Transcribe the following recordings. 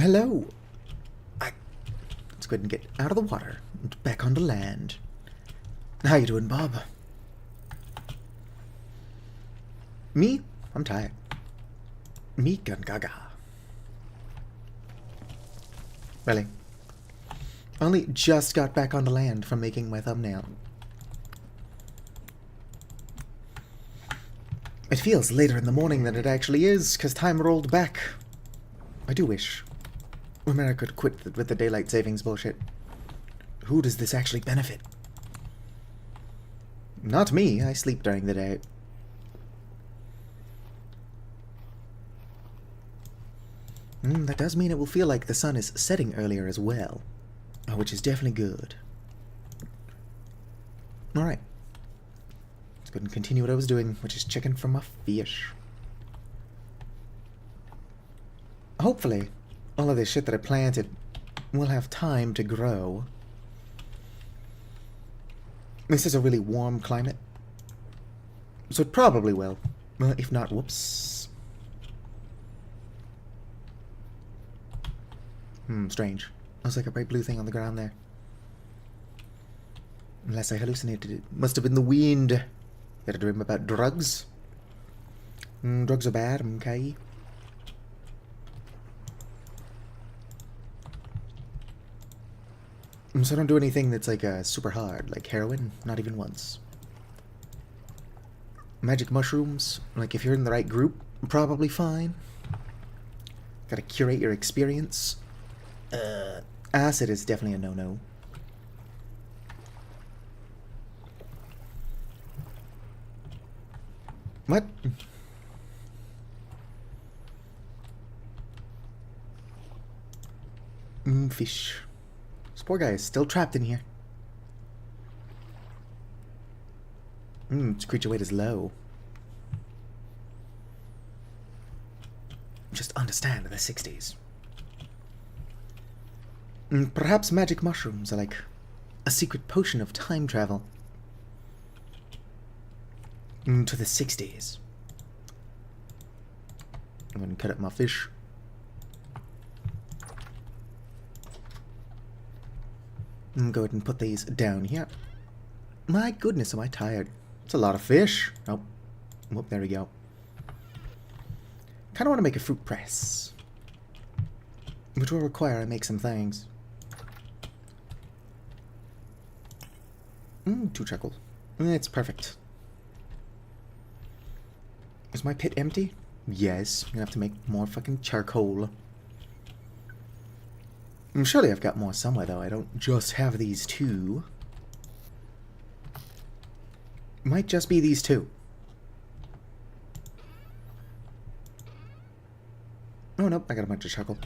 Hello. Let's go ahead and get out of the water and back onto land. How you doing, Bob? Me? I'm tired. Me gun gaga. Really? I only just got back onto land from making my thumbnail. It feels later in the morning than it actually is, because time rolled back. I do wish America could quit with the daylight savings bullshit. Who does this actually benefit? Not me. I sleep during the day. That does mean it will feel like the sun is setting earlier as well, which is definitely good. Alright. Let's go ahead and continue what I was doing, which is checking for my fish. Hopefully, all of this shit that I planted will have time to grow. This is a really warm climate, so it probably will. If not, whoops. Strange. I was like a bright blue thing on the ground there. Unless I hallucinated it. Must have been the wind. Had a dream about drugs. Drugs are bad, okay? So I don't do anything that's like super hard, like heroin, not even once. Magic mushrooms, like if you're in the right group, probably fine. Gotta curate your experience. Acid is definitely a no-no. What? Fish. This poor guy is still trapped in here. Its creature weight is low. Just understand the 60s. Perhaps magic mushrooms are like a secret potion of time travel. To the 60s. I'm going to cut up my fish. Go ahead and put these down here. My goodness, am I tired. It's a lot of fish. Oh, whoop, there we go. Kind of want to make a fruit press, which will require I make some things. 2 charcoal. It's perfect. Is my pit empty? Yes. I'm gonna have to make more fucking charcoal. Surely I've got more somewhere, though. I don't just have these 2. Might just be these 2. Oh, nope. I got a bunch of charcoal.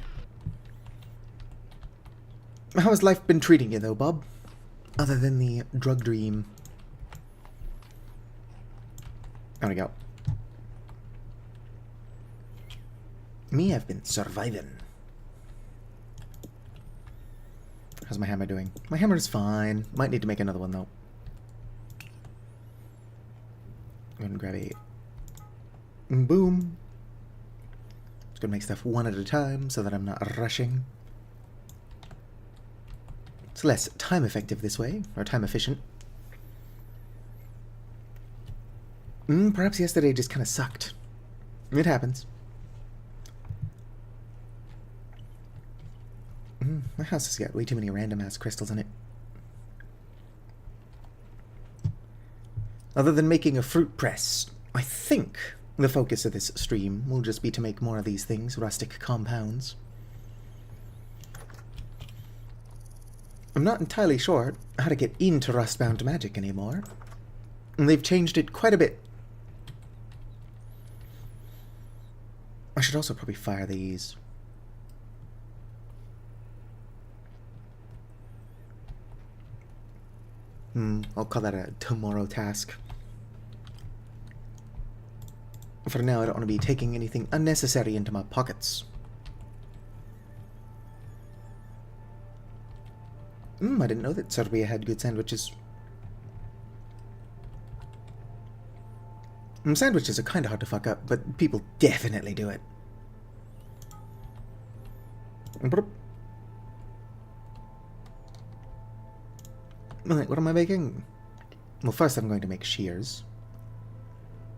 How has life been treating you, though, Bob? Other than the drug dream. There we go. Me, I've been surviving. How's my hammer doing? My hammer is fine. Might need to make another one, though. Go ahead and grab a... Boom. Just gonna make stuff one at a time so that I'm not rushing. It's less time effective this way, or time efficient. Perhaps yesterday just kind of sucked. It happens. My house has got way too many random ass crystals in it. Other than making a fruit press, I think the focus of this stream will just be to make more of these things, rustic compounds. I'm not entirely sure how to get into Rustbound Magic anymore. And they've changed it quite a bit. I should also probably fire these. I'll call that a tomorrow task. For now, I don't want to be taking anything unnecessary into my pockets. I didn't know that Serbia had good sandwiches. Sandwiches are kind of hard to fuck up, but people definitely do it. Right, what am I making? Well, first I'm going to make shears,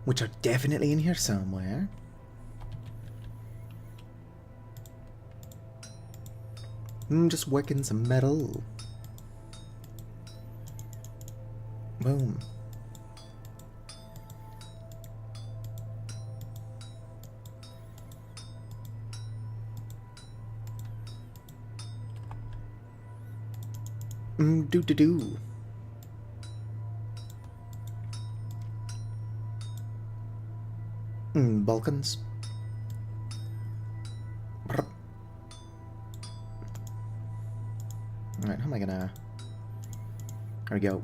which are definitely in here somewhere. Just working some metal. Boom. Do. Balkans. Brr. Alright, how am I gonna... There we go.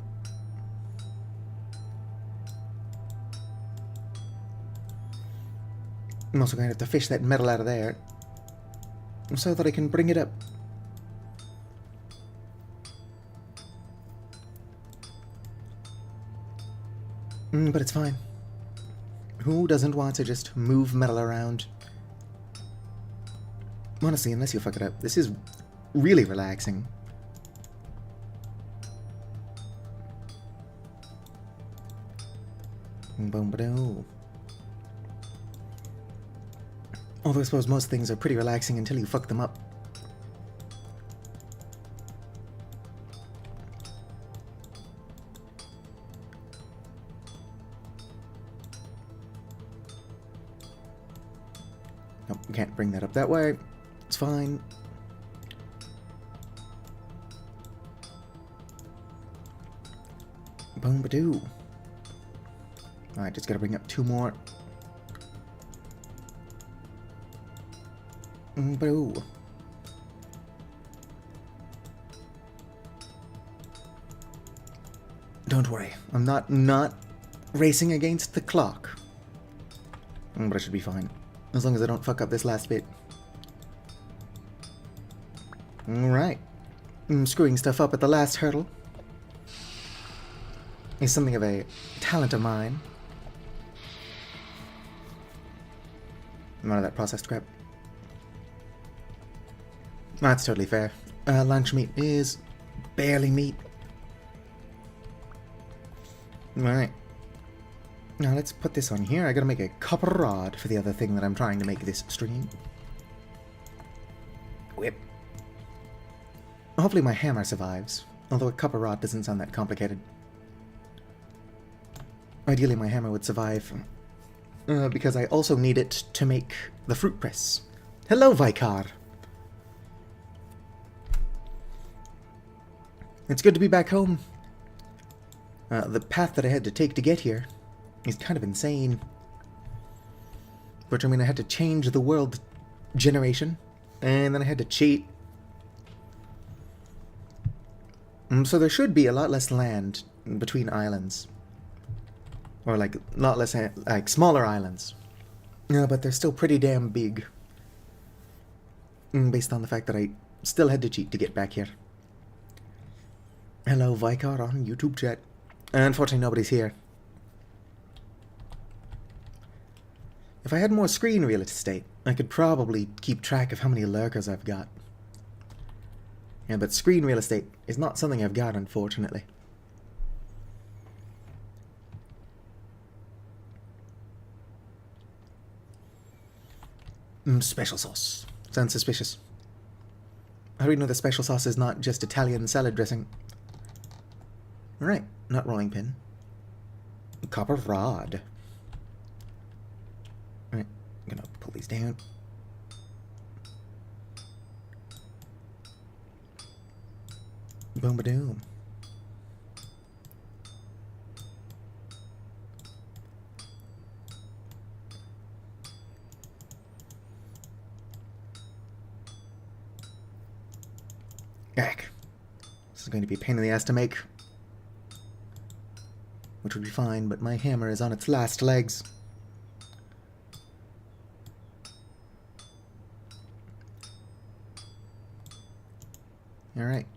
I'm also going to have to fish that metal out of there, so that I can bring it up. But it's fine. Who doesn't want to just move metal around? Honestly, unless you fuck it up, this is really relaxing. Boom, ba-doo. Although I suppose most things are pretty relaxing until you fuck them up. Nope, can't bring that up that way. It's fine. Boom, ba-doo. Alright, just gotta bring up 2 more. Boo. Don't worry, I'm not racing against the clock. But I should be fine, as long as I don't fuck up this last bit. Alright. Screwing stuff up at the last hurdle is something of a talent of mine. None of that processed crap. That's totally fair. Lunch meat is barely meat. Alright. Now let's put this on here. I gotta make a copper rod for the other thing that I'm trying to make this stream. Whip. Hopefully my hammer survives. Although a copper rod doesn't sound that complicated. Ideally my hammer would survive. Because I also need it to make the fruit press. Hello, Vicar! It's good to be back home. The path that I had to take to get here is kind of insane. But I mean, I had to change the world generation, and then I had to cheat. So there should be a lot less land between islands. Or like, not less, like smaller islands. But they're still pretty damn big. Based on the fact that I still had to cheat to get back here. Hello, Vicar on YouTube chat. Unfortunately, nobody's here. If I had more screen real estate, I could probably keep track of how many lurkers I've got. Yeah, but screen real estate is not something I've got, unfortunately. Special sauce. Sounds suspicious. How do we know the special sauce is not just Italian salad dressing? Alright, not rolling pin. Copper rod. Alright, I'm gonna pull these down. Boom ba doom. Ugh. This is going to be a pain in the ass to make. Which would be fine, but my hammer is on its last legs. Alright.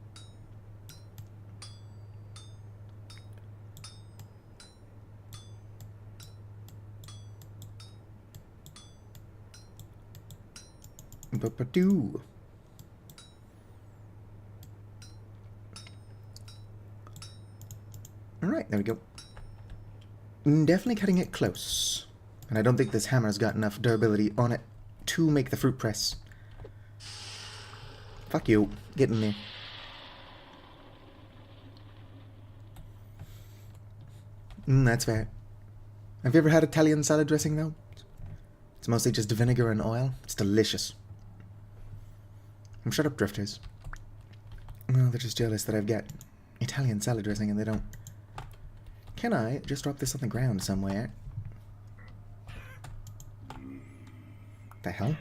Ba-ba-doo. Alright, there we go. Definitely cutting it close. And I don't think this hammer's got enough durability on it to make the fruit press. Fuck you. Get in there. That's fair. Have you ever had Italian salad dressing, though? It's mostly just vinegar and oil. It's delicious. Shut up, drifters. Oh, they're just jealous that I've got Italian salad dressing and they don't. Can I just drop this on the ground somewhere? The hell?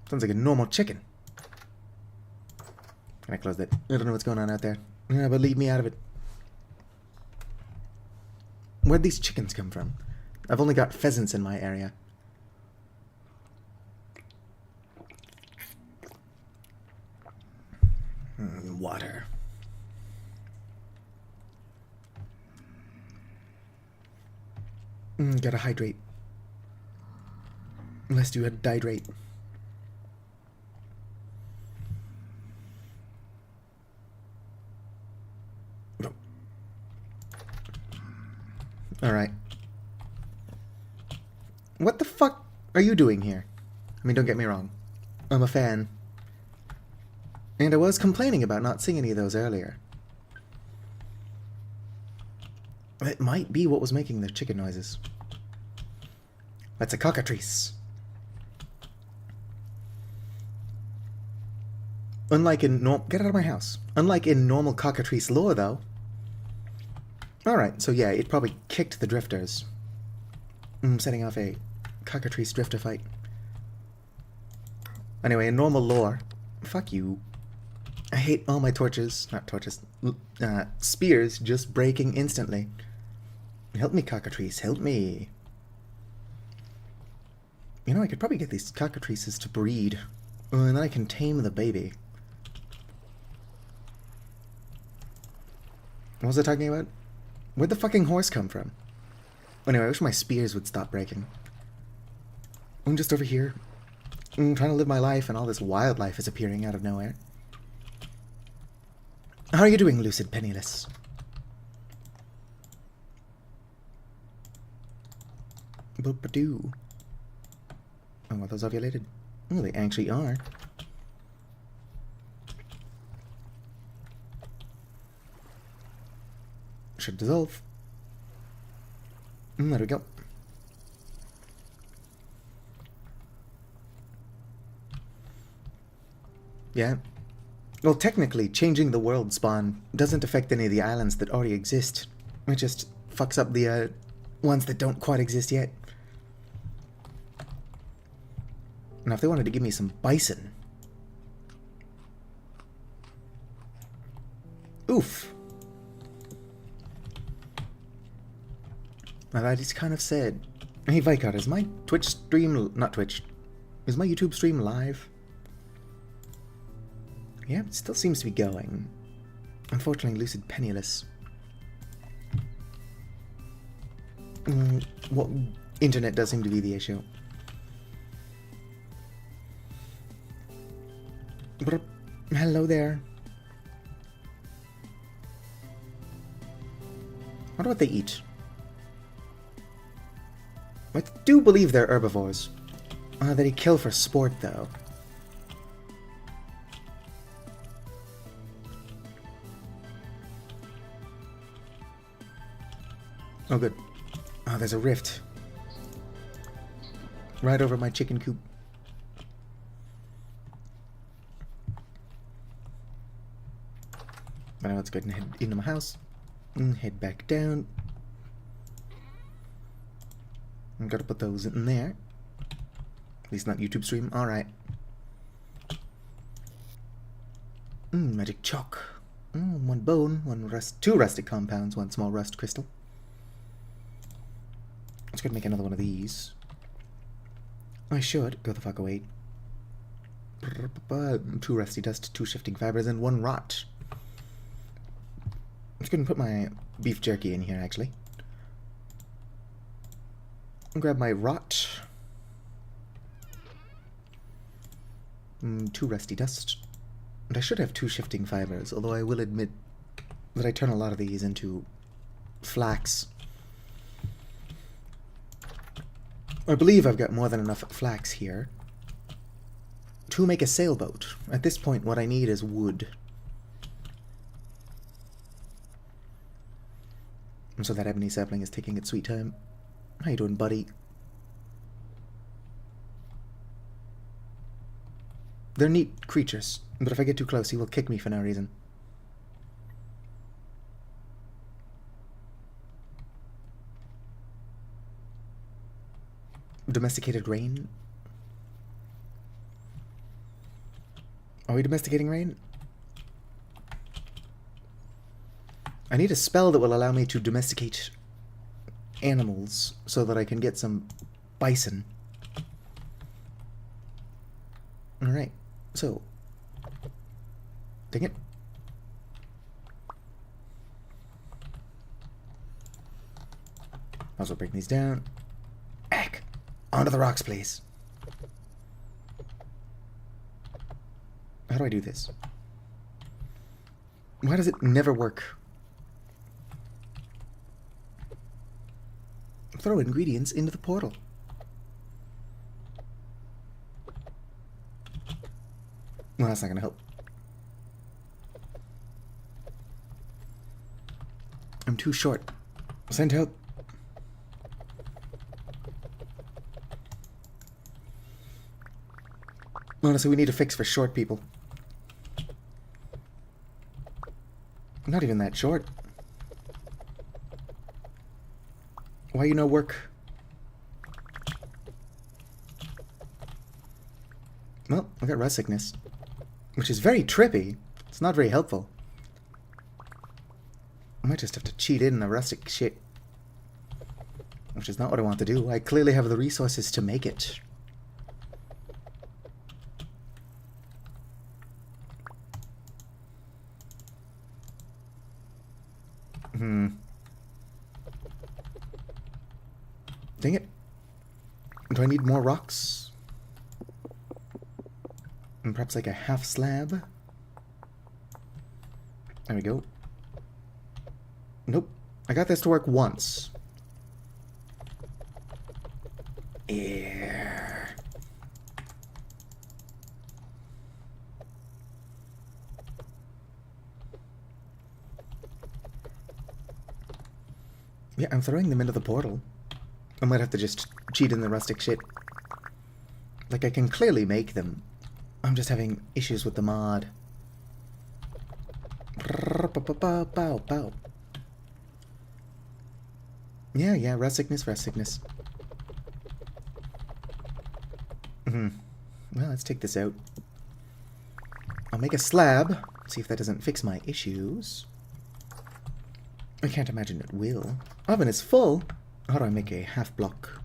Sounds like a normal chicken. Can I close that? I don't know what's going on out there. Yeah, but leave me out of it. Where'd these chickens come from? I've only got pheasants in my area. Water. Gotta hydrate. Unless you had dihydrate. Alright. What the fuck are you doing here? I mean, don't get me wrong. I'm a fan. And I was complaining about not seeing any of those earlier. It might be what was making the chicken noises. That's a cockatrice. Unlike in get out of my house. Unlike in normal cockatrice lore, though. Alright, so yeah, it probably kicked the drifters. Setting off a cockatrice drifter fight. Anyway, in normal lore... Fuck you. I hate all my torches... Not torches. Spears just breaking instantly. Help me, cockatrice. Help me. You know, I could probably get these cockatrices to breed. And then I can tame the baby. What was I talking about? Where'd the fucking horse come from? Anyway, I wish my spears would stop breaking. I'm just over here. I'm trying to live my life and all this wildlife is appearing out of nowhere. How are you doing, Lucid Penniless? Boop-a-doo. Oh, are those ovulated? Oh, they actually are. Should dissolve. There we go. Yeah. Well, technically, changing the world spawn doesn't affect any of the islands that already exist. It just fucks up the ones that don't quite exist yet. Now, if they wanted to give me some bison... Oof. Now that is kind of sad. Hey, Vicar, is my Twitch stream... Not Twitch. Is my YouTube stream live? Yeah, it still seems to be going. Unfortunately, Lucid Penniless. What internet does seem to be the issue. But, hello there. I wonder what they eat. I do believe they're herbivores. They kill for sport, though. Oh, good. Oh, there's a rift. Right over my chicken coop. But now let's go ahead and head into my house. And head back down. I've got to put those in there. At least not YouTube stream. Alright. Magic chalk. One bone, two rustic compounds, one small rust crystal. Let's go and make another one of these. I should go the fuck away. 2 rusty dust, 2 shifting fibers, and 1 rot. Let's go and put my beef jerky in here, actually. I'll grab my rot. 2 rusty dust. And I should have 2 shifting fibers, although I will admit that I turn a lot of these into flax. I believe I've got more than enough flax here to make a sailboat. At this point, what I need is wood. And so that ebony sapling is taking its sweet time. How you doing, buddy? They're neat creatures, but if I get too close, he will kick me for no reason. Domesticated rain? Are we domesticating rain? I need a spell that will allow me to domesticate animals so that I can get some bison. Alright, so. Dang it. Also break these down. Eck! Onto the rocks, please. How do I do this? Why does it never work? Throw ingredients into the portal. Well, that's not gonna help. I'm too short. Send help. Honestly, we need a fix for short people. I'm not even that short. Why you no work? Well, I got rust sickness, which is very trippy. It's not very helpful. I might just have to cheat in the rustic shit, which is not what I want to do. I clearly have the resources to make it. Dang it. Do I need more rocks? And perhaps like a half slab? There we go. Nope. I got this to work once. Yeah. Yeah, I'm throwing them into the portal. I might have to just cheat in the rustic shit. Like, I can clearly make them. I'm just having issues with the mod. Yeah, rust sickness. Well, let's take this out. I'll make a slab. See if that doesn't fix my issues. I can't imagine it will. Oven is full. How do I make a half block?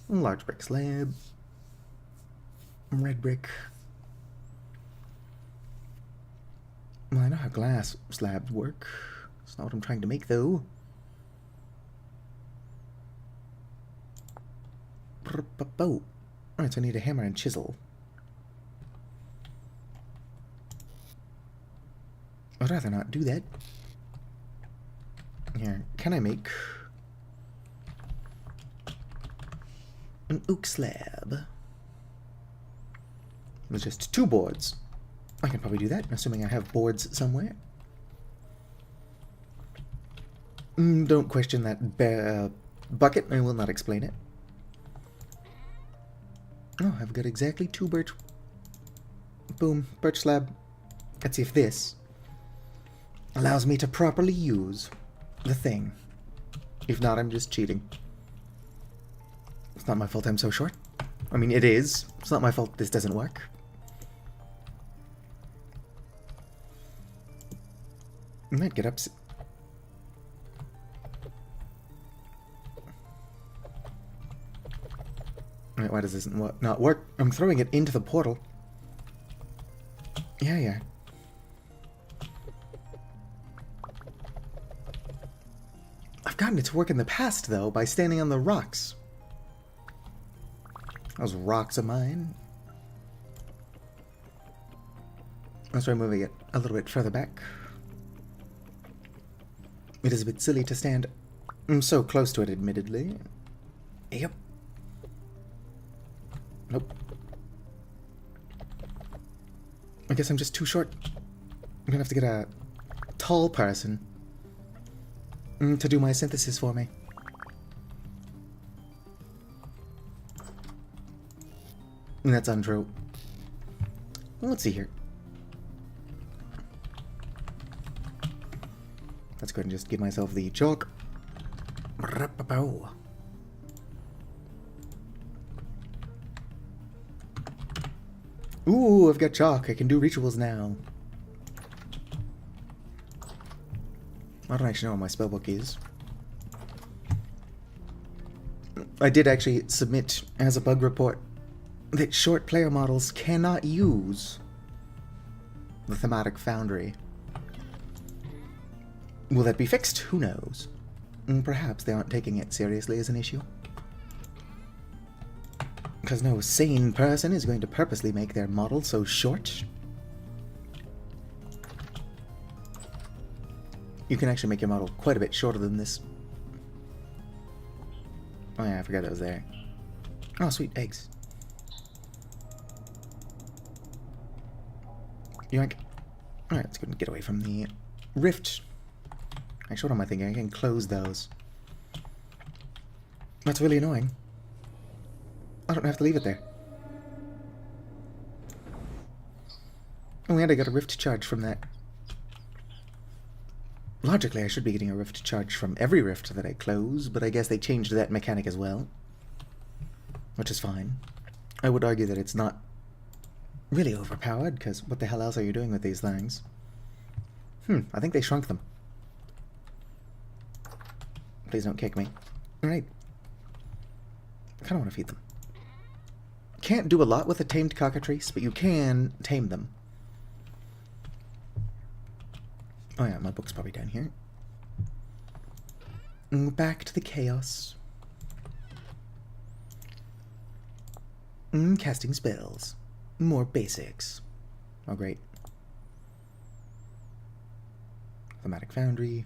Large brick slab. Red brick. Well, I know how glass slabs work. That's not what I'm trying to make, though. Alright, so I need a hammer and chisel. I'd rather not do that. Here, can I make an oak slab? There's just 2 boards. I can probably do that, assuming I have boards somewhere. Don't question that bucket. I will not explain it. Oh, I've got exactly 2 birch. Boom, birch slab. Let's see if this allows me to properly use the thing. If not, I'm just cheating. It's not my fault I'm so short. I mean, it is. It's not my fault this doesn't work. I might get upset. Wait, why does this not work? I'm throwing it into the portal. Yeah. I've gotten it to work in the past, though, by standing on the rocks. Those rocks of mine. Let's try moving it a little bit further back. It is a bit silly to stand so close to it, admittedly. Yep. Nope. I guess I'm just too short. I'm gonna have to get a tall person to do my synthesis for me. That's untrue. Let's see here. Let's go ahead and just give myself the chalk. Ooh, I've got chalk. I can do rituals now. I don't actually know what my spellbook is. I did actually submit as a bug report that short player models cannot use the thematic foundry. Will that be fixed? Who knows? Perhaps they aren't taking it seriously as an issue. Because no sane person is going to purposely make their model so short. You can actually make your model quite a bit shorter than this. Oh yeah, I forgot that was there. Oh, sweet, eggs. Yoink. Alright, let's go and get away from the rift. Actually, what am I thinking? I can close those. That's really annoying. I don't have to leave it there. Oh, and I got a rift charge from that. Logically, I should be getting a rift charge from every rift that I close, but I guess they changed that mechanic as well. Which is fine. I would argue that it's not really overpowered, because what the hell else are you doing with these things? I think they shrunk them. Please don't kick me. Alright. I kinda want to feed them. Can't do a lot with a tamed cockatrice, but you can tame them. Oh yeah, my book's probably down here. Back to the chaos. Casting spells. More basics. Oh great. Thematic foundry.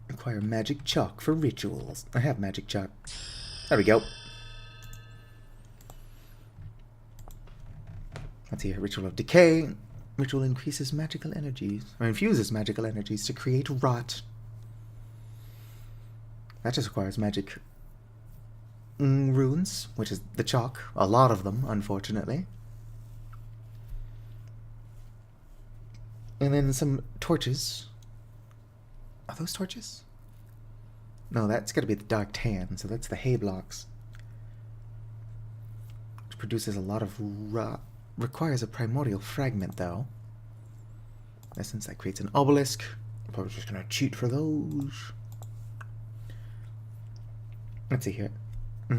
Acquire magic chalk for rituals. I have magic chalk. There we go. Let's see here. Ritual of decay. Ritual increases magical energies, or infuses magical energies to create rot. That just requires magic runes, which is the chalk. A lot of them, unfortunately. And then some torches. Are those torches? No, that's gotta be the dark tan, so that's the hay blocks. Which produces a lot of rot. Requires a primordial fragment, though. In essence, that creates an obelisk. I'm probably just gonna cheat for those. Let's see here.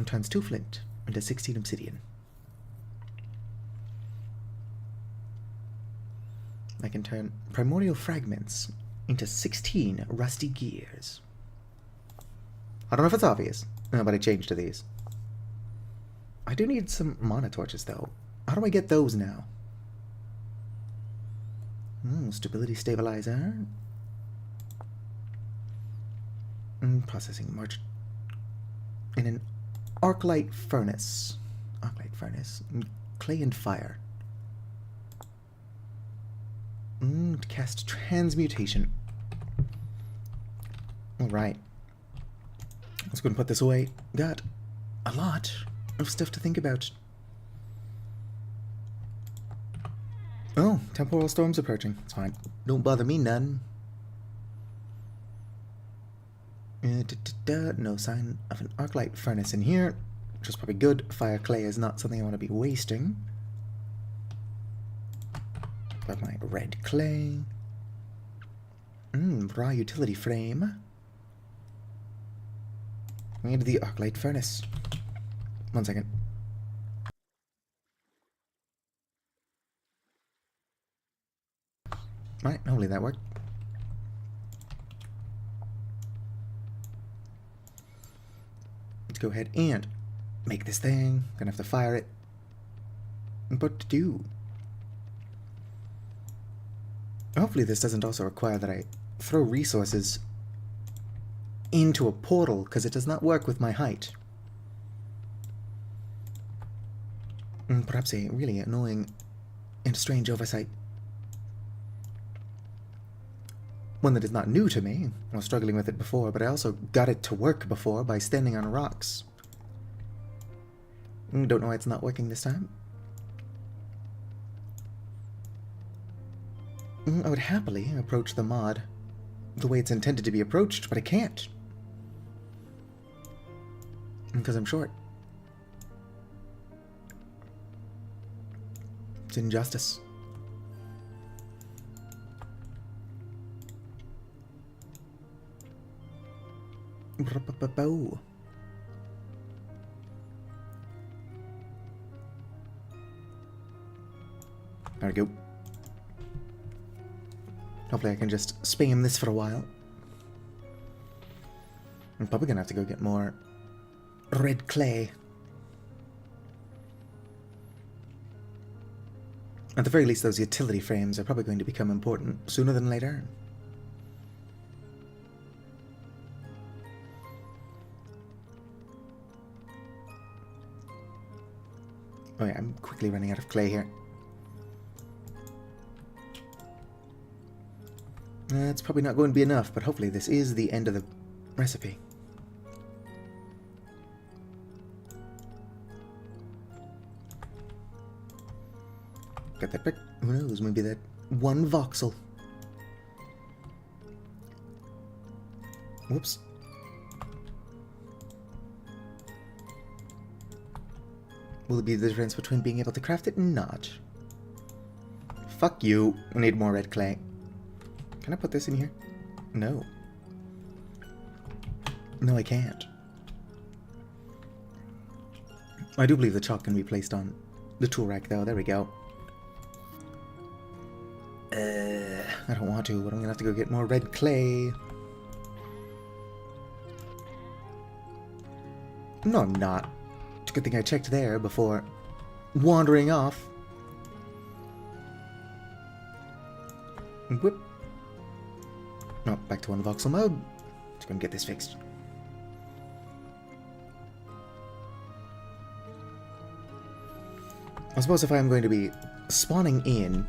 Turns 2 flint into 16 obsidian. I can turn primordial fragments into 16 rusty gears. I don't know if it's obvious, but I changed to these. I do need some mana torches, though. How do I get those now? Stability stabilizer. Processing march. In an arclight furnace. Arclight furnace. Clay and fire. Cast transmutation. Alright. Let's go and put this away. Got a lot of stuff to think about. Oh, temporal storm's approaching. It's fine. Don't bother me none. No sign of an arclight furnace in here, which is probably good. Fire clay is not something I want to be wasting. Got my red clay. Raw utility frame. We need the arclight furnace. 1 second. Alright, hopefully that worked. Let's go ahead and make this thing. Gonna have to fire it. But to do. Hopefully this doesn't also require that I throw resources into a portal, because it does not work with my height. Perhaps a really annoying and strange oversight. One that is not new to me. I was struggling with it before, but I also got it to work before by standing on rocks. Don't know why it's not working this time. I would happily approach the mod the way it's intended to be approached, but I can't. Because I'm short. It's injustice. There we go. Hopefully I can just spam this for a while. I'm probably gonna have to go get more red clay. At the very least, those utility frames are probably going to become important sooner than later. Oh yeah, I'm quickly running out of clay here. It's probably not going to be enough, but hopefully this is the end of the recipe. Got that brick. Who knows, maybe that one voxel. Whoops. Will it be the difference between being able to craft it and not? Fuck you. I need more red clay. Can I put this in here? No. No, I can't. I do believe the chalk can be placed on the tool rack, though. There we go. I don't want to, but I'm gonna have to go get more red clay. No, I'm not. It's a good thing I checked there before wandering off. Whoop. No, back to one voxel mode. Just gonna get this fixed. I suppose if I'm going to be spawning in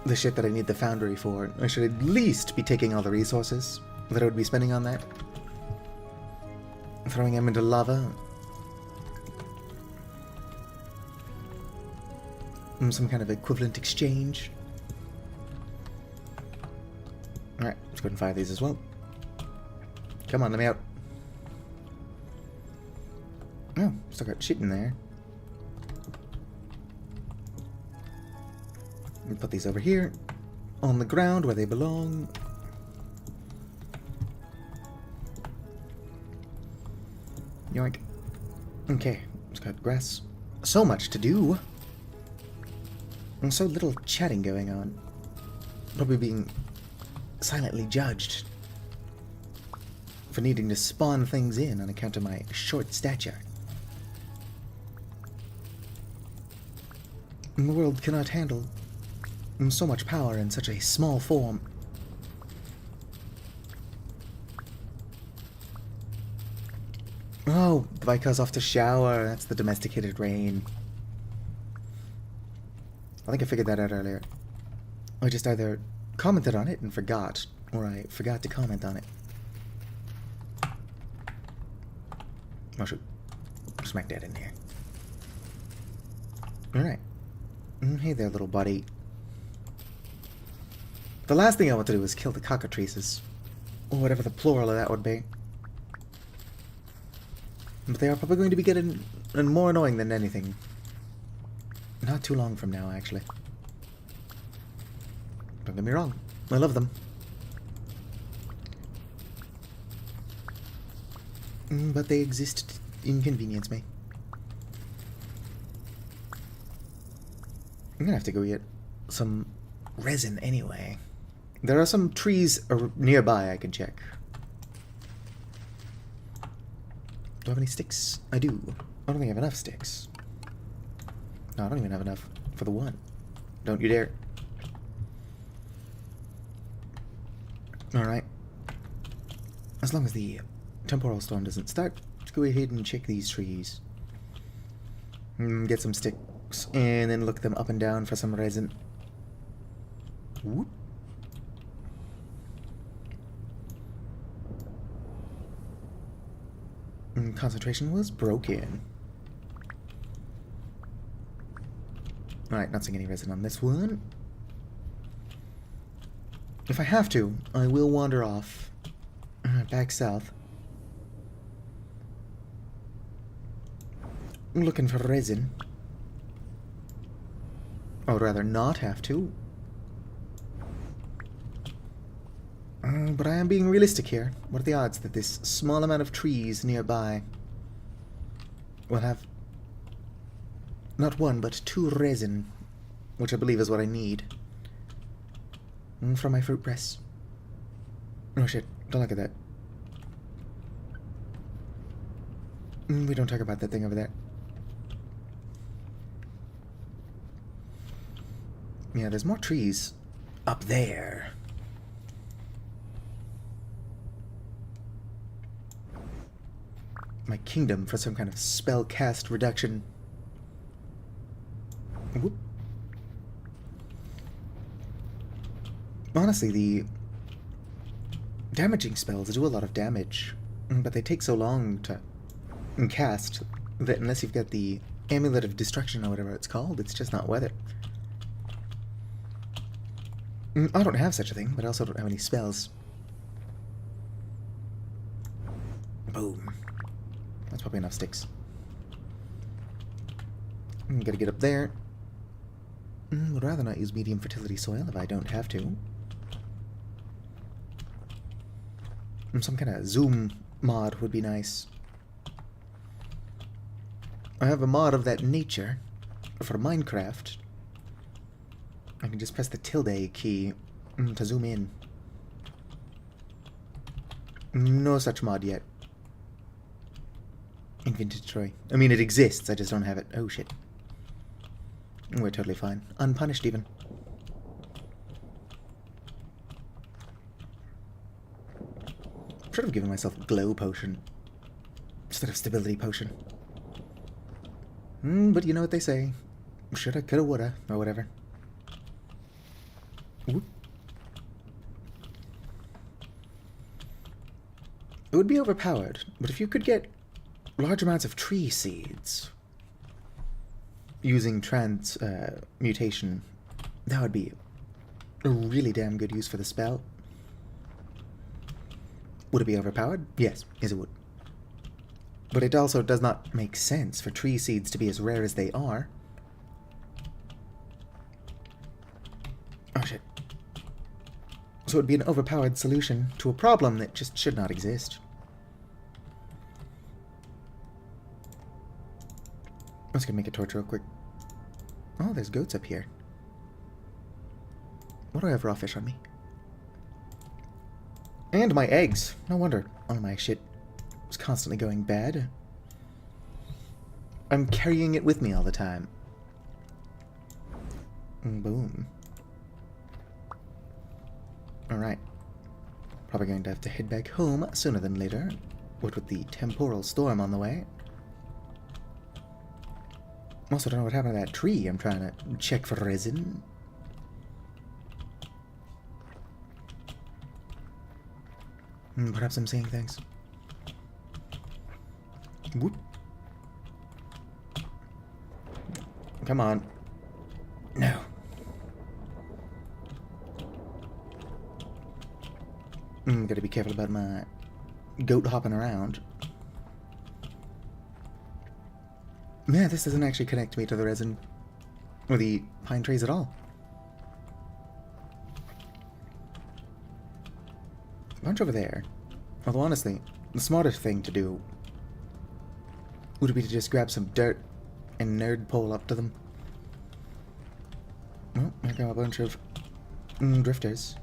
the shit that I need the foundry for, I should at least be taking all the resources that I would be spending on that. Throwing them into lava. Some kind of equivalent exchange. Alright, let's go ahead and fire these as well. Come on, let me out. Oh, still got shit in there. Put these over here, on the ground where they belong. Yoink. Okay, it's got grass. So much to do. And so little chatting going on. Probably being silently judged for needing to spawn things in on account of my short stature. And the world cannot handle so much power in such a small form. Oh, Vika's off to shower. That's the domesticated rain. I think I figured that out earlier. I just either commented on it and forgot, or I forgot to comment on it. Oh shoot. Smack that in here. Alright. Hey there, little buddy. The last thing I want to do is kill the cockatrices. Or whatever the plural of that would be. But they are probably going to be getting more annoying than anything. Not too long from now, actually. Don't get me wrong. I love them. But they exist to inconvenience me. I'm gonna have to go get some resin anyway. There are some trees nearby I can check. Do I have any sticks? I do. I don't think I have enough sticks. No, I don't even have enough for the one. Don't you dare. Alright. As long as the temporal storm doesn't start, let's go ahead and check these trees. Get some sticks, and then look them up and down for some resin. Whoop. Concentration was broken. Alright, not seeing any resin on this one. If I have to, I will wander off back south. I'm looking for resin. I would rather not have to. But I am being realistic here. What are the odds that this small amount of trees nearby will have not one, but 2 resin, which I believe is what I need from my fruit press. Oh shit, don't look at that. We don't talk about that thing over there. Yeah, there's more trees up there. My kingdom for some kind of spell cast reduction. Whoop. Honestly, the damaging spells do a lot of damage, but they take so long to cast that unless you've got the Amulet of Destruction or whatever it's called, it's just not worth it. I don't have such a thing, but I also don't have any spells. Boom. That's probably enough sticks. Gotta get up there. Would rather not use medium fertility soil if I don't have to. Some kind of zoom mod would be nice. I have a mod of that nature for Minecraft. I can just press the tilde key to zoom in. No such mod yet. In Vintage Troy. I mean, it exists, I just don't have it. Oh shit. We're totally fine. Unpunished even. Should have given myself a glow potion instead of stability potion. But you know what they say. Shoulda, coulda, woulda, or whatever. Whoop. It would be overpowered, but if you could get large amounts of tree seeds using transmutation, that would be a really damn good use for the spell. Would it be overpowered? Yes, it would. But it also does not make sense for tree seeds to be as rare as they are. Oh shit. So it would be an overpowered solution to a problem that just should not exist. I'm just gonna make a torch real quick. Oh, there's goats up here. What do I have raw fish on me? And my eggs. No wonder all my shit was constantly going bad. I'm carrying it with me all the time. Boom. Alright. Probably going to have to head back home sooner than later. What with the temporal storm on the way. Also don't know what happened to that tree. I'm trying to check for resin. Perhaps I'm seeing things. Whoop. Come on. No. Gotta be careful about my goat hopping around. Yeah, this doesn't actually connect me to the resin or the pine trees at all. Bunch over there. Although honestly, the smartest thing to do would be to just grab some dirt and nerd pole up to them. Well, I got a bunch of drifters.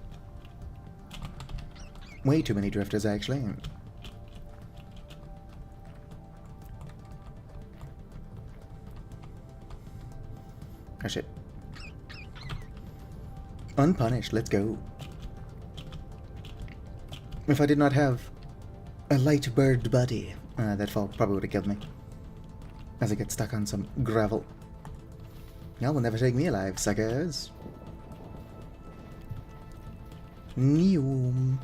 Way too many drifters, actually. Oh shit. Unpunished, let's go. If I did not have a light bird body. That fall probably would have killed me. As I get stuck on some gravel. Y'all will never take me alive, suckers. Neum.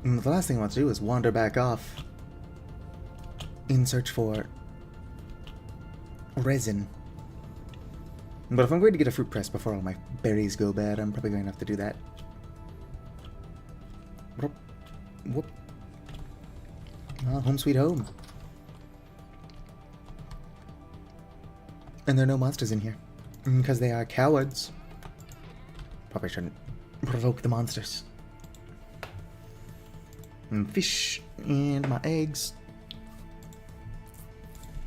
The last thing I want to do is wander back off in search for resin. But if I'm going to get a fruit press before all my berries go bad, I'm probably going to have to do that. Whoop. Whoop. Oh, home sweet home. And there are no monsters in here. Because they are cowards. Probably shouldn't provoke the monsters. And fish and my eggs.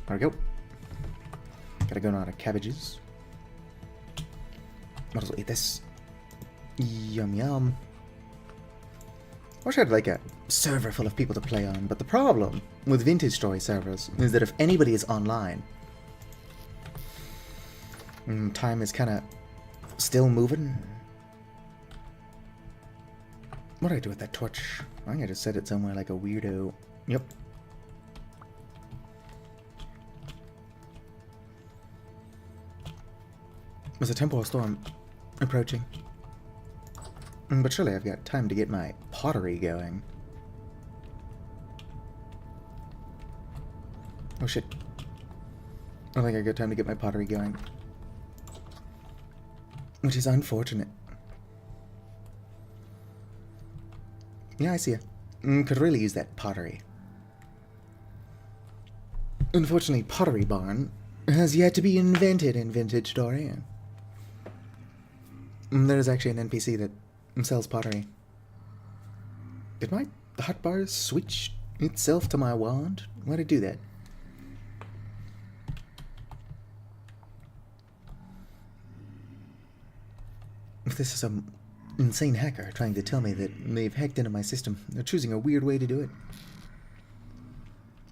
There we go. Gotta go out of cabbages. Might as well eat this. Yum yum. I wish I had like a server full of people to play on, but the problem with Vintage Story servers is that if anybody is online, time is kind of still moving. What do I do with that torch? I think I just set it somewhere like a weirdo. Yep. There's a temporal storm approaching. But surely I've got time to get my pottery going. Oh shit. I don't think I got time to get my pottery going. Which is unfortunate. Yeah, I see ya. Could really use that pottery. Unfortunately, Pottery Barn has yet to be invented in Vintage Story. There's actually an NPC that sells pottery. Did my hotbar switch itself to my wand? Why'd I do that? If this is some insane hacker trying to tell me that they've hacked into my system, they're choosing a weird way to do it.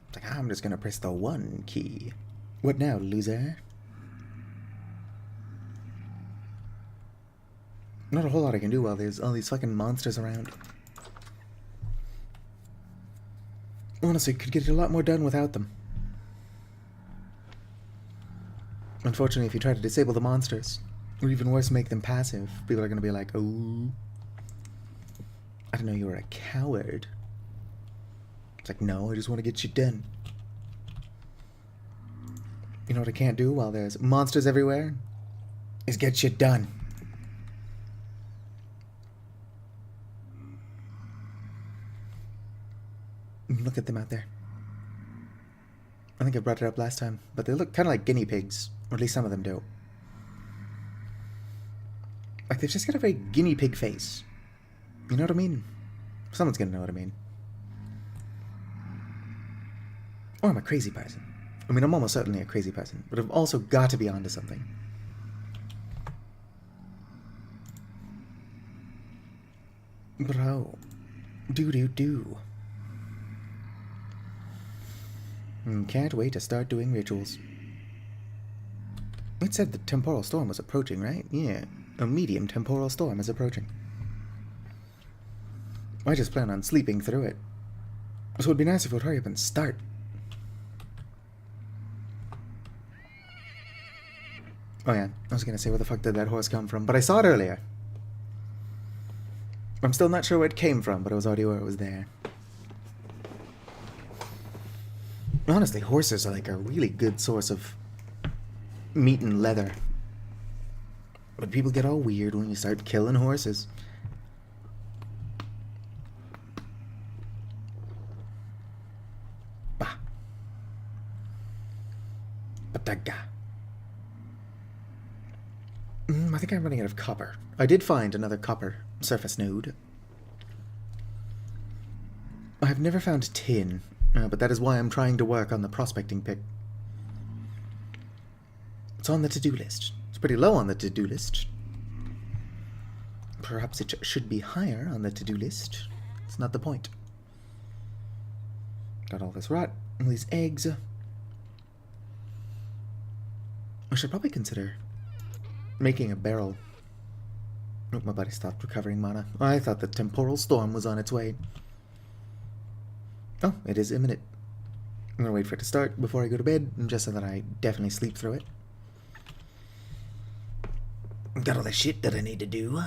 It's like, I'm just gonna press the 1 key. What now, loser? Not a whole lot I can do while there's all these fucking monsters around. Honestly, could get a lot more done without them. Unfortunately, if you try to disable the monsters, or even worse, make them passive, people are going to be like, oh, I didn't know you were a coward. It's like, no, I just want to get you done. You know what I can't do while there's monsters everywhere? Is get you done. Look at them out there. I think I brought it up last time, but they look kind of like guinea pigs, or at least some of them do. Like, they've just got a very guinea pig face. You know what I mean? Someone's gonna know what I mean. Or I'm a crazy person. I mean, I'm almost certainly a crazy person, but I've also got to be onto something. Bro. Do. Can't wait to start doing rituals. It said the temporal storm was approaching, right? Yeah, a medium temporal storm is approaching. I just plan on sleeping through it. So it'd be nice if it would hurry up and start. Oh yeah, I was gonna say, where the fuck did that horse come from? But I saw it earlier. I'm still not sure where it came from, but it was already where it was there. Honestly, horses are like a really good source of meat and leather. But people get all weird when you start killing horses. Bah. Bataga. I think I'm running out of copper. I did find another copper surface node. I've never found tin. But that is why I'm trying to work on the prospecting pick. It's on the to-do list. It's pretty low on the to-do list. Perhaps it should be higher on the to-do list. It's not the point. Got all this rot, all these eggs. I should probably consider making a barrel Oh, my body stopped recovering mana. I thought the temporal storm was on its way. Oh, it is imminent. I'm gonna wait for it to start before I go to bed, just so that I definitely sleep through it. Got all the shit that I need to do.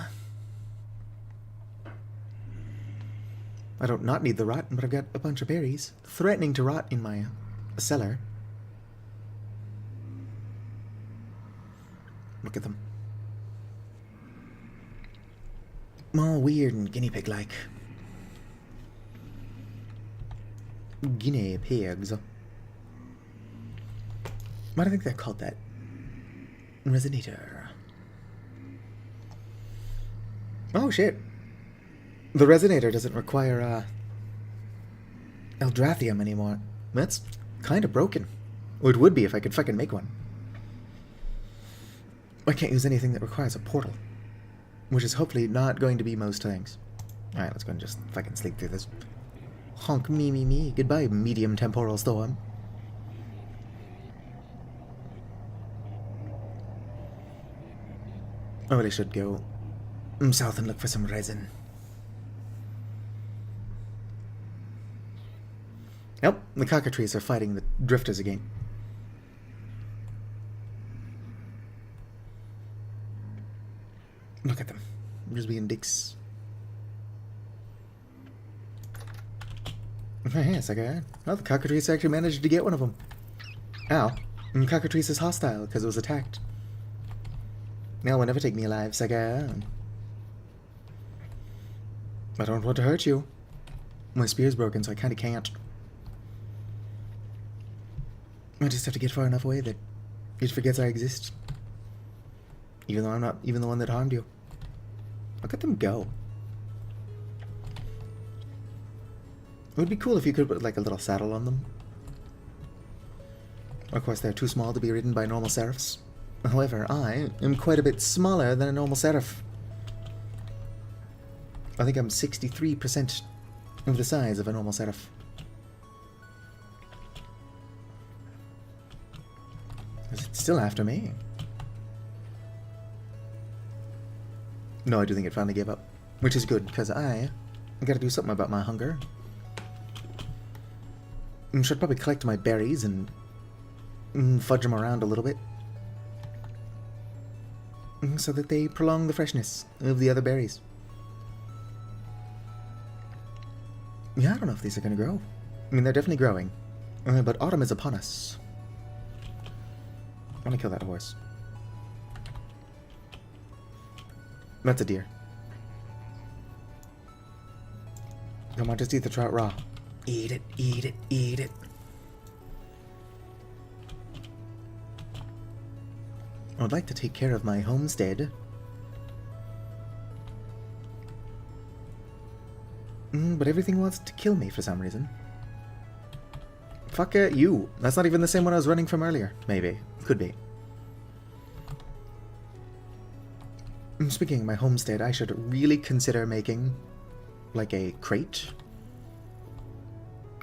I don't not need the rot, but I've got a bunch of berries threatening to rot in my cellar. Look at them. All weird and guinea pig-like. Guinea pigs. Why do I think they're called that? Resonator. Oh shit. The resonator doesn't require Eldrathrium anymore. That's kind of broken. Or it would be if I could fucking make one. I can't use anything that requires a portal. Which is hopefully not going to be most things. Alright, let's go and just fucking sleep through this. Honk me me me. Goodbye, medium temporal storm. I really should go south and look for some resin. Yep, the cockatrices are fighting the drifters again. Look at them. Just being dicks. Yes, okay. Well, the cockatrice actually managed to get one of them. Ow. And the cockatrice is hostile because it was attacked. Now will never take me alive, Saga. I don't want to hurt you. My spear's broken, so I kinda can't. I just have to get far enough away that it forgets I exist. Even though I'm not even the one that harmed you. Look at them go. It would be cool if you could put like a little saddle on them. Of course, they're too small to be ridden by normal seraphs. However, I am quite a bit smaller than a normal seraph. I think I'm 63% of the size of a normal seraph. Is it still after me? No, I do think it finally gave up. Which is good, because I gotta do something about my hunger. I should probably collect my berries and fudge them around a little bit. So that they prolong the freshness of the other berries. Yeah, I don't know if these are going to grow. I mean, they're definitely growing. But autumn is upon us. I want to kill that horse. That's a deer. Come on, just eat the trout raw. Eat it, eat it, eat it. I would like to take care of my homestead. But everything wants to kill me for some reason. Fuck you. That's not even the same one I was running from earlier. Maybe. Could be. Speaking of my homestead, I should really consider making, like, a crate.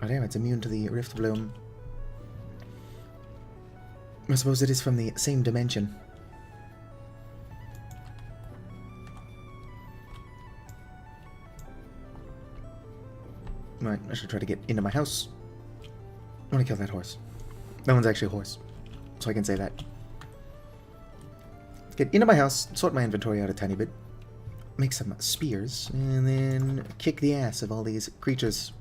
Oh damn, it's immune to the Rift Bloom. I suppose it is from the same dimension. Right, I should try to get into my house. I want to kill that horse. That one's actually a horse, so I can say that. Let's get into my house, sort my inventory out a tiny bit, make some spears, and then kick the ass of all these creatures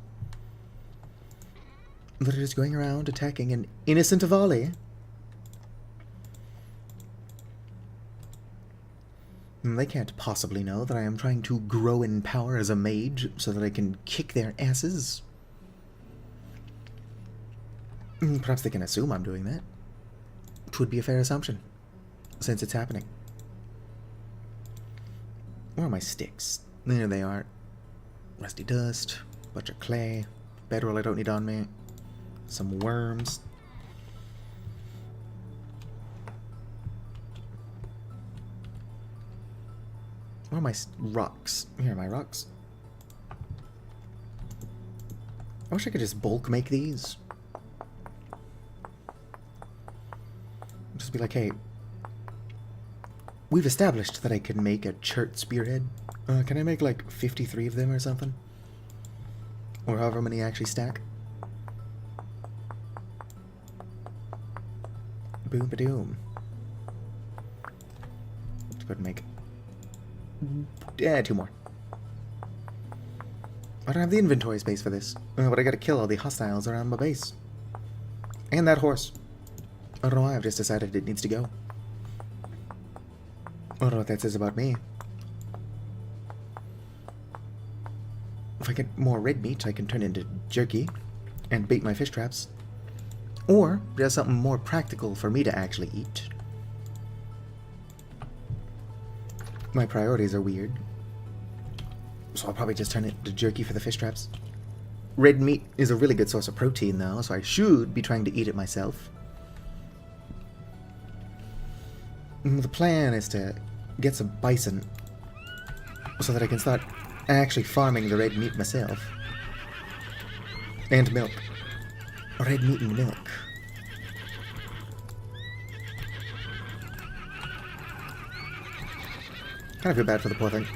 that are just going around attacking an innocent Avali. They can't possibly know that I am trying to grow in power as a mage so that I can kick their asses. Perhaps they can assume I'm doing that. Which would be a fair assumption, since it's happening. Where are my sticks? There they are. Rusty dust, bunch of clay, bedroll I don't need on me, some worms. Where are my rocks? Here are my rocks. I wish I could just bulk make these. Just be like, hey, we've established that I can make a chert spearhead. Can I make like 53 of them or something? Or however many actually stack? Boom ba doom. Let's go ahead and make 2 more. I don't have the inventory space for this, but I gotta kill all the hostiles around my base. And that horse. I don't know why, I've just decided it needs to go. I don't know what that says about me. If I get more red meat, I can turn into jerky and bait my fish traps. Or there's something more practical for me to actually eat. My priorities are weird. So I'll probably just turn it to jerky for the fish traps. Red meat is a really good source of protein though, so I should be trying to eat it myself. The plan is to get some bison so that I can start actually farming the red meat myself. And milk. Red meat and milk. Kind of feel bad for the poor thing.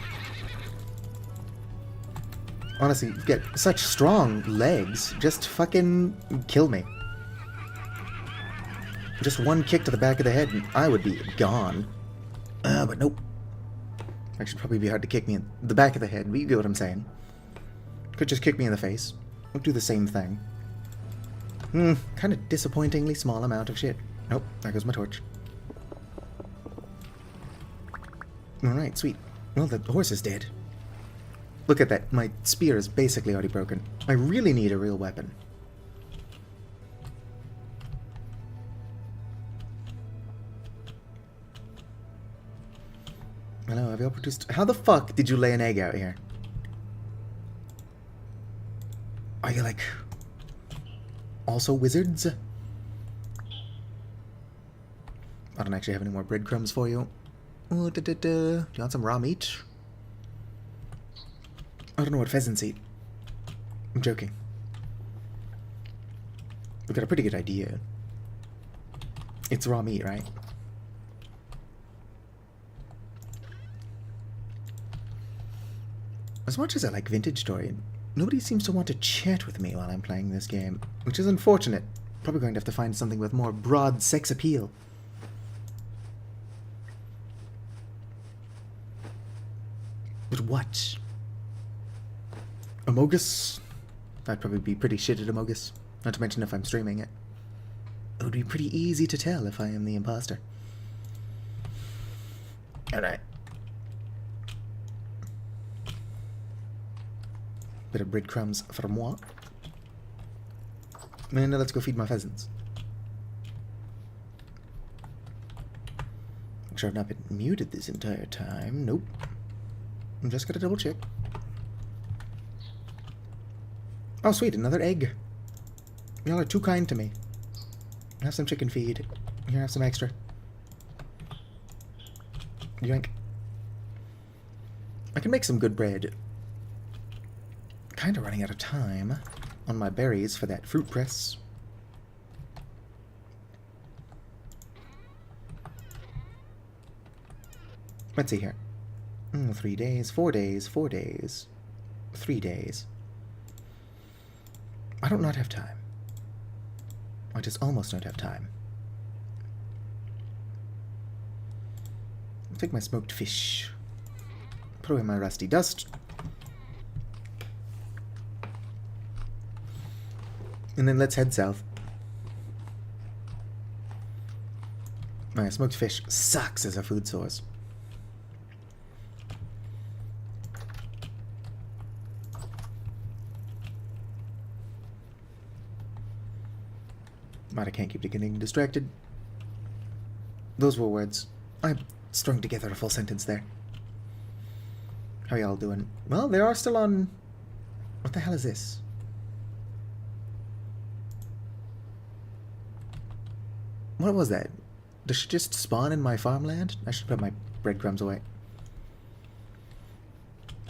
Honestly, you get such strong legs. Just fucking kill me. Just one kick to the back of the head and I would be gone. But nope. Actually, probably be hard to kick me in the back of the head, but you get what I'm saying. Could just kick me in the face. We'll do the same thing. Kind of disappointingly small amount of shit. Nope, there goes my torch. Alright, sweet. Well, the horse is dead. Look at that. My spear is basically already broken. I really need a real weapon. Hello, have you all produced... How the fuck did you lay an egg out here? Are you, like... also wizards? I don't actually have any more breadcrumbs for you. Do you want some raw meat? I don't know what pheasants eat. I'm joking. We've got a pretty good idea. It's raw meat, right? As much as I like Vintage Story, nobody seems to want to chat with me while I'm playing this game, which is unfortunate. Probably going to have to find something with more broad sex appeal. But what? Amogus? I'd probably be pretty shit at Amogus. Not to mention if I'm streaming it. It would be pretty easy to tell if I am the imposter. Alright. Bit of breadcrumbs for moi. And now let's go feed my pheasants. Make sure I've not been muted this entire time. Nope. I'm just gonna double check. Oh, sweet, another egg. Y'all are too kind to me. Have some chicken feed. Here, have some extra. Drink. I can make some good bread. Kinda running out of time on my berries for that fruit press. Let's see here. 3 days, 4 days, 4 days, 3 days. I don't not have time. I just almost don't have time. I'll take my smoked fish. Put away my rusty dust. And then let's head south. My smoked fish sucks as a food source. But I can't keep getting distracted. Those were words. I strung together a full sentence there. How y'all doing? Well, they are still on... What the hell is this? What was that? Does she just spawn in my farmland? I should put my breadcrumbs away.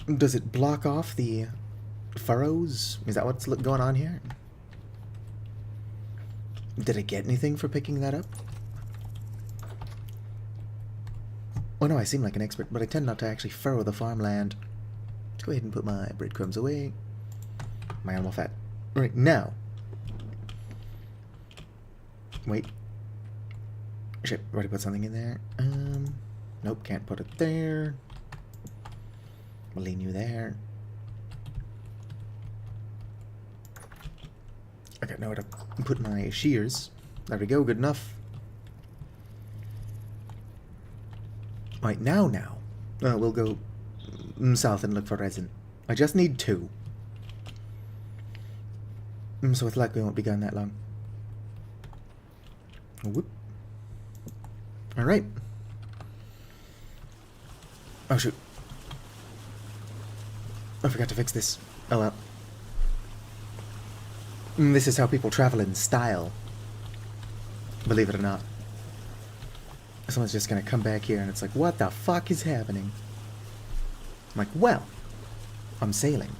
Does it block off the furrows? Is that what's going on here? Did I get anything for picking that up? Oh no, I seem like an expert, but I tend not to actually furrow the farmland. Let's go ahead and put my breadcrumbs away. My animal fat. Right, now. Wait. Shit, already put something in there. Nope, can't put it there. We'll lean you there. Okay, now to put my shears. There we go, good enough. Right, now. We'll go south and look for resin. I just need 2. So with luck, we won't be gone that long. Whoop. Alright. Oh, shoot. I forgot to fix this. Oh, well. This is how people travel in style. Believe it or not. Someone's just gonna come back here and it's like, what the fuck is happening? I'm like, well, I'm sailing.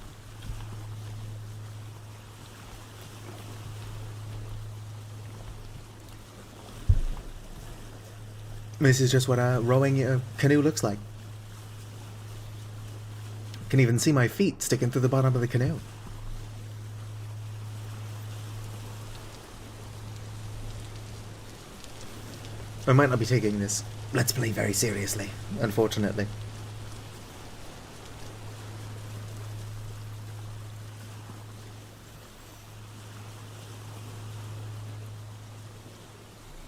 This is just what rowing a canoe looks like. Can even see my feet sticking through the bottom of the canoe. I might not be taking this Let's Play very seriously, unfortunately.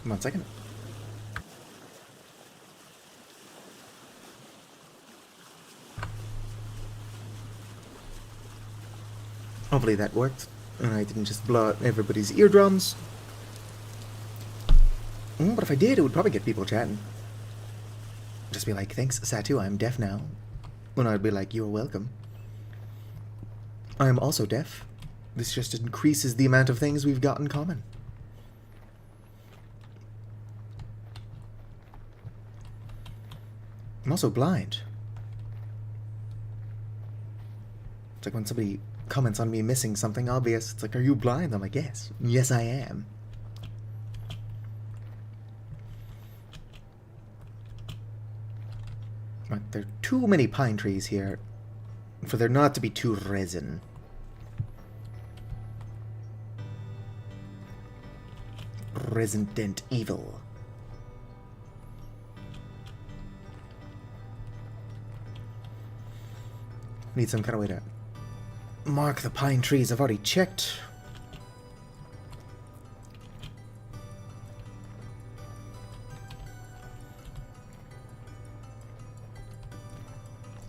One second. Hopefully that worked, and I didn't just blow out everybody's eardrums. But if I did, it would probably get people chatting. Just be like, thanks, Satu, I'm deaf now. And I'd be like, you're welcome. I am also deaf. This just increases the amount of things we've got in common. I'm also blind. It's like when somebody comments on me missing something obvious. It's like, are you blind? I'm like, yes. Yes, I am. Like, there are too many pine trees here for there not to be 2 resin. Resident Evil. Need some kind of way to mark the pine trees. I've already checked.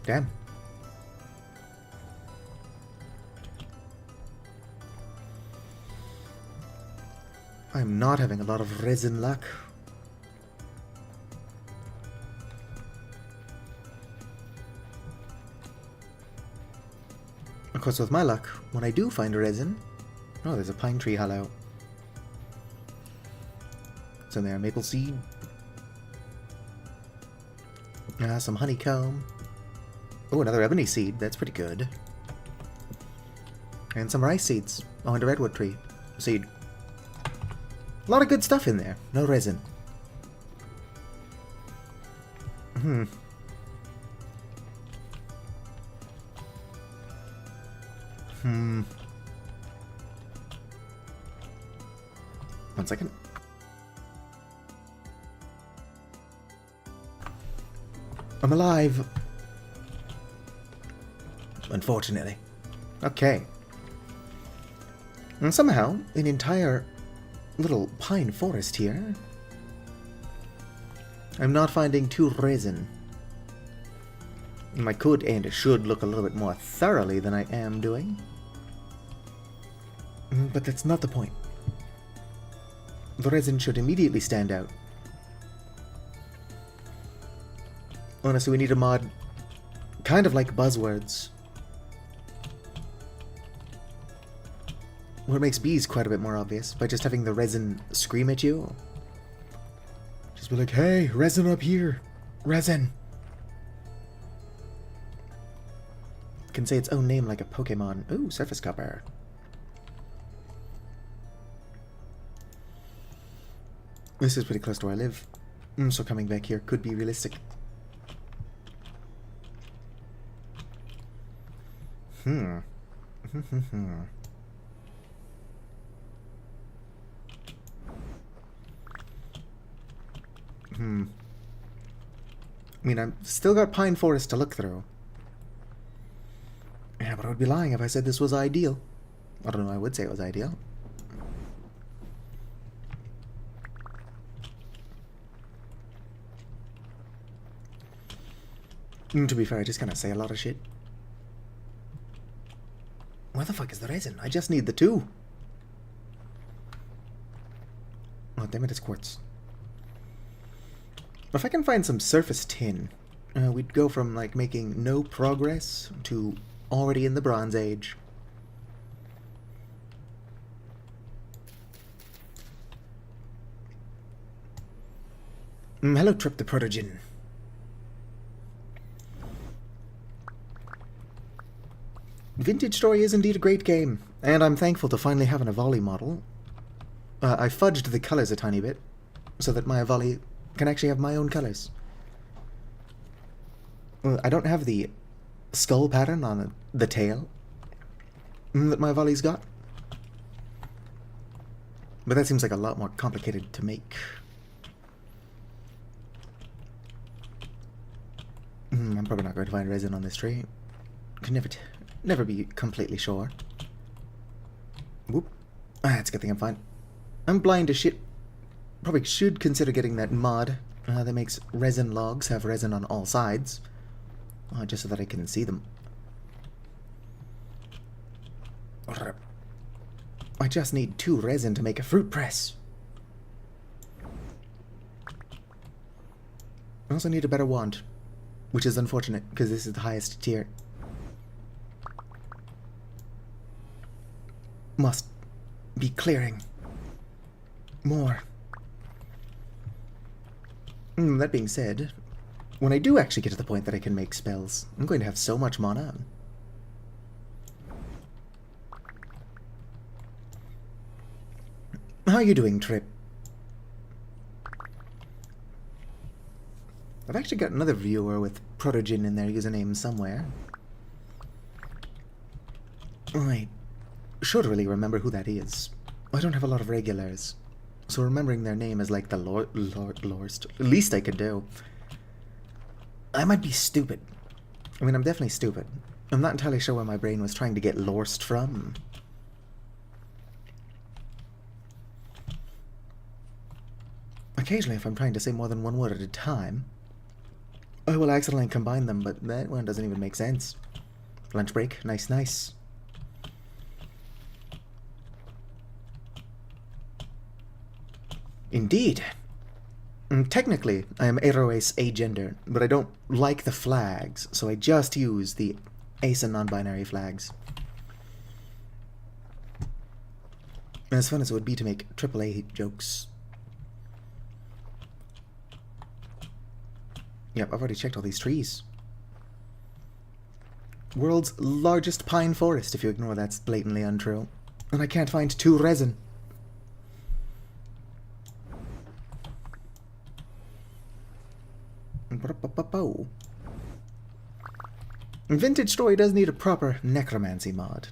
Damn. I'm not having a lot of resin luck. Of course, with my luck, when I do find resin... Oh, there's a pine tree hollow. It's in there. Maple seed. Some honeycomb. Oh, another ebony seed. That's pretty good. And some rice seeds. Oh, and a redwood tree seed. A lot of good stuff in there. No resin. One second. I'm alive. Unfortunately. Okay. And somehow, an entire little pine forest here. I'm not finding 2 resin. I could and should look a little bit more thoroughly than I am doing. But that's not the point. The resin should immediately stand out. Honestly, we need a mod kind of like buzzwords. What makes bees quite a bit more obvious by just having the resin scream at you. Just be like, hey, resin up here. Resin. Can say its own name like a Pokemon. Ooh, surface copper. This is pretty close to where I live. So coming back here could be realistic. Hmm. I mean, I've still got Pine Forest to look through. Yeah, but I would be lying if I said this was ideal. I don't know, I would say it was ideal. To be fair, I just kind of say a lot of shit. Where the fuck is the resin? I just need the 2. Oh, damn it, it's quartz. If I can find some surface tin, we'd go from, like, making no progress to already in the Bronze Age. Hello, Trip the Protogen. Vintage Story is indeed a great game, and I'm thankful to finally have an Avali model. I fudged the colors a tiny bit, so that my Avali can actually have my own colors. I don't have the skull pattern on the tail that my Avali's got, but that seems like a lot more complicated to make. I'm probably not going to find resin on this tree. Can never be completely sure. Whoop. That's a good thing I'm fine. I'm blind as shit. Probably should consider getting that mod that makes resin logs have resin on all sides. Just so that I can see them. I just need 2 resin to make a fruit press. I also need a better wand, which is unfortunate because this is the highest tier. Must be clearing more. That being said, when I do actually get to the point that I can make spells, I'm going to have so much mana. How are you doing, Trip? I've actually got another viewer with Protogen in their username somewhere. I should really remember who that is. I don't have a lot of regulars, so remembering their name is like the least I could do. I might be stupid. I mean, I'm definitely stupid. I'm not entirely sure where my brain was trying to get lorsed from. Occasionally, if I'm trying to say more than one word at a time, I will accidentally combine them, but that one doesn't even make sense. Lunch break, nice, nice. Indeed. Technically, I am Aeroace agender, but I don't like the flags, so I just use the ace and non-binary flags. As fun as it would be to make AAA jokes. Yep, I've already checked all these trees. World's largest pine forest, if you ignore that's blatantly untrue. And I can't find 2 resin. Vintage Story does need a proper necromancy mod.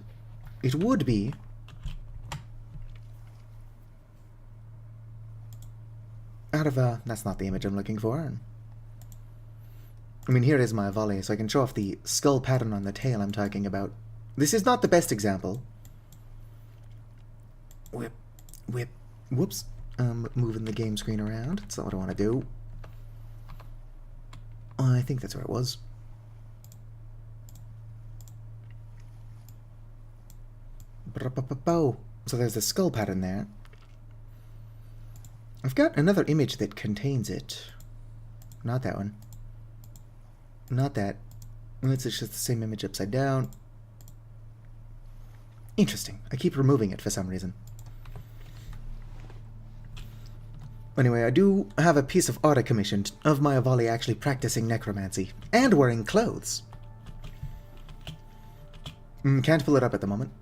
It would be out of that's not the image I'm looking for. I mean, here is my volley, so I can show off the skull pattern on the tail I'm talking about. This is not the best example. Whip, whip, whoops. Moving the game screen around. That's not what I want to do. I think that's where it was. So there's the skull pattern there. I've got another image that contains it. Not that one. Not that. It's just the same image upside down. Interesting. I keep removing it for some reason. Anyway, I do have a piece of art I commissioned of my Avali actually practicing necromancy and wearing clothes. Can't pull it up at the moment.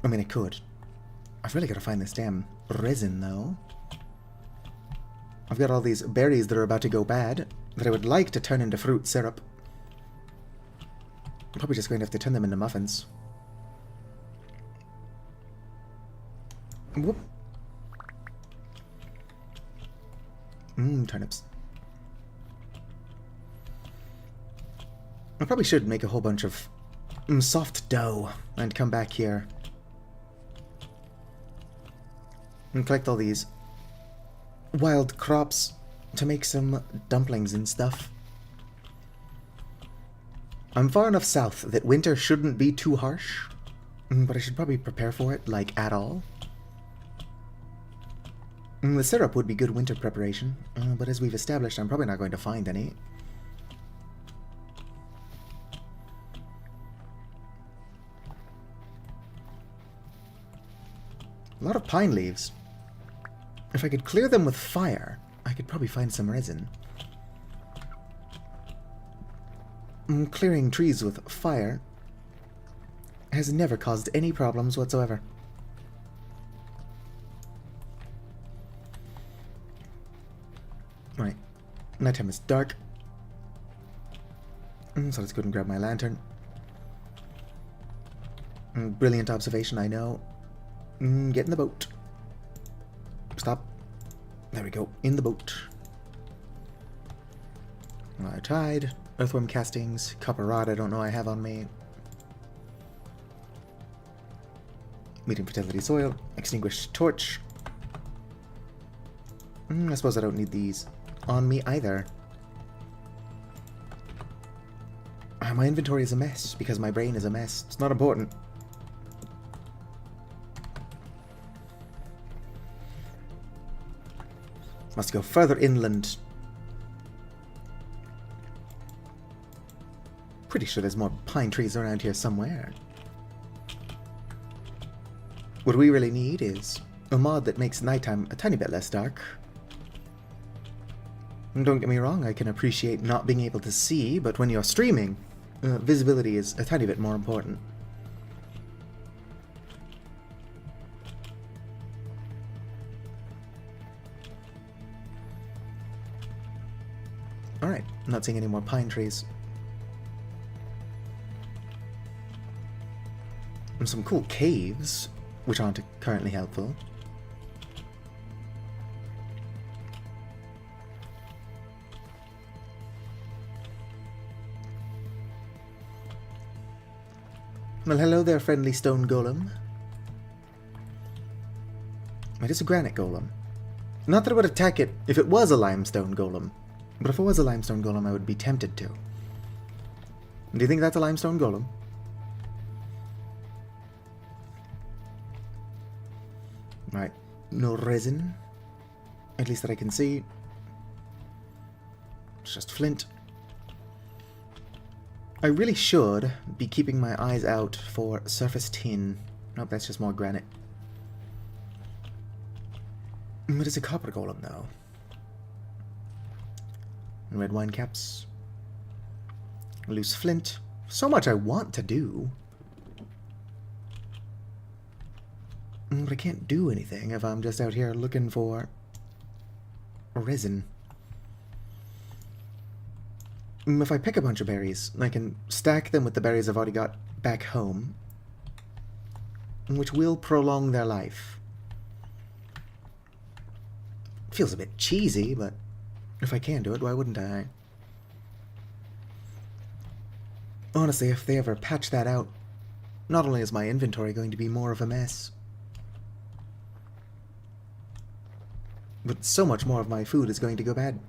I mean, I could. I've really got to find this damn resin, though. I've got all these berries that are about to go bad that I would like to turn into fruit syrup. I'm probably just going to have to turn them into muffins. Whoop. Turnips. I probably should make a whole bunch of soft dough and come back here and collect all these wild crops to make some dumplings and stuff. I'm far enough south that winter shouldn't be too harsh, but I should probably prepare for it, like, at all. The syrup would be good winter preparation, but as we've established, I'm probably not going to find any. A lot of pine leaves. If I could clear them with fire, I could probably find some resin. Clearing trees with fire has never caused any problems whatsoever. Right. Nighttime is dark. So let's go and grab my lantern. Brilliant observation, I know. Get in the boat. Stop. There we go. In the boat. Tide. Earthworm castings. Copper rod I don't know I have on me. Medium fertility soil. Extinguished torch. I suppose I don't need these on me either. My inventory is a mess because my brain is a mess. It's not important. Must go further inland. Pretty sure there's more pine trees around here somewhere. What we really need is a mod that makes nighttime a tiny bit less dark. And don't get me wrong, I can appreciate not being able to see, but when you're streaming, visibility is a tiny bit more important. Alright, I'm not seeing any more pine trees. And some cool caves, which aren't currently helpful. Well, hello there, friendly stone golem. It is a granite golem. Not that I would attack it if it was a limestone golem. But if it was a limestone golem, I would be tempted to. Do you think that's a limestone golem? Right. No resin. At least that I can see. It's just flint. I really should be keeping my eyes out for surface tin. Nope, that's just more granite. It is a copper golem, though. Red wine caps. Loose flint. So much I want to do. But I can't do anything if I'm just out here looking for resin. If I pick a bunch of berries, I can stack them with the berries I've already got back home, which will prolong their life. Feels a bit cheesy, but if I can do it, why wouldn't I? Honestly, if they ever patch that out, not only is my inventory going to be more of a mess, but so much more of my food is going to go bad.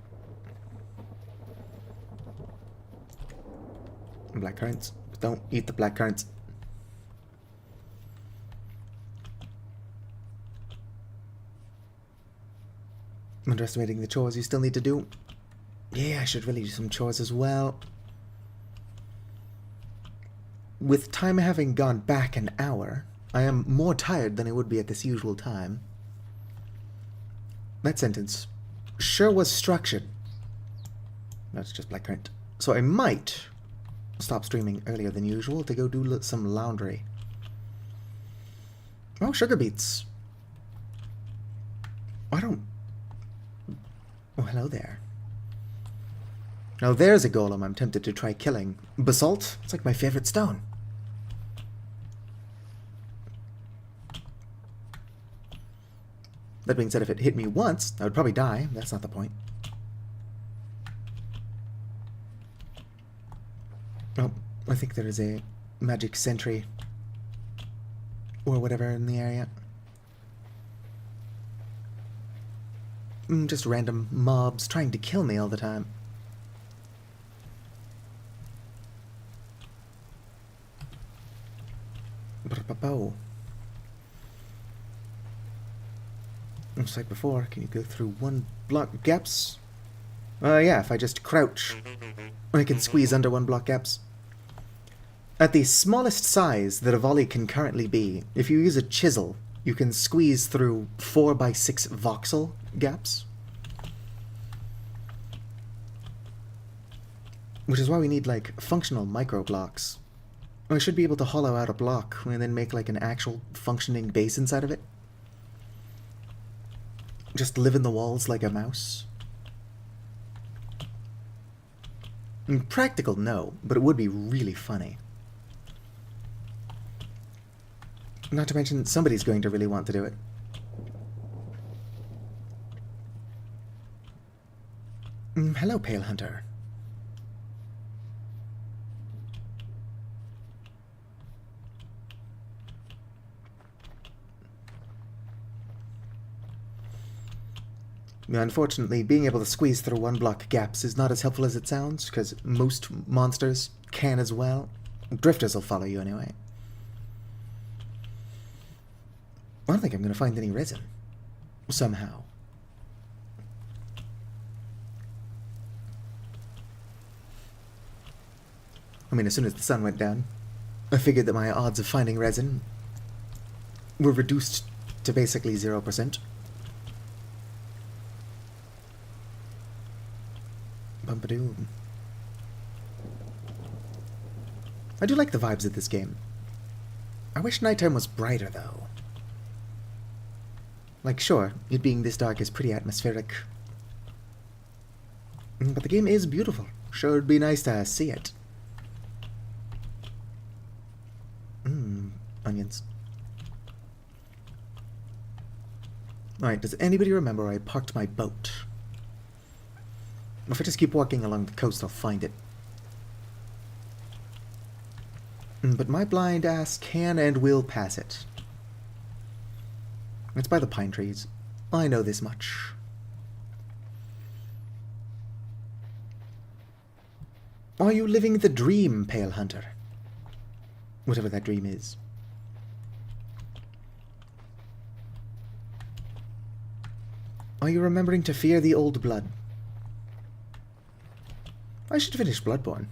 Black currants. Don't eat the black currants. I'm underestimating the chores you still need to do. Yeah, I should really do some chores as well. With time having gone back an hour, I am more tired than I would be at this usual time. That sentence sure was structured. That's just blackcurrant. So I might stop streaming earlier than usual to go do some laundry. Oh, sugar beets. I don't... Oh, hello there. Now there's a golem I'm tempted to try killing. Basalt? It's like my favorite stone. That being said, if it hit me once, I would probably die. That's not the point. Oh, I think there is a magic sentry or whatever in the area. Just random mobs trying to kill me all the time. Just like before, can you go through one block gaps? Yeah, if I just crouch, I can squeeze under one block gaps. At the smallest size that a volley can currently be, if you use a chisel, you can squeeze through 4x6 voxel gaps. Which is why we need, like, functional micro blocks. I should be able to hollow out a block and then make, like, an actual functioning base inside of it. Just live in the walls like a mouse. Practical, no, but it would be really funny. Not to mention, somebody's going to really want to do it. Hello, Pale Hunter. Unfortunately, being able to squeeze through one block gaps is not as helpful as it sounds, because most monsters can as well. Drifters will follow you anyway. I don't think I'm going to find any resin. Somehow. I mean, as soon as the sun went down, I figured that my odds of finding resin were reduced to basically 0%. Bumpadoom. I do like the vibes of this game. I wish nighttime was brighter, though. Like, sure, it being this dark is pretty atmospheric. But the game is beautiful. Sure, it'd be nice to see it. Onions. Alright, does anybody remember where I parked my boat? If I just keep walking along the coast, I'll find it. But my blind ass can and will pass it. It's by the pine trees. I know this much. Are you living the dream, Pale Hunter? Whatever that dream is. Are you remembering to fear the old blood? I should finish Bloodborne.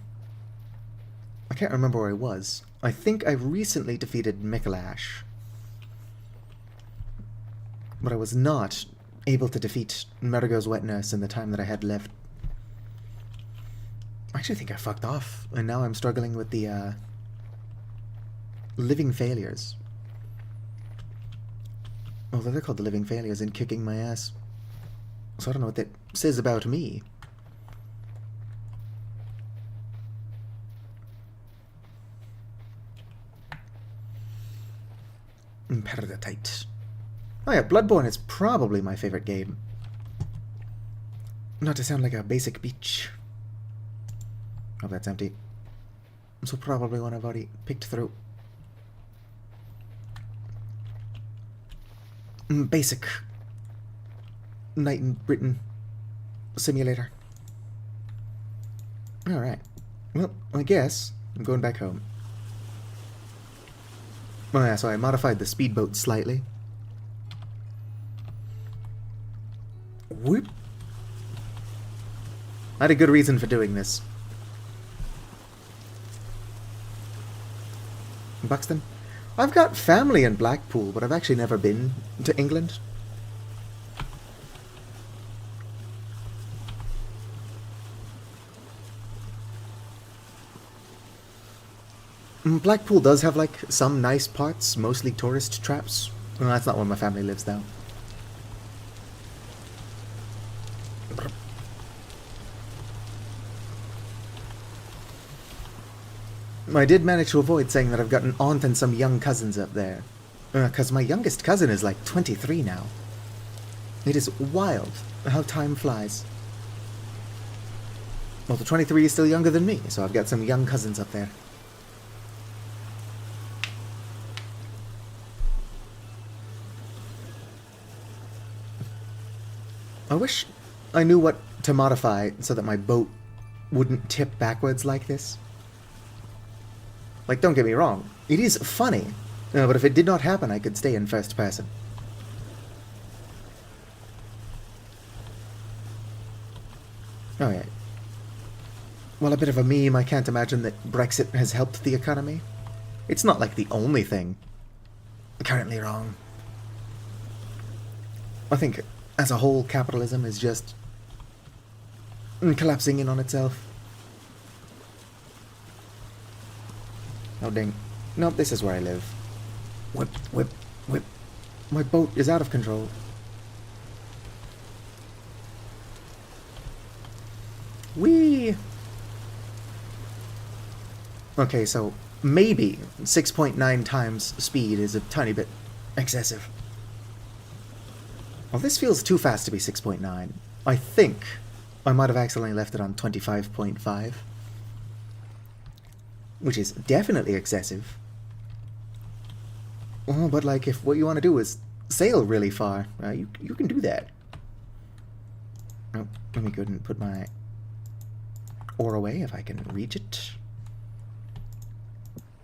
I can't remember where I was. I think I recently defeated Mikolash. But I was not able to defeat Marigo's Wet Nurse in the time that I had left. I actually think I fucked off, and now I'm struggling with the, Living Failures. Although they're called the Living Failures and kicking my ass. So I don't know what that says about me. Paradise. Oh yeah, Bloodborne is probably my favorite game. Not to sound like a basic bitch. Oh, that's empty. So probably one I've already picked through. Basic Night in Britain simulator. Alright. Well, I guess I'm going back home. Oh yeah, so I modified the speedboat slightly. Whoop. I had a good reason for doing this. Buxton? I've got family in Blackpool, but I've actually never been to England. Blackpool does have, like, some nice parts, mostly tourist traps. Well, that's not where my family lives, though. I did manage to avoid saying that I've got an aunt and some young cousins up there. Because my youngest cousin is, like, 23 now. It is wild how time flies. Well, the 23 is still younger than me, so I've got some young cousins up there. I wish I knew what to modify so that my boat wouldn't tip backwards like this. Like, don't get me wrong, it is funny, but if it did not happen, I could stay in first person. Oh yeah. Well, a bit of a meme, I can't imagine that Brexit has helped the economy. It's not like the only thing currently wrong. I think, as a whole, capitalism is just collapsing in on itself. Oh dang. Nope, this is where I live. Whip, whip, whip. My boat is out of control. Whee! Okay, so maybe 6.9 times speed is a tiny bit excessive. Well, this feels too fast to be 6.9. I think I might have accidentally left it on 25.5. Which is definitely excessive. Oh, but like, if what you want to do is sail really far, you can do that. Oh, let me go ahead and put my oar away if I can reach it.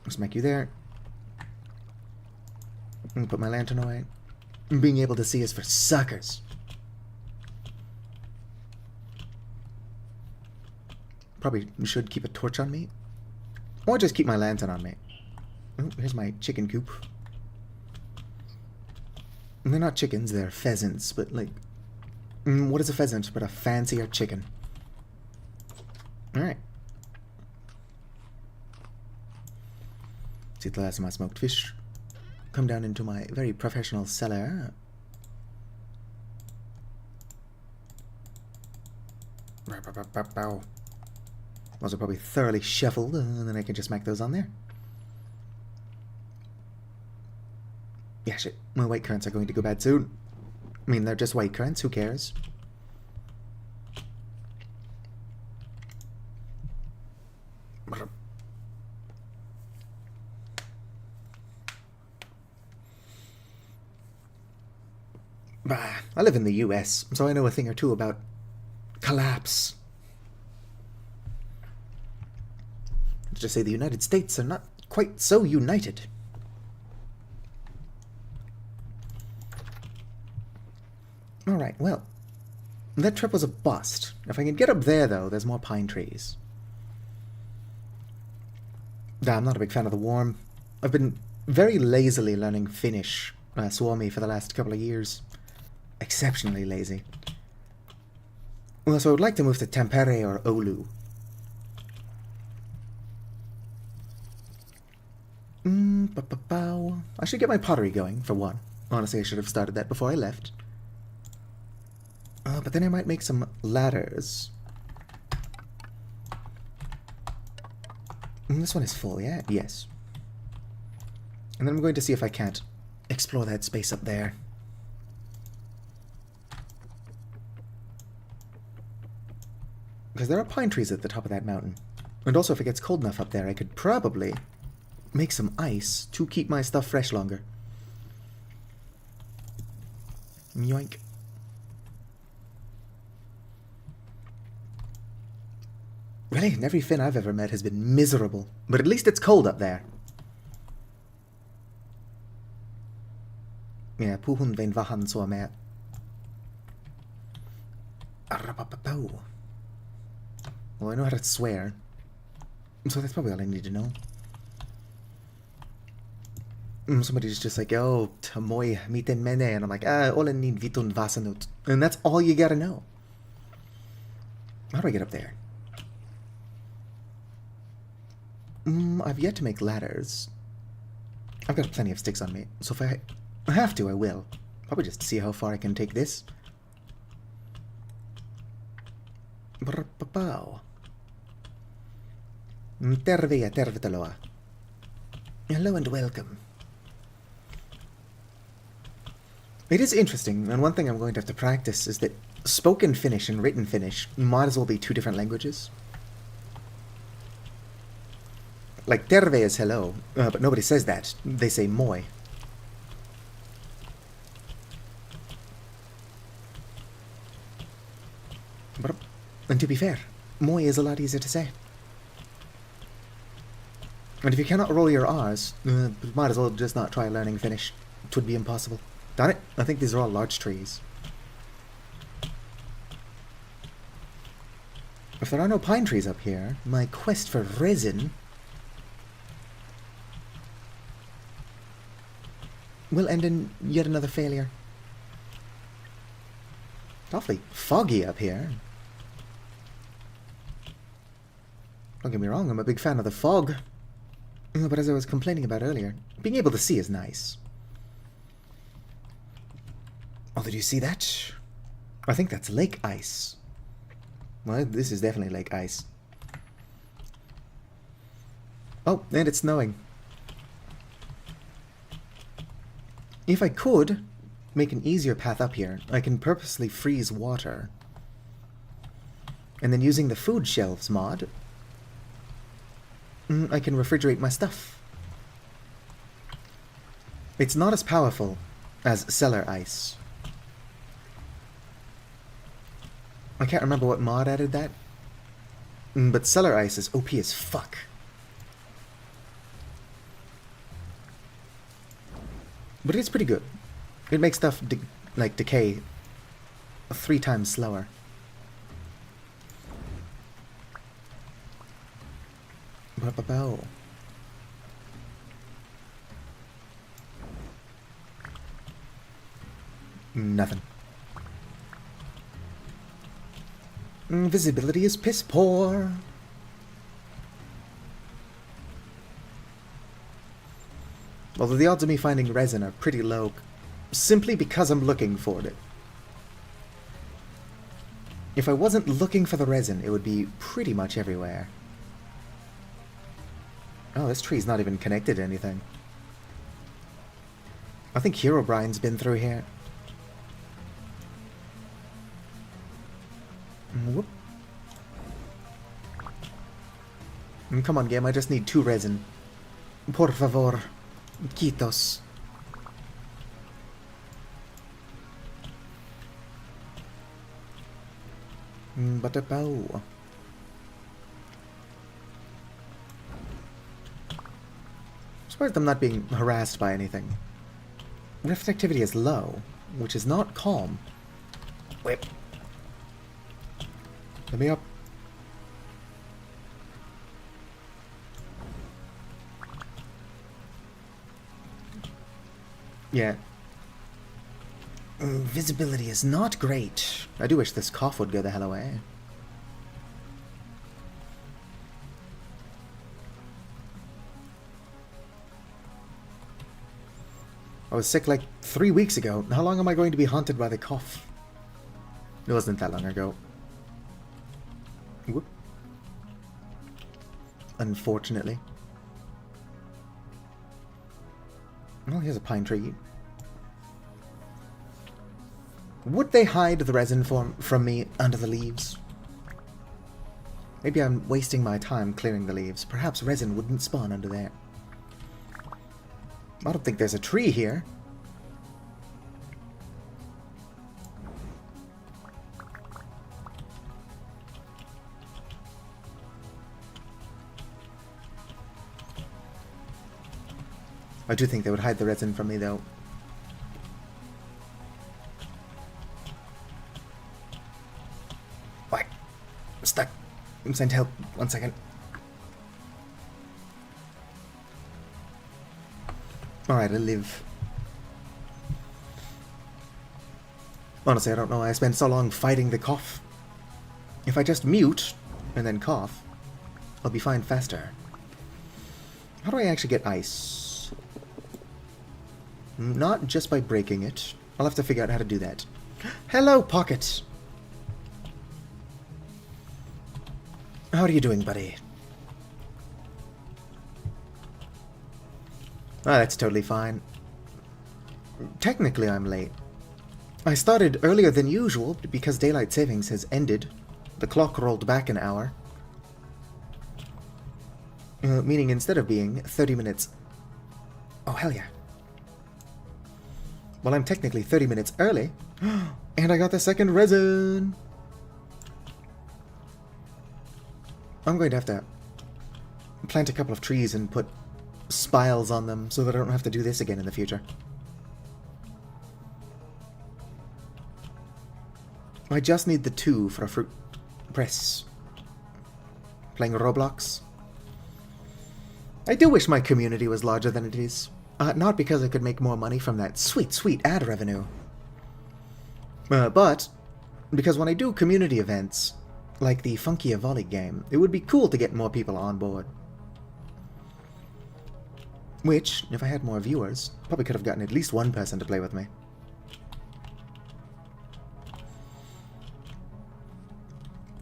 Smack you there. And put my lantern away. Being able to see is for suckers. Probably should keep a torch on me. Or just keep my lantern on me. Oh, here's my chicken coop. And they're not chickens, they're pheasants, but like... what is a pheasant but a fancier chicken? Alright. See the last of my smoked fish. Come down into my very professional cellar. Those are probably thoroughly shuffled, and then I can just smack those on there. Yeah, shit. My white currants are going to go bad soon. I mean, they're just white currants, who cares? Bah, I live in the US, so I know a thing or two about collapse. Let's just say the United States are not quite so united. Alright, well, that trip was a bust. If I can get up there, though, there's more pine trees. Nah, I'm not a big fan of the warm. I've been very lazily learning Finnish, Suomi, for the last couple of years. Exceptionally lazy. Well, so I would like to move to Tampere or Oulu. I should get my pottery going, for one. Honestly, I should have started that before I left. But then I might make some ladders. This one is full, yeah? Yes. And then I'm going to see if I can't explore that space up there. Because there are pine trees at the top of that mountain. And also, if it gets cold enough up there, I could probably make some ice to keep my stuff fresh longer. Yoink. Really, every Finn I've ever met has been miserable. But at least it's cold up there. Yeah, puhun vein vähän suomea. Well, I know how to swear. So that's probably all I need to know. Somebody's just like, oh, moi, miten menee. And I'm like, olen niin vitun vasanut. And that's all you gotta know. How do I get up there? I've yet to make ladders. I've got plenty of sticks on me, so if I have to, I will. Probably just see how far I can take this. Terve ja tervetuloa. Hello and welcome. It is interesting, and one thing I'm going to have to practice is that spoken Finnish and written Finnish might as well be two different languages. Like, terve is hello, but nobody says that. They say moi. And to be fair, moi is a lot easier to say. And if you cannot roll your R's, might as well just not try learning Finnish. It would be impossible. Darn it, I think these are all large trees. If there are no pine trees up here, my quest for resin will end in yet another failure. It's awfully foggy up here. Don't get me wrong, I'm a big fan of the fog. But as I was complaining about earlier, being able to see is nice. Oh, did you see that? I think that's lake ice. Well, this is definitely lake ice. Oh, and it's snowing. If I could make an easier path up here, I can purposely freeze water. And then using the food shelves mod, I can refrigerate my stuff. It's not as powerful as cellar ice. I can't remember what mod added that. But cellar ice is OP as fuck. But it's pretty good. It makes stuff decay 3 times slower. Nothing. Visibility is piss poor. Although the odds of me finding resin are pretty low, simply because I'm looking for it. If I wasn't looking for the resin, it would be pretty much everywhere. Oh, this tree's not even connected to anything. I think Herobrine's been through here. Whoop. Come on, game, I just need 2 resin. Por favor. Quitos. But a bow. Surprised I'm not being harassed by anything. Rift activity is low, which is not calm. Whip. Let me up. Yeah. Visibility is not great. I do wish this cough would go the hell away. I was sick like 3 weeks ago. How long am I going to be haunted by the cough? It wasn't that long ago. Whoop. Unfortunately. Well, here's a pine tree. Would they hide the resin from me under the leaves? Maybe I'm wasting my time clearing the leaves. Perhaps resin wouldn't spawn under there. I don't think there's a tree here. I do think they would hide the resin from me, though. What? I'm stuck. I'm sent help. 1 second. Alright, I live. Honestly, I don't know why I spent so long fighting the cough. If I just mute and then cough, I'll be fine faster. How do I actually get ice? Not just by breaking it. I'll have to figure out how to do that. Hello, Pocket! How are you doing, buddy? Ah, that's totally fine. Technically, I'm late. I started earlier than usual because daylight savings has ended. The clock rolled back an hour. Meaning instead of being 30 minutes... Oh, hell yeah. Well, I'm technically 30 minutes early. And I got the second resin! I'm going to have to plant a couple of trees and put spiles on them so that I don't have to do this again in the future. I just need the 2 for a fruit press. Playing Roblox. I do wish my community was larger than it is. Not because I could make more money from that sweet, sweet ad revenue. But because when I do community events, like the Funky Volley game, it would be cool to get more people on board. Which, if I had more viewers, probably could have gotten at least one person to play with me.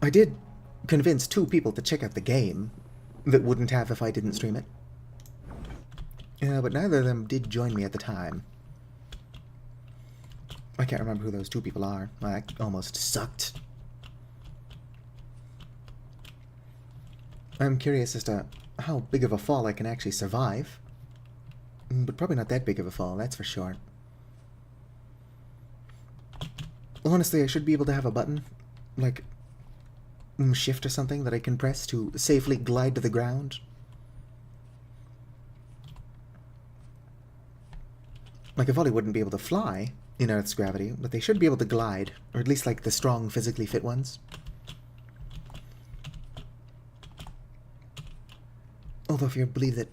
I did convince 2 people to check out the game that wouldn't have if I didn't stream it. Yeah, but neither of them did join me at the time. I can't remember who those 2 people are. I almost sucked. I'm curious as to how big of a fall I can actually survive. But probably not that big of a fall, that's for sure. Honestly, I should be able to have a button, like shift or something, that I can press to safely glide to the ground. Like a volley wouldn't be able to fly in Earth's gravity, but they should be able to glide, or at least like the strong, physically fit ones. Although if you believe that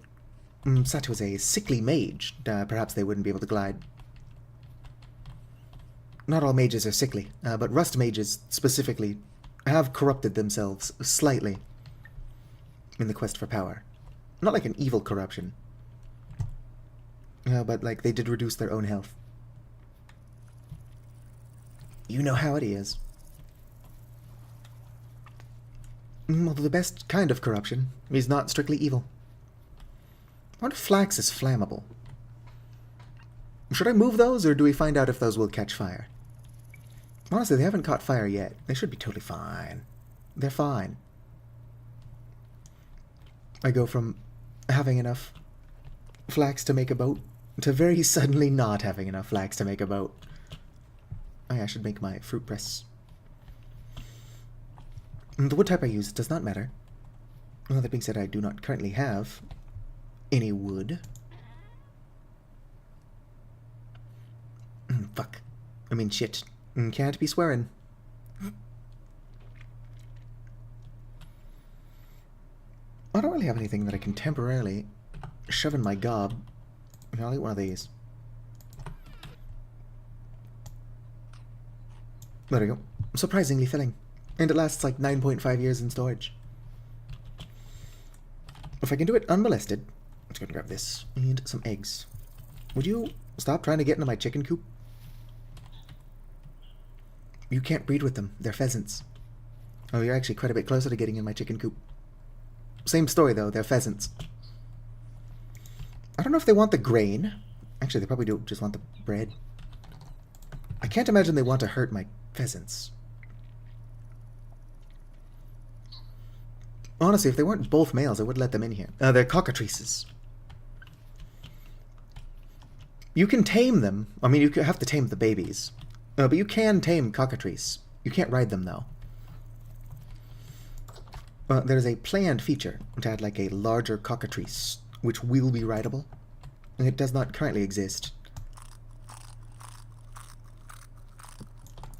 Satu was a sickly mage, perhaps they wouldn't be able to glide. Not all mages are sickly, but rust mages specifically have corrupted themselves slightly in the quest for power. Not like an evil corruption, but like they did reduce their own health. You know how it is. Although the best kind of corruption is not strictly evil. I wonder if flax is flammable. Should I move those, or do we find out if those will catch fire? Honestly, they haven't caught fire yet. They should be totally fine. They're fine. I go from having enough flax to make a boat to very suddenly not having enough flax to make a boat. Oh yeah, I should make my fruit press. The wood type I use does not matter. Well, that being said, I do not currently have any wood. Fuck. I mean, shit. Can't be swearing. I don't really have anything that I can temporarily shove in my gob. I'll eat one of these. There we go. Surprisingly filling. And it lasts like 9.5 years in storage. If I can do it unmolested, I'm just gonna grab this and some eggs. Would you stop trying to get into my chicken coop? You can't breed with them. They're pheasants. Oh, you're actually quite a bit closer to getting in my chicken coop. Same story, though. They're pheasants. I don't know if they want the grain. Actually, they probably do just want the bread. I can't imagine they want to hurt my pheasants. Honestly, if they weren't both males, I would let them in here. They're cockatrices. You can tame them. I mean, you have to tame the babies. But you can tame cockatrice. You can't ride them, though. There's a planned feature to add like a larger cockatrice, which will be rideable. It does not currently exist.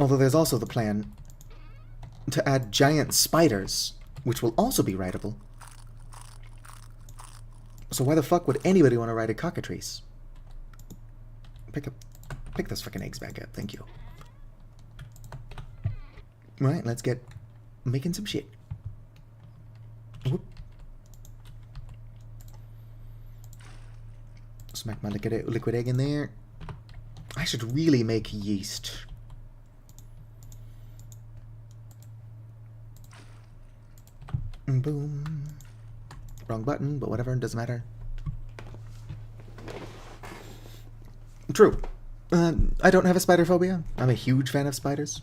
Although there's also the plan to add giant spiders, which will also be rideable. So why the fuck would anybody want to ride a cockatrice? Pick those fucking eggs back up, thank you. Alright, let's get making some shit. Whoop. Smack my liquid egg in there. I should really make yeast. Boom. Wrong button, but whatever, doesn't matter. True. I don't have a spider phobia. I'm a huge fan of spiders.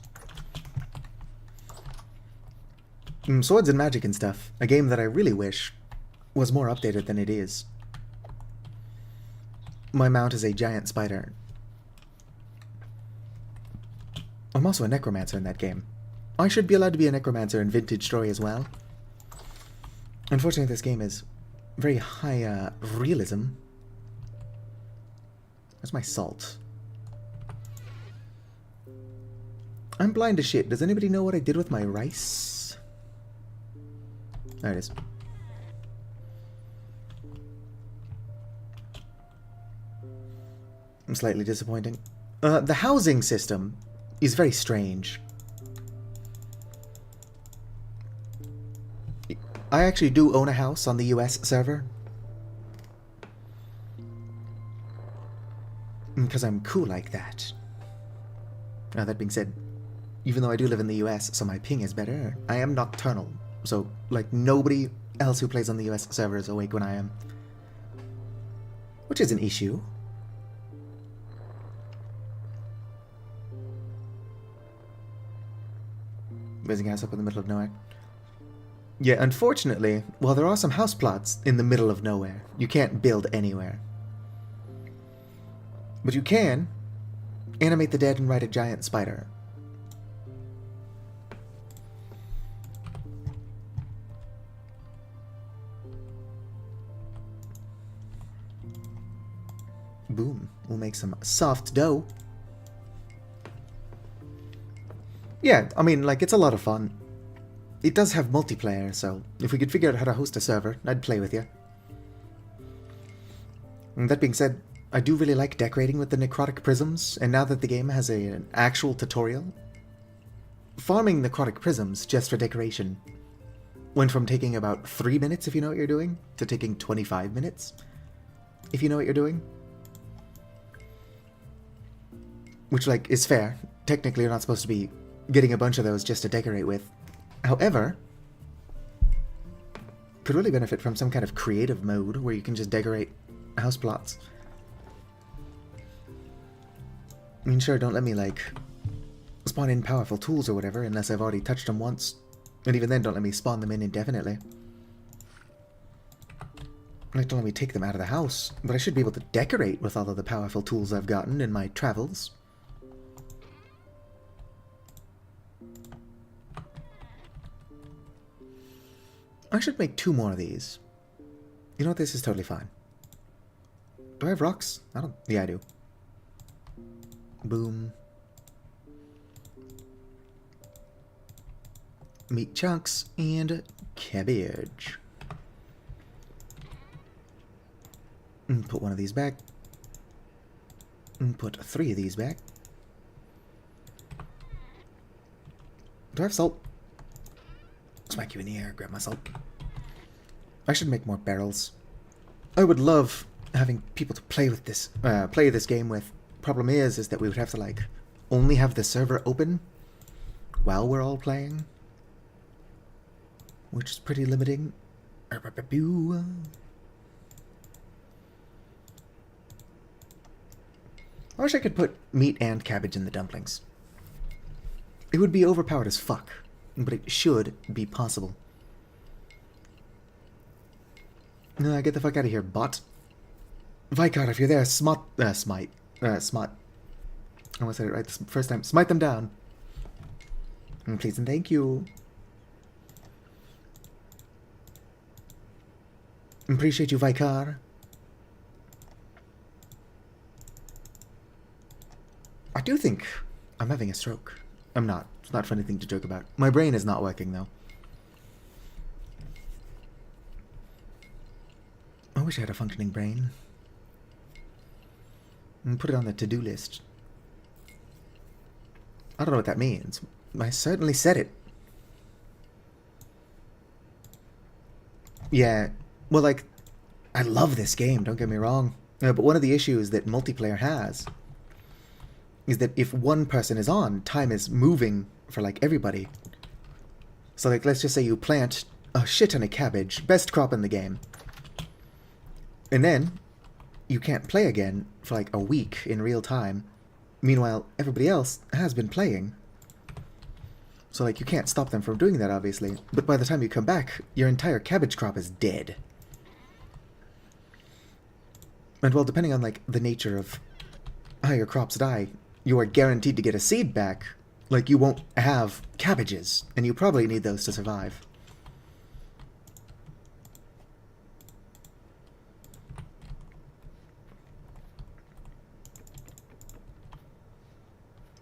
Swords and Magic and stuff. A game that I really wish was more updated than it is. My mount is a giant spider. I'm also a necromancer in that game. I should be allowed to be a necromancer in Vintage Story as well. Unfortunately, this game is very high realism. Where's my salt? I'm blind as shit. Does anybody know what I did with my rice? There it is. Slightly disappointing. The housing system is very strange. I actually do own a house on the US server. Because I'm cool like that. Now, that being said, even though I do live in the US, so my ping is better, I am nocturnal. So, like, nobody else who plays on the US server is awake when I am. Which is an issue. Raising a house up in the middle of nowhere. Yeah, unfortunately, while there are some house plots in the middle of nowhere, you can't build anywhere. But you can animate the dead and ride a giant spider. Boom. We'll make some soft dough. Yeah, I mean, like, it's a lot of fun. It does have multiplayer, so if we could figure out how to host a server, I'd play with you. And that being said, I do really like decorating with the necrotic prisms, and now that the game has an actual tutorial, farming necrotic prisms just for decoration went from taking about 3 minutes if you know what you're doing, to taking 25 minutes if you know what you're doing. Which, like, is fair. Technically, you're not supposed to be getting a bunch of those just to decorate with. However, could really benefit from some kind of creative mode where you can just decorate house plots. I mean, sure, don't let me, like, spawn in powerful tools or whatever unless I've already touched them once. And even then, don't let me spawn them in indefinitely. Like, don't let me take them out of the house. But I should be able to decorate with all of the powerful tools I've gotten in my travels. I should make 2 more of these. You know what? This is totally fine. Do I have rocks? I don't... Yeah, I do. Boom. Meat chunks and cabbage. And put 1 of these back. And put 3 of these back. Do I have salt? Smack you in the air, grab my salt. I should make more barrels. I would love having people to play with this, play this game with. Problem is that we would have to, like, only have the server open while we're all playing, which is pretty limiting. I wish I could put meat and cabbage in the dumplings. It would be overpowered as fuck, but it should be possible. No, get the fuck out of here, bot. Vicar, if you're there, smite. I almost said it right the first time. Smite them down. And please and thank you. Appreciate you, Vicar. I do think I'm having a stroke. I'm not. It's not a funny thing to joke about. My brain is not working, though. I wish I had a functioning brain. And put it on the to-do list. I don't know what that means. I certainly said it. Yeah. Well, like, I love this game, don't get me wrong. But one of the issues that multiplayer has is that if one person is on, time is moving for, like, everybody. So, like, let's just say you plant a shit ton of cabbage, best crop in the game. And then you can't play again for, like, a week in real time Meanwhile, everybody else has been playing. So, like, you can't stop them from doing that, obviously. But by the time you come back, your entire cabbage crop is dead. And, well, depending on, like, the nature of how your crops die, you are guaranteed to get a seed back. Like, you won't have cabbages, and you probably need those to survive.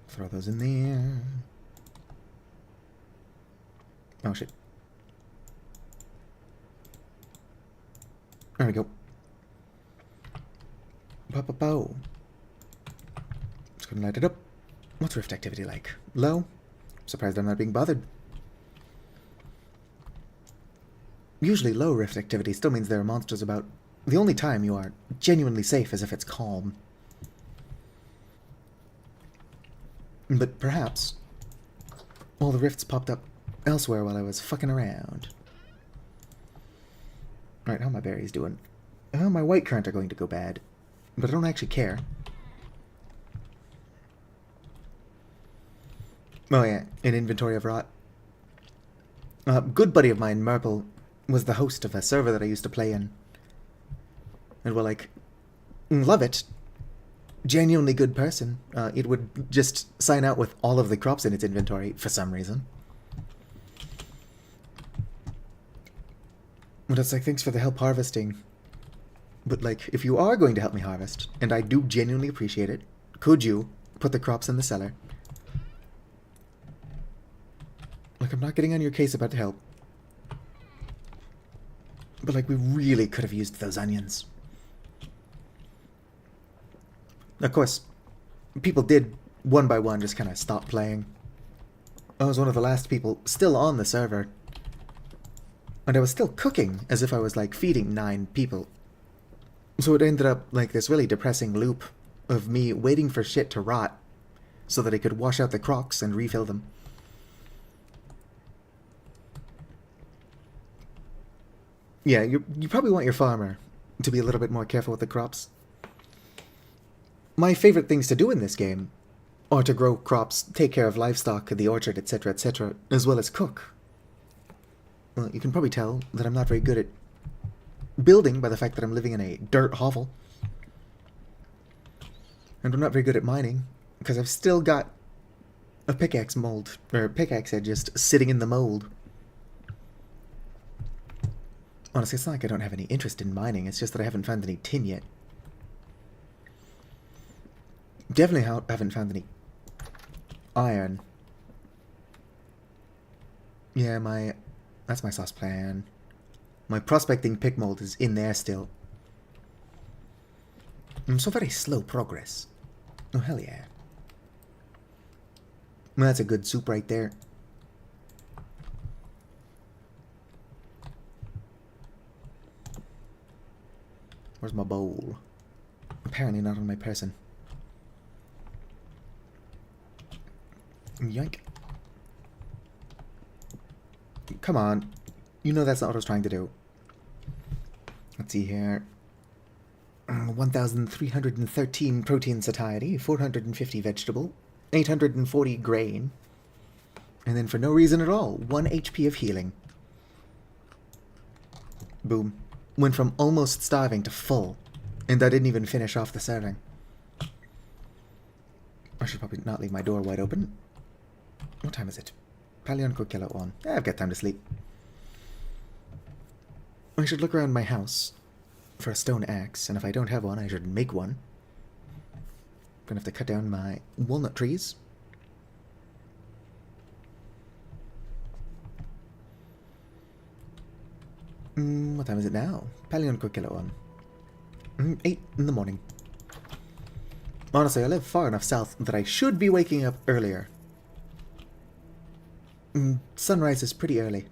Throw those in there. Oh, shit. There we go. Pow. Just gonna light it up. What's rift activity like? Low? Surprised I'm not being bothered. Usually low rift activity still means there are monsters about. The only time you are genuinely safe is if it's calm. But perhaps all the rifts popped up elsewhere while I was fucking around. Alright, how are my berries doing? Oh, my white currant are going to go bad. But I don't actually care. Oh yeah, an inventory of rot. A good buddy of mine, Merple, was the host of a server that I used to play in. And we're like, love it. Genuinely good person. It would just sign out with all of the crops in its inventory for some reason. But it's like, thanks for the help harvesting. But like, if you are going to help me harvest, and I do genuinely appreciate it, could you put the crops in the cellar? Like, I'm not getting on your case about help. But like, we really could have used those onions. Of course, people did, one by one, just kind of stop playing. I was one of the last people still on the server. And I was still cooking, as if I was, like, feeding 9 people. So it ended up, like, this really depressing loop of me waiting for shit to rot so that I could wash out the crocks and refill them. Yeah, you probably want your farmer to be a little bit more careful with the crops. My favorite things to do in this game are to grow crops, take care of livestock, the orchard, etc., as well as cook. Well, you can probably tell that I'm not very good at building by the fact that I'm living in a dirt hovel. And I'm not very good at mining, because I've still got a pickaxe mold, or pickaxe head just sitting in the mold. Honestly, it's not like I don't have any interest in mining, it's just that I haven't found any tin yet. Definitely haven't found any iron. Yeah, that's my sauce plan. My prospecting pick mold is in there still. So very slow progress. Oh, hell yeah. Well, that's a good soup right there. Where's my bowl? Apparently not on my person. Yoink. Come on. You know that's not what I was trying to do. Let's see here. 1,313 protein satiety, 450 vegetable, 840 grain, and then for no reason at all, 1 HP of healing. Boom. Went from almost starving to full, and I didn't even finish off the serving. I should probably not leave my door wide open. What time is it? Palionco kill at 1. I've got time to sleep. I should look around my house for a stone axe, and if I don't have one, I should make one. I'm gonna have to cut down my walnut trees. What time is it now? Palionco kill at 1. 8 in the morning. Honestly, I live far enough south that I should be waking up earlier. Sunrise is pretty early.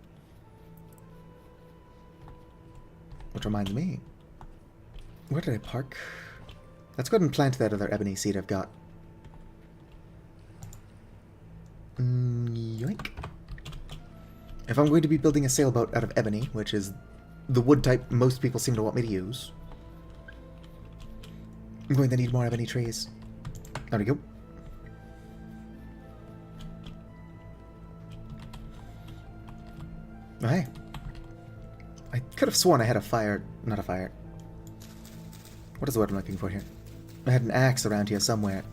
Which reminds me. Where did I park? Let's go ahead and plant that other ebony seed I've got. Yoink. If I'm going to be building a sailboat out of ebony, which is the wood type most people seem to want me to use, I'm going to need more ebony trees. There we go. Hey. I could have sworn I had a fire... Not a fire. What is the word I'm looking for here? I had an axe around here somewhere.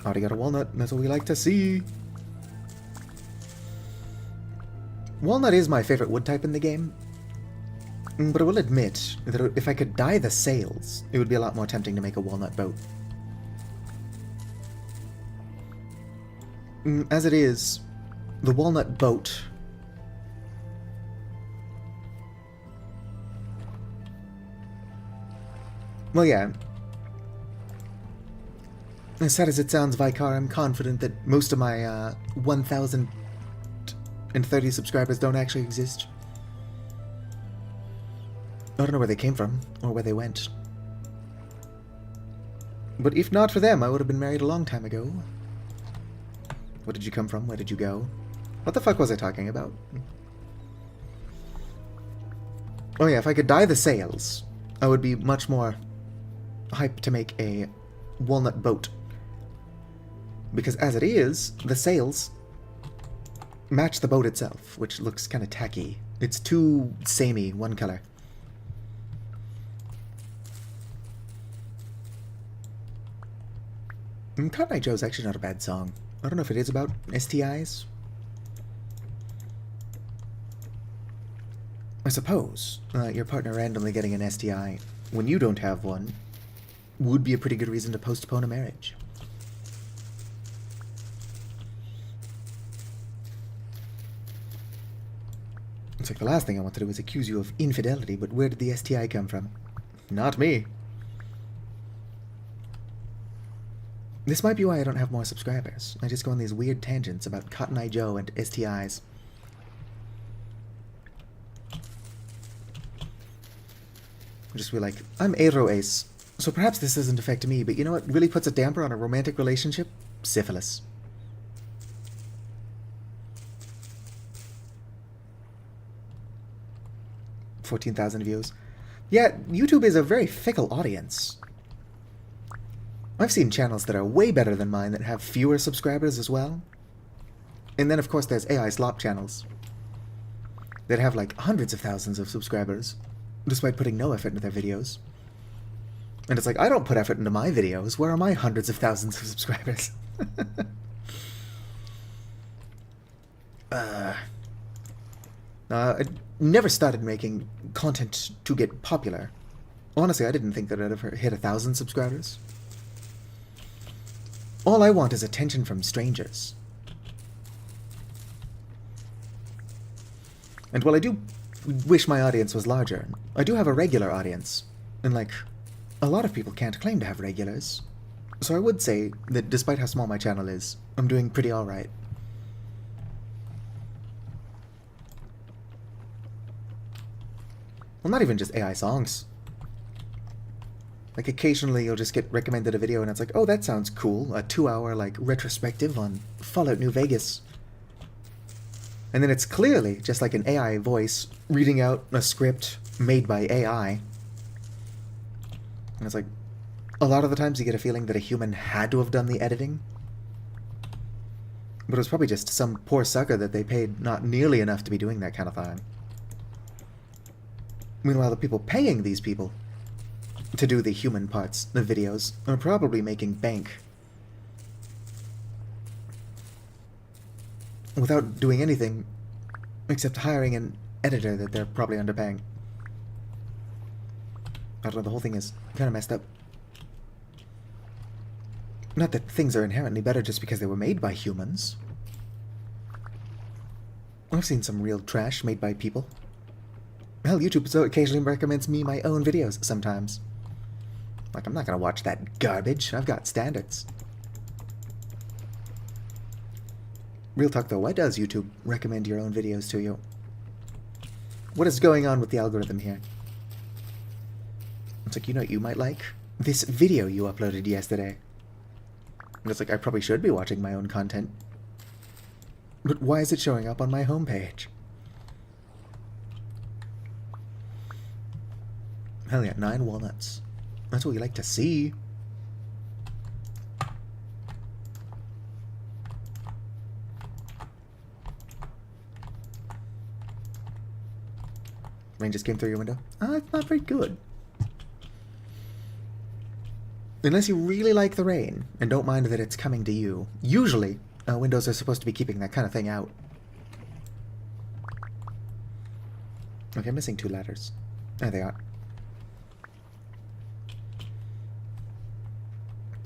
Already got a walnut. That's what we like to see. Walnut is my favorite wood type in the game. But I will admit that if I could dye the sails, it would be a lot more tempting to make a walnut boat. As it is, the walnut boat... Well, yeah. As sad as it sounds, Vicar, I'm confident that most of my 1,030 subscribers don't actually exist. I don't know where they came from, or where they went. But if not for them, I would have been married a long time ago. Where did you come from? Where did you go? What the fuck was I talking about? Oh yeah, if I could dye the sails, I would be much more hyped to make a walnut boat. Because as it is, the sails match the boat itself, which looks kind of tacky. It's too samey, one color. Cotton Eye Joe is actually not a bad song. I don't know if it is about STIs. I suppose your partner randomly getting an STI when you don't have one would be a pretty good reason to postpone a marriage. It's like the last thing I want to do is accuse you of infidelity, but where did the STI come from? Not me. This might be why I don't have more subscribers. I just go on these weird tangents about Cotton Eye Joe and STIs. Just be like, I'm Aero Ace, so perhaps this doesn't affect me, but you know what really puts a damper on a romantic relationship? Syphilis. $14,000 views. Yeah, YouTube is a very fickle audience. I've seen channels that are way better than mine that have fewer subscribers as well. And then, of course, there's AI slop channels that have, like, hundreds of thousands of subscribers, despite putting no effort into their videos. And it's like, I don't put effort into my videos. Where are my hundreds of thousands of subscribers? I never started making content to get popular. Honestly, I didn't think that I'd ever hit 1,000 subscribers. All I want is attention from strangers. And while I do wish my audience was larger, I do have a regular audience. And, like, a lot of people can't claim to have regulars. So I would say that despite how small my channel is, I'm doing pretty alright. Well, not even just AI songs. Like, occasionally you'll just get recommended a video and it's like, oh, that sounds cool. A 2-hour, like, retrospective on Fallout New Vegas. And then it's clearly just like an AI voice reading out a script made by AI. And it's like, a lot of the times you get a feeling that a human had to have done the editing. But it was probably just some poor sucker that they paid not nearly enough to be doing that kind of thing. Meanwhile, the people paying these people to do the human parts of videos are probably making bank without doing anything except hiring an editor that they're probably underpaying. I don't know, the whole thing is kind of messed up. Not that things are inherently better just because they were made by humans. I've seen some real trash made by people. Hell, YouTube so occasionally recommends me my own videos sometimes. Like, I'm not gonna watch that garbage. I've got standards. Real talk though, why does YouTube recommend your own videos to you? What is going on with the algorithm here? It's like, you know what you might like? This video you uploaded yesterday. And it's like, I probably should be watching my own content. But why is it showing up on my homepage? Hell yeah, 9 walnuts. That's what we like to see. Rain just came through your window. It's not very good. Unless you really like the rain and don't mind that it's coming to you. Usually, windows are supposed to be keeping that kind of thing out. Okay, I'm missing 2 ladders. There they are.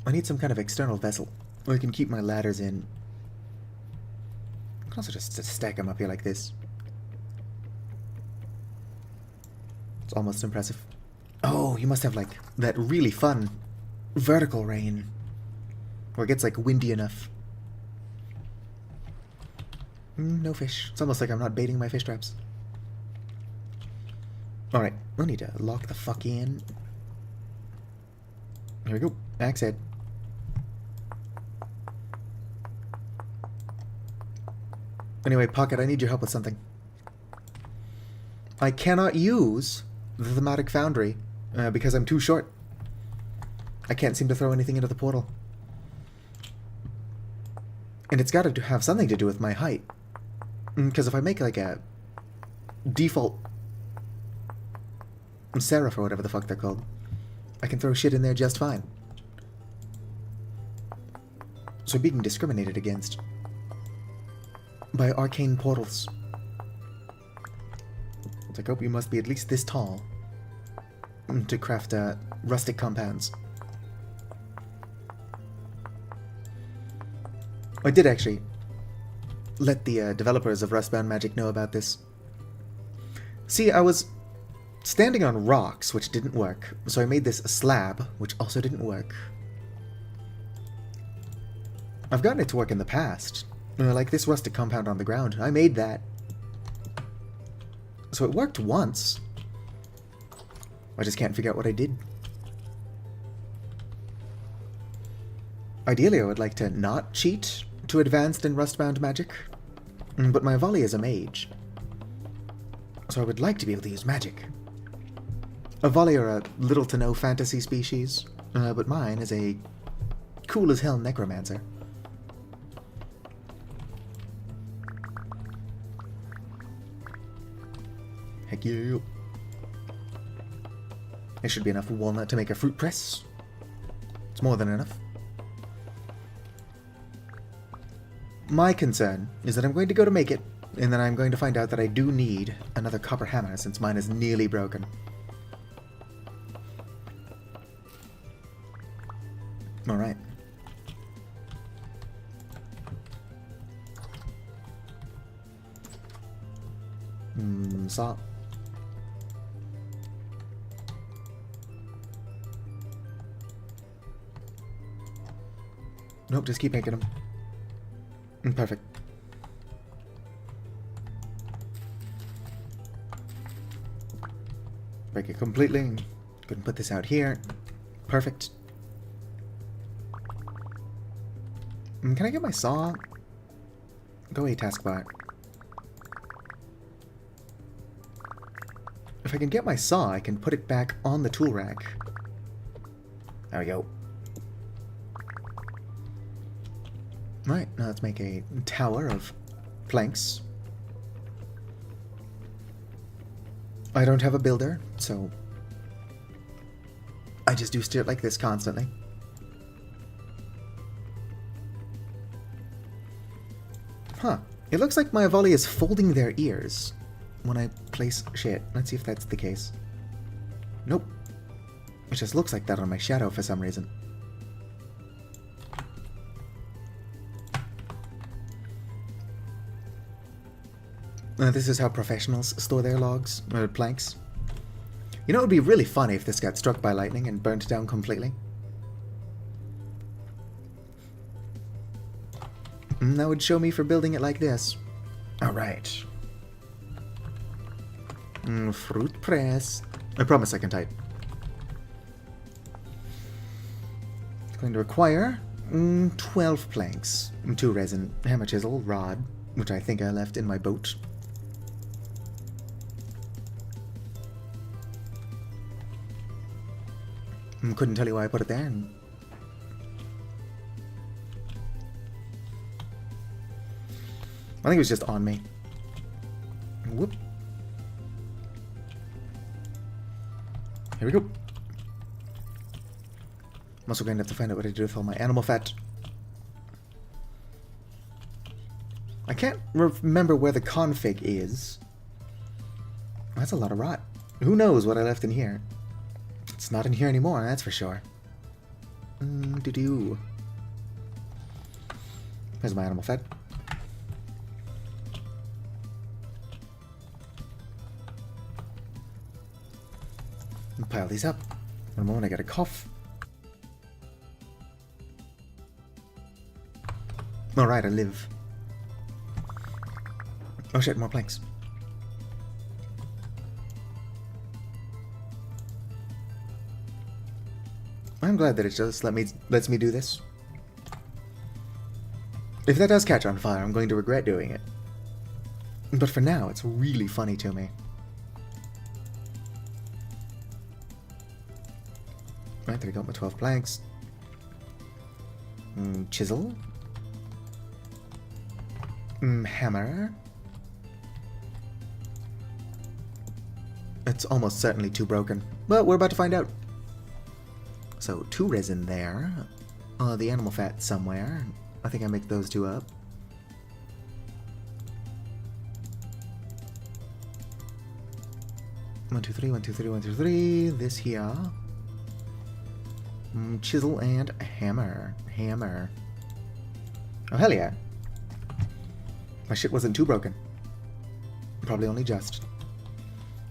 I need some kind of external vessel where I can keep my ladders in. I can also just stack them up here like this. It's almost impressive. Oh, you must have like that really fun vertical rain where it gets like windy enough. No fish. It's almost like I'm not baiting my fish traps. Alright, we need to lock the fuck in. Here we go. Axe head. Anyway, Pocket, I need your help with something. I cannot use the Thematic Foundry because I'm too short. I can't seem to throw anything into the portal. And it's got to have something to do with my height. Because if I make like a default Seraph or whatever the fuck they're called, I can throw shit in there just fine. So being discriminated against by arcane portals. It's like, oh, you must be at least this tall to craft rustic compounds. I did actually let the developers of Rustbound Magic know about this. See, I was standing on rocks, which didn't work, so I made this slab, which also didn't work. I've gotten it to work in the past. Like this rustic compound on the ground. I made that. So it worked once. I just can't figure out what I did. Ideally, I would like to not cheat to advanced in Rustbound Magic, but my volley is a mage. So I would like to be able to use magic. A volley are a little to no fantasy species, but mine is a cool as hell necromancer. Heck yeah. There should be enough walnut to make a fruit press. It's more than enough. My concern is that I'm going to go to make it, and then I'm going to find out that I do need another copper hammer since mine is nearly broken. Alright. Saw. Nope, just keep making them. Perfect. Break it completely. Go ahead and put this out here. Perfect. Can I get my saw? Go away, taskbar. If I can get my saw, I can put it back on the tool rack. There we go. Right, now let's make a tower of planks. I don't have a builder, so I just do shit like this constantly. Huh. It looks like my volley is folding their ears when I place shit. Let's see if that's the case. Nope. It just looks like that on my shadow for some reason. This is how professionals store their logs, or planks. You know, it would be really funny if this got struck by lightning and burnt down completely. That would show me for building it like this. Alright. Fruit press. I promise I can type. It's going to require 12 planks, 2 resin, hammer chisel, rod, which I think I left in my boat. Couldn't tell you why I put it there. I think it was just on me. Whoop. Here we go. I'm also going to have to find out what to do with all my animal fat. I can't remember where the config is. That's a lot of rot. Who knows what I left in here? It's not in here anymore, that's for sure. Doo-doo. There's my animal fat. Pile these up. In a moment I get a cough. Alright, I live. Oh shit, more planks. I'm glad that it just lets me do this. If that does catch on fire, I'm going to regret doing it. But for now, it's really funny to me. Right, there we go, my 12 planks. Chisel. Hammer. It's almost certainly too broken, but we're about to find out. So, 2 resin there. The animal fat somewhere. I think I make those 2 up. One, two, three, 1, 2, 3, 1, 2, 3. This here. Chisel and hammer. Hammer. Oh, hell yeah. My shit wasn't too broken. Probably only just.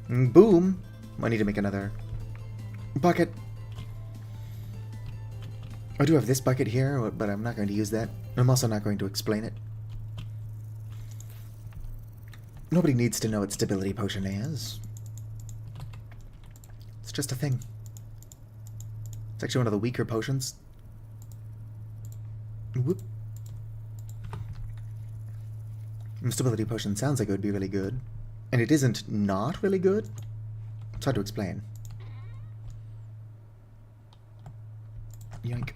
Boom! I need to make another bucket. I do have this bucket here, but I'm not going to use that. I'm also not going to explain it. Nobody needs to know what stability potion is. It's just a thing. It's actually one of the weaker potions. Whoop. Stability potion sounds like it would be really good. And it isn't not really good. It's hard to explain. Yoink.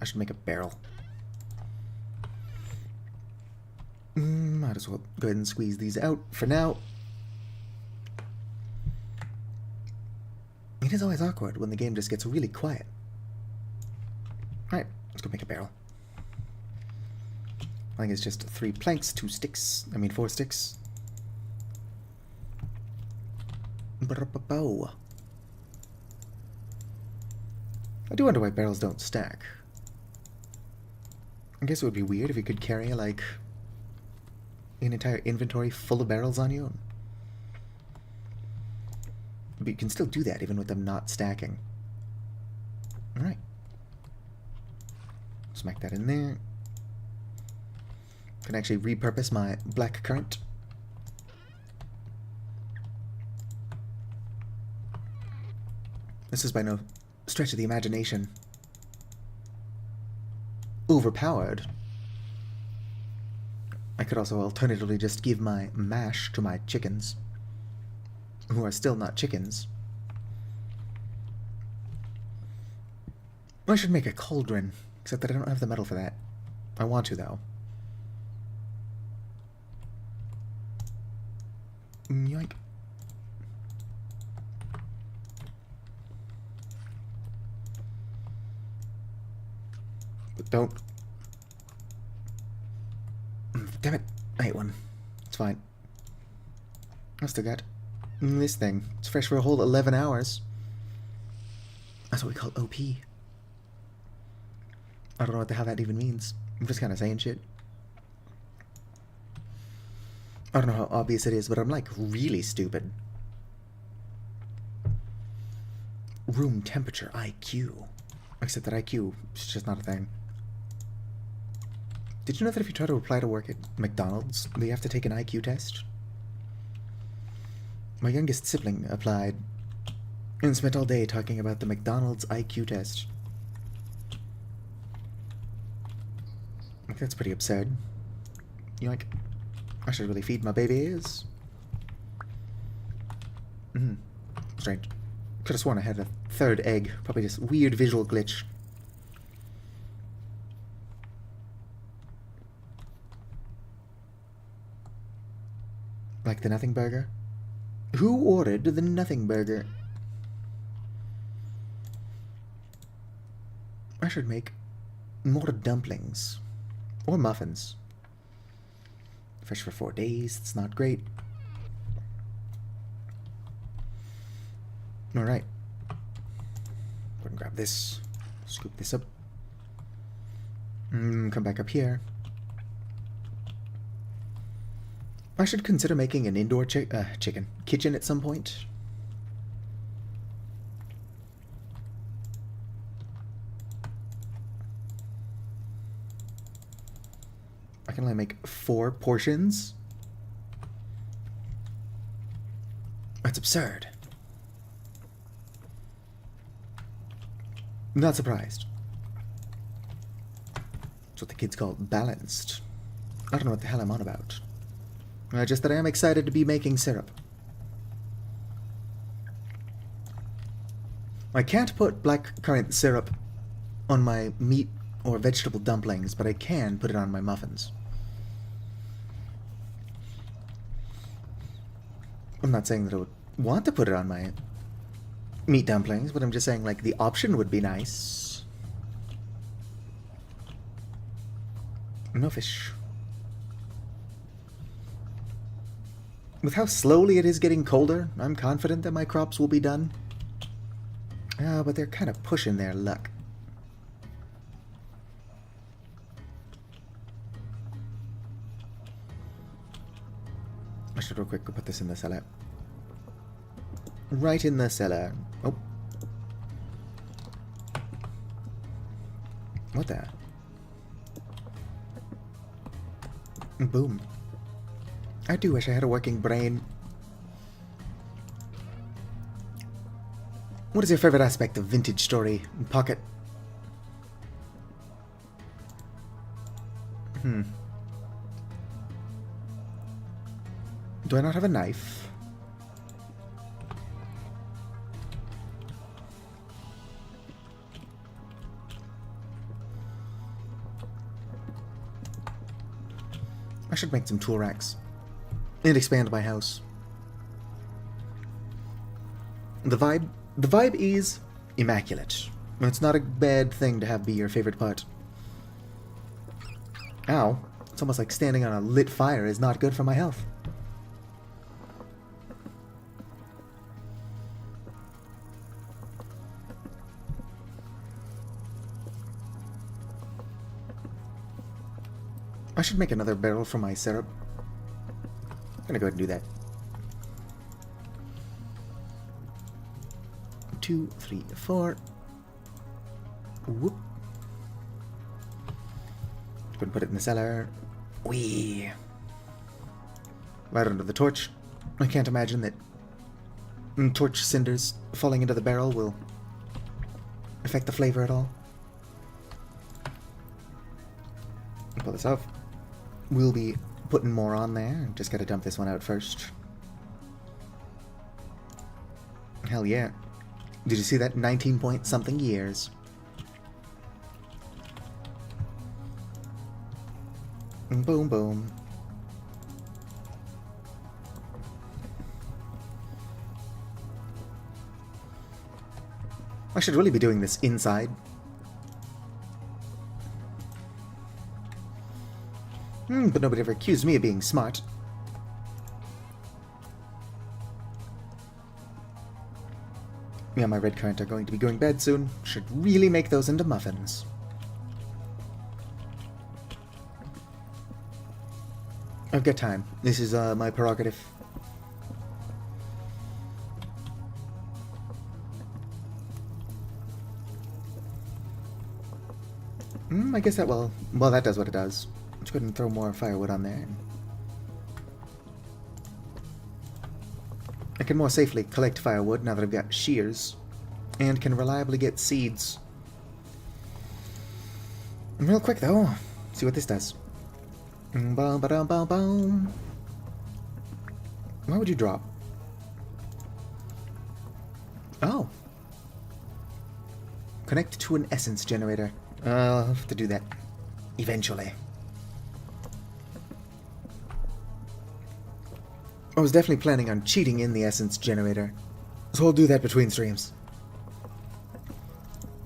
I should make a barrel. Might as well go ahead and squeeze these out for now. It is always awkward when the game just gets really quiet. Alright, let's go make a barrel. I think it's just 3 planks, 4 sticks. I do wonder why barrels don't stack. I guess it would be weird if you could carry, like, an entire inventory full of barrels on you. But you can still do that even with them not stacking. Alright. Smack that in there. Can actually repurpose my black currant. This is by no stretch of the imagination overpowered. I could also alternatively just give my mash to my chickens, who are still not chickens. I should make a cauldron, except that I don't have the metal for that. I want to, though. Yoink. But don't. Damn it. I ate one. It's fine. I still got this thing. It's fresh for a whole 11 hours. That's what we call OP. I don't know what the hell that even means. I'm just kind of saying shit. I don't know how obvious it is, but I'm like really stupid. Room temperature, IQ. Except that IQ is just not a thing. Did you know that if you try to apply to work at McDonald's, you have to take an IQ test? My youngest sibling applied and spent all day talking about the McDonald's IQ test. I think that's pretty absurd. Yoink. I should really feed my babies. Strange. Could have sworn I had a 3rd egg. Probably just weird visual glitch. Like the nothing burger? Who ordered the nothing burger? I should make more dumplings. Or muffins. Fresh for 4 days, it's not great. Alright. Go and grab this. Scoop this up. Come back up here. I should consider making an indoor kitchen at some point. I can only make 4 portions. That's absurd. Not surprised. That's what the kids call balanced. I don't know what the hell I'm on about. Just that I am excited to be making syrup. I can't put blackcurrant syrup on my meat or vegetable dumplings, but I can put it on my muffins. I'm not saying that I would want to put it on my meat dumplings, but I'm just saying, like, the option would be nice. No fish. With how slowly it is getting colder, I'm confident that my crops will be done. But they're kind of pushing their luck. I should real quick go put this in the cellar. Right in the cellar. Oh. What the? Boom. I do wish I had a working brain. What is your favorite aspect of Vintage Story Pocket? Do I not have a knife? I should make some tool racks. And expand my house. The vibe is immaculate. It's not a bad thing to have be your favorite part. Ow. It's almost like standing on a lit fire is not good for my health. I should make another barrel for my syrup. I'm gonna go ahead and do that. 2, 3, 4. Whoop. Go and put it in the cellar. Wee. Right under the torch. I can't imagine that torch cinders falling into the barrel will affect the flavor at all. Pull this off. We'll be putting more on there. Just gotta dump this one out first. Hell yeah. Did you see that? 19 point something years. Boom, boom. I should really be doing this inside. But nobody ever accused me of being smart. Yeah, my red currant are going to be going bad soon. Should really make those into muffins. I've got time. This is my prerogative. I guess that well, that does what it does. Let's go ahead and throw more firewood on there. I can more safely collect firewood now that I've got shears, and can reliably get seeds. And real quick though, see what this does. Boom, ba-dum, boom, boom. Why would you drop? Oh. Connect to an essence generator. I'll have to do that eventually. I was definitely planning on cheating in the essence generator, so I'll do that between streams.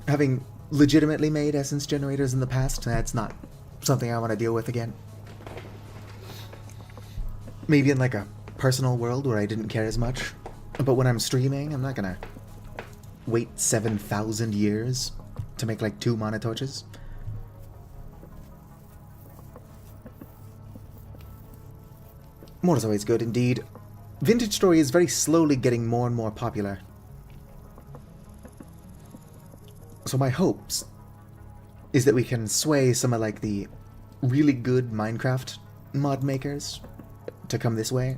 Having legitimately made essence generators in the past, that's not something I want to deal with again. Maybe in like a personal world where I didn't care as much, but when I'm streaming, I'm not gonna wait 7,000 years to make like 2 mana torches. More is always good, indeed. Vintage Story is very slowly getting more and more popular. So my hopes is that we can sway some of like the really good Minecraft mod makers to come this way.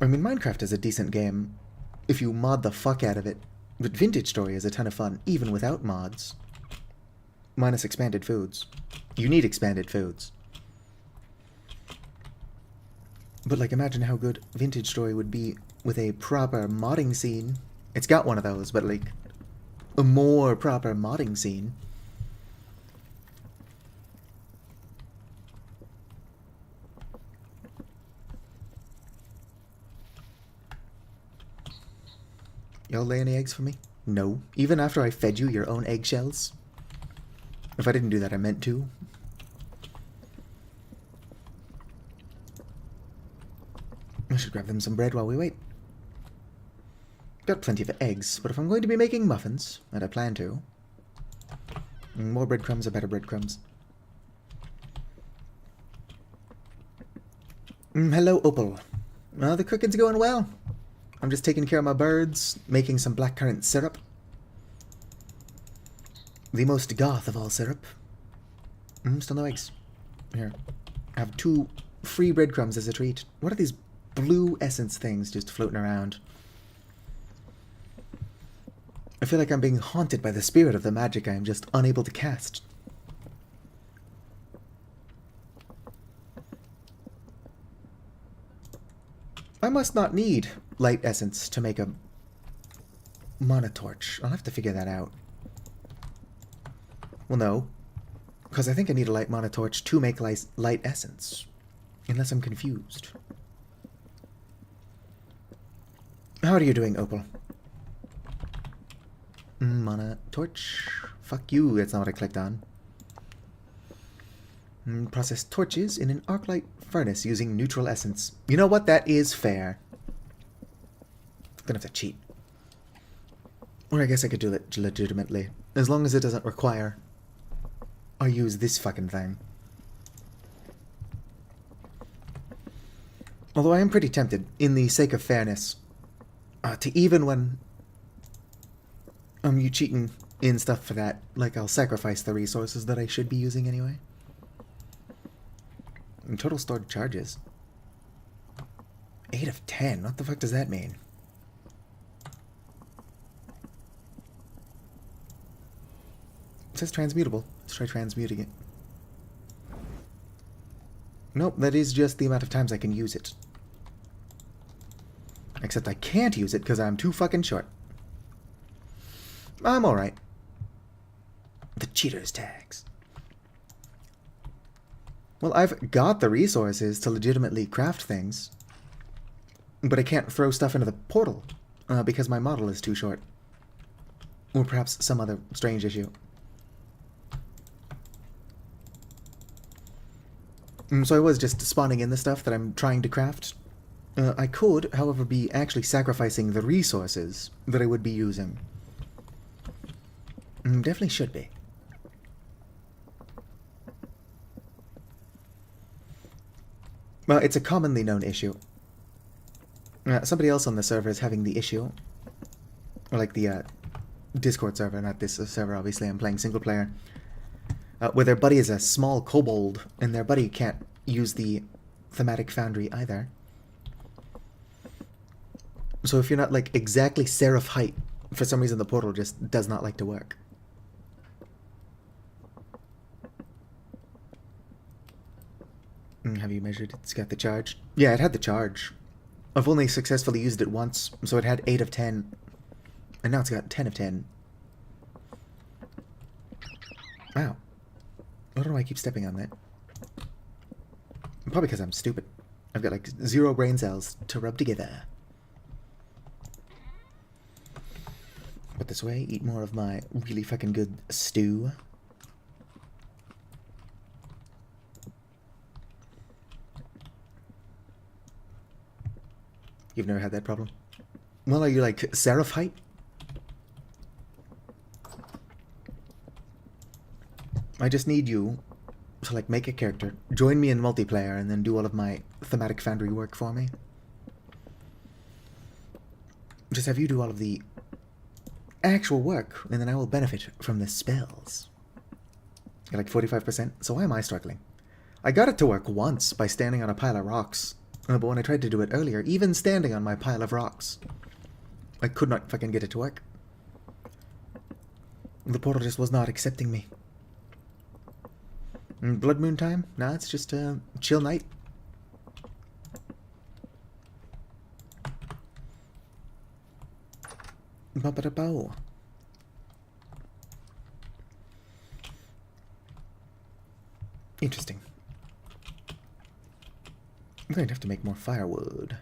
I mean, Minecraft is a decent game if you mod the fuck out of it, but Vintage Story is a ton of fun, even without mods. Minus expanded foods. You need expanded foods. But, like, imagine how good Vintage Story would be with a proper modding scene. It's got one of those, but, like, a more proper modding scene. Y'all lay any eggs for me? No. Even after I fed you your own eggshells? If I didn't do that, I meant to. I should grab them some bread while we wait. Got plenty of eggs, but if I'm going to be making muffins, and I plan to, more breadcrumbs are better breadcrumbs. Hello, Opal. The cooking's going well. I'm just taking care of my birds, making some blackcurrant syrup. The most goth of all syrup. Still no eggs. Here. I have 2 free breadcrumbs as a treat. What are these blue essence things just floating around? I feel like I'm being haunted by the spirit of the magic I am just unable to cast. I must not need light essence to make a mana torch. I'll have to figure that out. Well, no. Because I think I need a light mana torch to make light essence. Unless I'm confused. How are you doing, Opal? Mana torch. Fuck you, that's not what I clicked on. Process torches in an arclight furnace using neutral essence. You know what? That is fair. Gonna have to cheat. Or I guess I could do it legitimately. As long as it doesn't require I use this fucking thing. Although I am pretty tempted, in the sake of fairness, to even when you cheating in stuff for that, like I'll sacrifice the resources that I should be using anyway. And total stored charges. 8 of 10. What the fuck does that mean? It says transmutable. Let's try transmuting it. Nope, that is just the amount of times I can use it. Except I can't use it because I'm too fucking short. I'm alright. The cheater's tags. Well, I've got the resources to legitimately craft things. But I can't throw stuff into the portal because my model is too short. Or perhaps some other strange issue. So I was just spawning in the stuff that I'm trying to craft. I could, however, be actually sacrificing the resources that I would be using. Definitely should be. Well, it's a commonly known issue. Somebody else on the server is having the issue. Or like the Discord server, not this server, obviously. I'm playing single player. Where their buddy is a small kobold, and their buddy can't use the thematic foundry either. So if you're not like exactly seraph height, for some reason the portal just does not like to work. Have you measured it's got the charge? Yeah, it had the charge. I've only successfully used it once, so it had 8 of 10. And now it's got 10 of 10. Wow. I don't know why I keep stepping on that. Probably because I'm stupid. I've got like 0 brain cells to rub together. Put this way, eat more of my really fucking good stew. You've never had that problem? Well, are you like Seraphite? I just need you to like make a character, join me in multiplayer, and then do all of my thematic foundry work for me. Just have you do all of the actual work, and then I will benefit from the spells. You're like 45%, so why am I struggling? I got it to work once by standing on a pile of rocks. But when I tried to do it earlier, even standing on my pile of rocks, I could not fucking get it to work. The portal just was not accepting me. Blood moon time? Nah, it's just a chill night. Ba-ba-da-bow. Interesting. I'm going to have to make more firewood.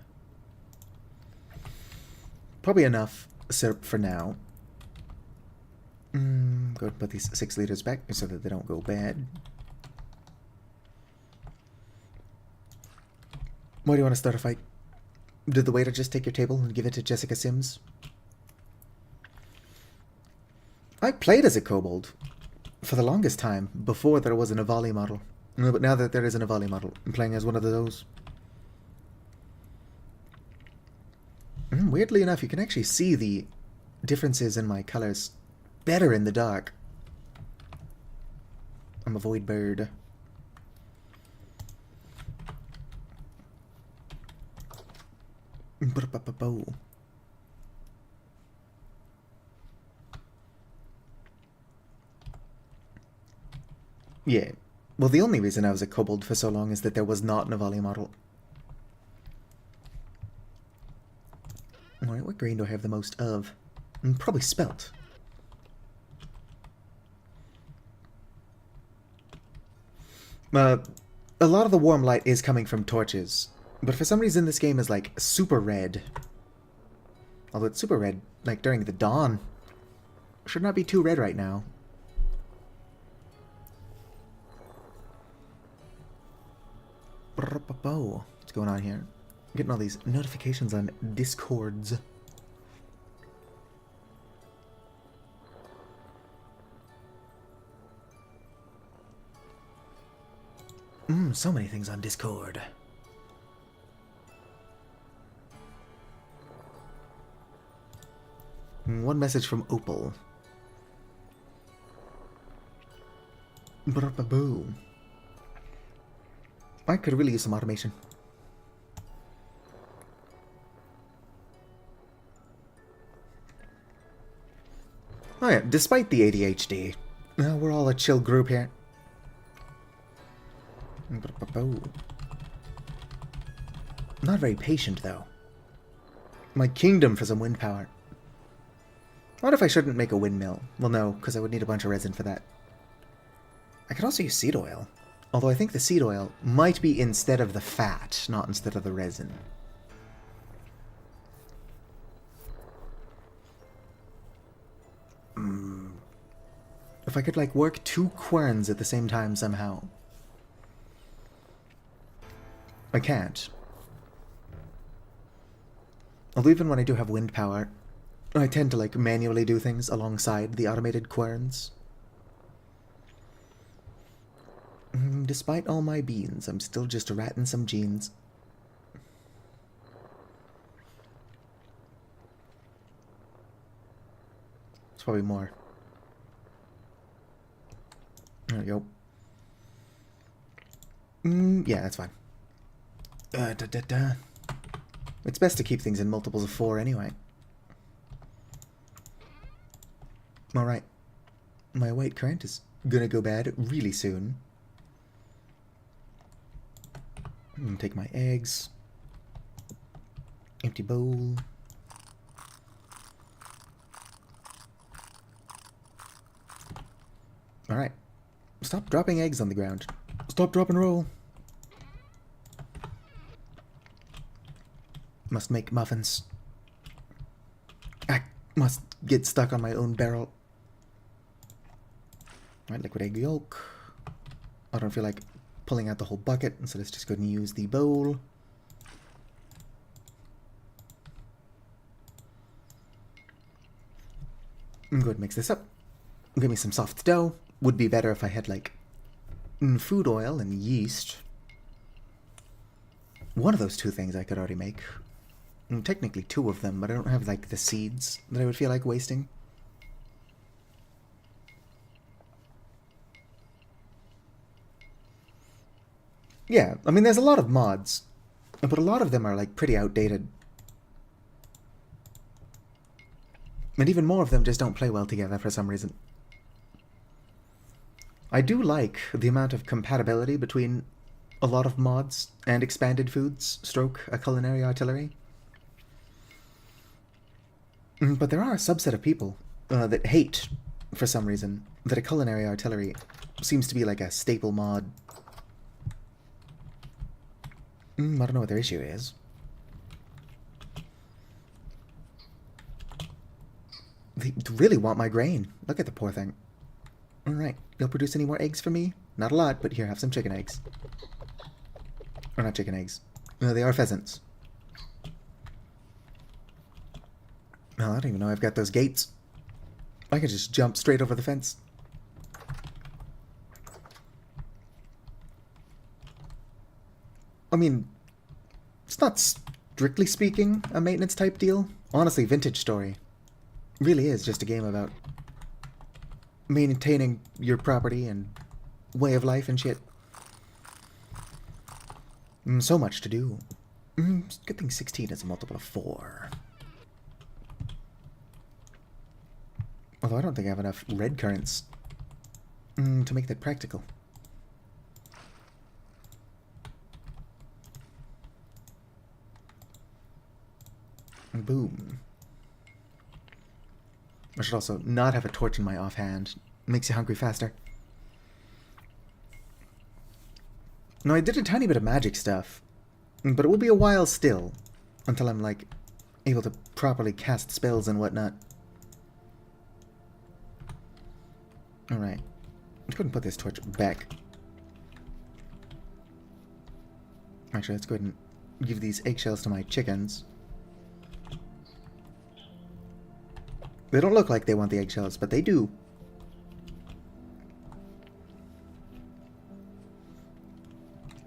Probably enough syrup for now. Go ahead and put these 6 liters back so that they don't go bad. Why do you want to start a fight? Did the waiter just take your table and give it to Jessica Sims? I played as a kobold for the longest time before there was an Avali model. But now that there is an Avali model, I'm playing as one of those. Weirdly enough, you can actually see the differences in my colors better in the dark. I'm a void bird. Yeah. Well, the only reason I was a kobold for so long is that there was not an Avali model. Alright, what grain do I have the most of? Probably spelt. A lot of the warm light is coming from torches, but for some reason this game is like super red. Although it's super red, like during the dawn. Should not be too red right now. What's going on here? I'm getting all these notifications on Discords. So many things on Discord. One message from Opal. Boo. I could really use some automation. Oh yeah, despite the ADHD, we're all a chill group here. Not very patient, though. My kingdom for some wind power. What if I shouldn't make a windmill? Well, no, because I would need a bunch of resin for that. I could also use seed oil. Although I think the seed oil might be instead of the fat, not instead of the resin. If I could, like, work 2 querns at the same time somehow. I can't. Although even when I do have wind power, I tend to, like, manually do things alongside the automated querns. Despite all my beans, I'm still just ratting some jeans. It's probably more. There we go. Yeah, that's fine. It's best to keep things in multiples of 4 anyway. Alright. My white current is gonna go bad really soon. I'm gonna take my eggs. Empty bowl. Alright. Stop dropping eggs on the ground. Stop, drop, and roll. Must make muffins. I must get stuck on my own barrel. Right, liquid egg yolk. I don't feel like pulling out the whole bucket, so let's just go and use the bowl. I'm going to mix this up. Give me some soft dough. Would be better if I had like food oil and yeast. One of those two things I could already make. Technically two of them, but I don't have like the seeds that I would feel like wasting. Yeah, I mean there's a lot of mods, but a lot of them are like pretty outdated. And even more of them just don't play well together for some reason. I do like the amount of compatibility between a lot of mods and expanded foods, stroke a culinary artillery. But there are a subset of people that hate, for some reason, that a culinary artillery seems to be like a staple mod. I don't know what their issue is. They really want my grain. Look at the poor thing. Alright, you'll produce any more eggs for me? Not a lot, but here, have some chicken eggs. Or not chicken eggs. No, they are pheasants. Well, I don't even know I've got those gates. I can just jump straight over the fence. I mean, it's not strictly speaking a maintenance type deal. Honestly, Vintage Story really is just a game about maintaining your property and way of life and shit. So much to do. Good thing 16 is a multiple of 4. Although I don't think I have enough red currants to make that practical. Boom. I should also not have a torch in my offhand. Makes you hungry faster. No, I did a tiny bit of magic stuff, but it will be a while still until I'm, like, able to properly cast spells and whatnot. Alright. Let's go ahead and put this torch back. Actually, let's go ahead and give these eggshells to my chickens. They don't look like they want the eggshells, but they do.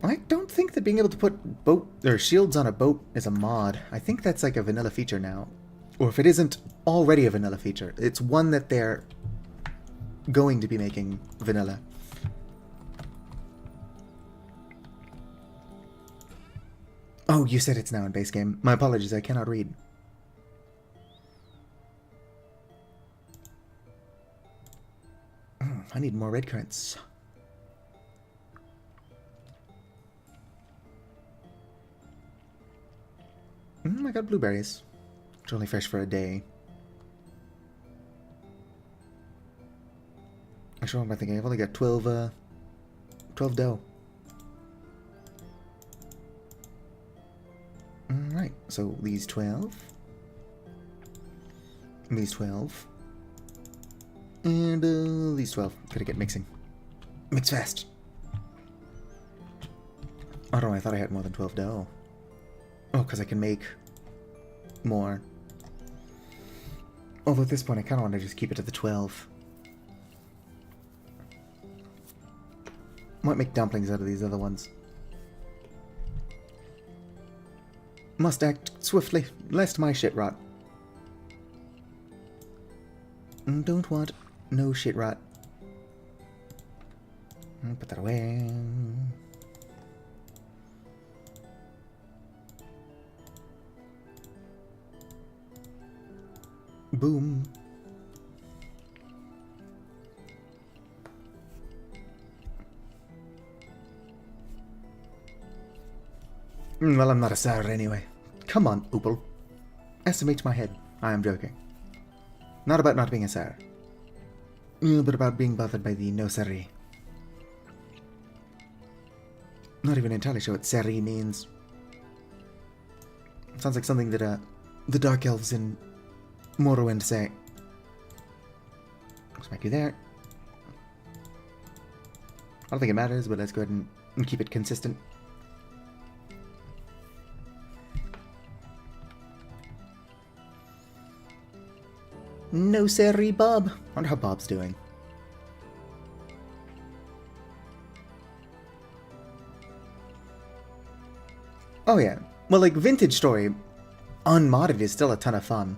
I don't think that being able to put boat or shields on a boat is a mod. I think that's like a vanilla feature now. Or if it isn't already a vanilla feature, it's one that they're going to be making vanilla. Oh, you said it's now in base game. My apologies, I cannot read. I need more red currants. I got blueberries. It's only fresh for a day. Actually, what am I thinking? I've only got 12 dough. Alright, so these 12. These 12. And these 12. Gotta get mixing. Mix fast. I don't know, I thought I had more than 12 dough. Oh, because I can make more. Although at this point I kind of want to just keep it to the 12. Might make dumplings out of these other ones. Must act swiftly, lest my shit rot. Don't want no shit rot. Put that away. Boom. Well, I'm not a sour anyway. Come on, Opal. Estimate my head. I am joking. Not about not being a sour. But about being bothered by the no sari. Not even entirely sure what sari means. Sounds like something that the Dark Elves in Morrowind say. Smack you there. I don't think it matters, but let's go ahead and keep it consistent. No siree, Bob. Wonder how Bob's doing. Oh yeah. Well, like, Vintage Story, unmodded, is still a ton of fun.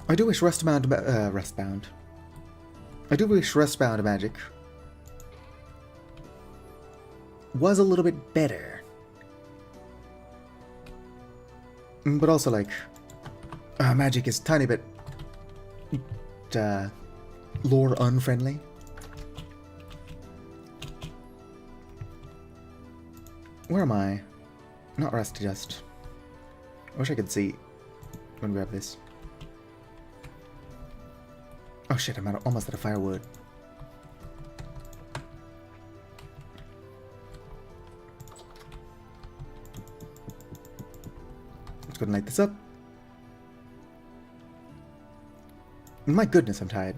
I do wish Rustbound Magic was a little bit better. But also, like, Magic is a tiny bit lore unfriendly. Where am I? Not Rusty Dust. I wish I could see. I'm gonna grab this. Oh shit, I'm almost out of firewood. Let's go and light this up. My goodness, I'm tired.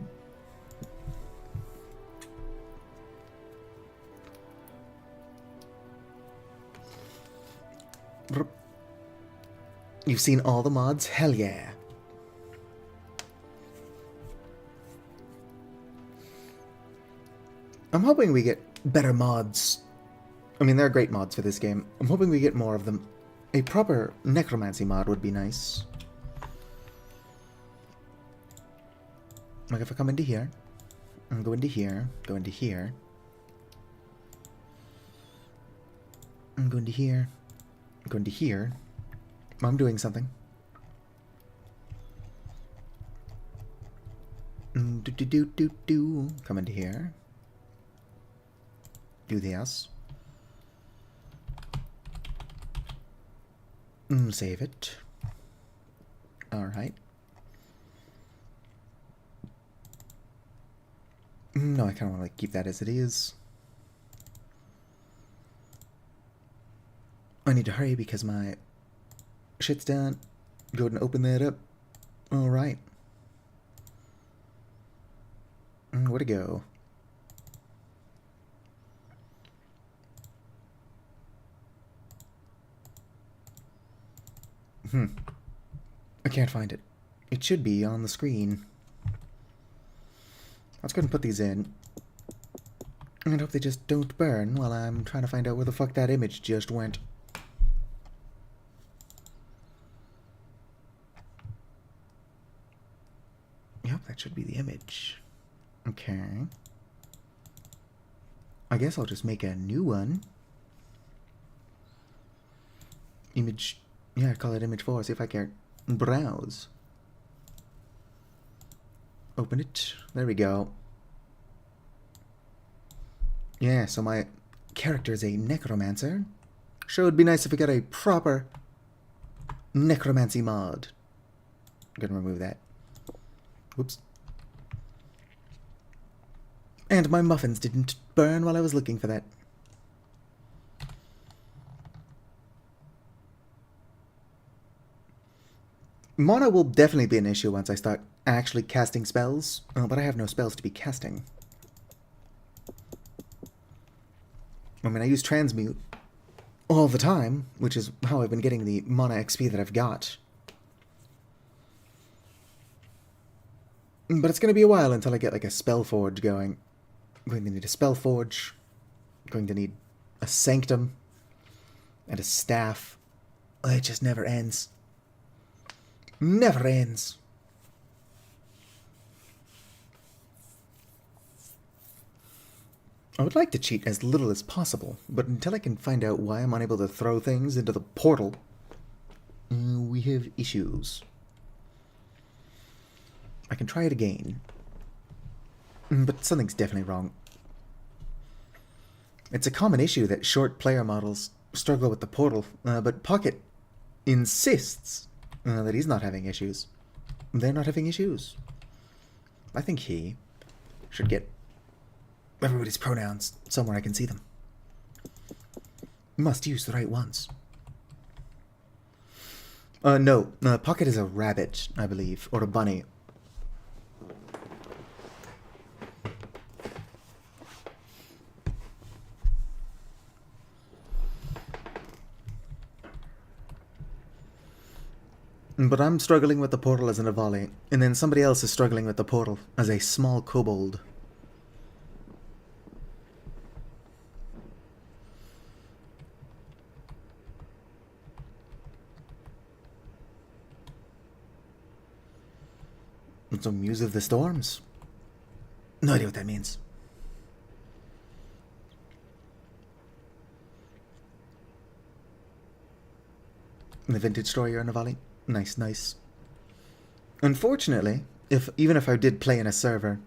You've seen all the mods? Hell yeah. I'm hoping we get better mods. I mean, there are great mods for this game. I'm hoping we get more of them. A proper necromancy mod would be nice. Like if I come into here, and go into here, go into here, and go into here, go into here. I'm doing something. Do. Come into here. Do this. Save it. Alright. No, I kind of want to like, keep that as it is. I need to hurry because my shit's done. Go ahead and open that up. Alright. Where'd it go? I can't find it. It should be on the screen. Let's go ahead and put these in. And hope they just don't burn while I'm trying to find out where the fuck that image just went. Yep, that should be the image. Okay. I guess I'll just make a new one. Image... Yeah, I'd call it image 4. See if I can browse. Open it. There we go. Yeah, so my character is a necromancer. Sure, it'd be nice if we got a proper necromancy mod. I'm gonna remove that. Whoops. And my muffins didn't burn while I was looking for that. Mana will definitely be an issue once I start actually casting spells, but I have no spells to be casting. I mean, I use Transmute all the time, which is how I've been getting the mana XP that I've got. But it's going to be a while until I get like a Spellforge going. I'm going to need a Spellforge. I'm going to need a Sanctum. And a Staff. It just never ends. Never ends. I would like to cheat as little as possible, but until I can find out why I'm unable to throw things into the portal, we have issues. I can try it again, but something's definitely wrong. It's a common issue that short player models struggle with the portal, but Pocket insists that he's not having issues. They're not having issues. I think he should get everybody's pronouns somewhere I can see them. Must use the right ones. No. Pocket is a rabbit, I believe. Or a bunny. But I'm struggling with the portal as an Avali, and then somebody else is struggling with the portal as a small kobold. It's a Muse of the Storms. No idea what that means. In the vintage store you're in Avali? Nice, nice. Unfortunately, even if I did play in a server,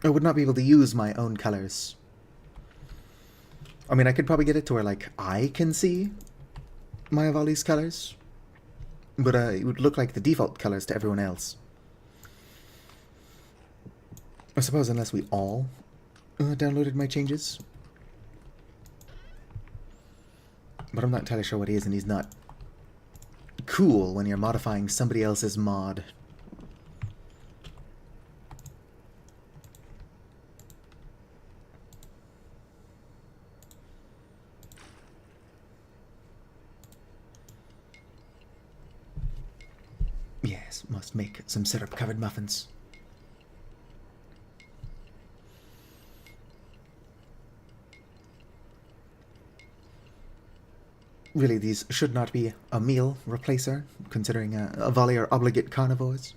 I would not be able to use my own colors. I mean, I could probably get it to where, like, I can see my Avali's colors, but it would look like the default colors to everyone else. I suppose unless we all downloaded my changes. But I'm not entirely sure what he is and he's not cool when you're modifying somebody else's mod. Yes, must make some syrup-covered muffins. Really, these should not be a meal replacer, considering Avali are obligate carnivores.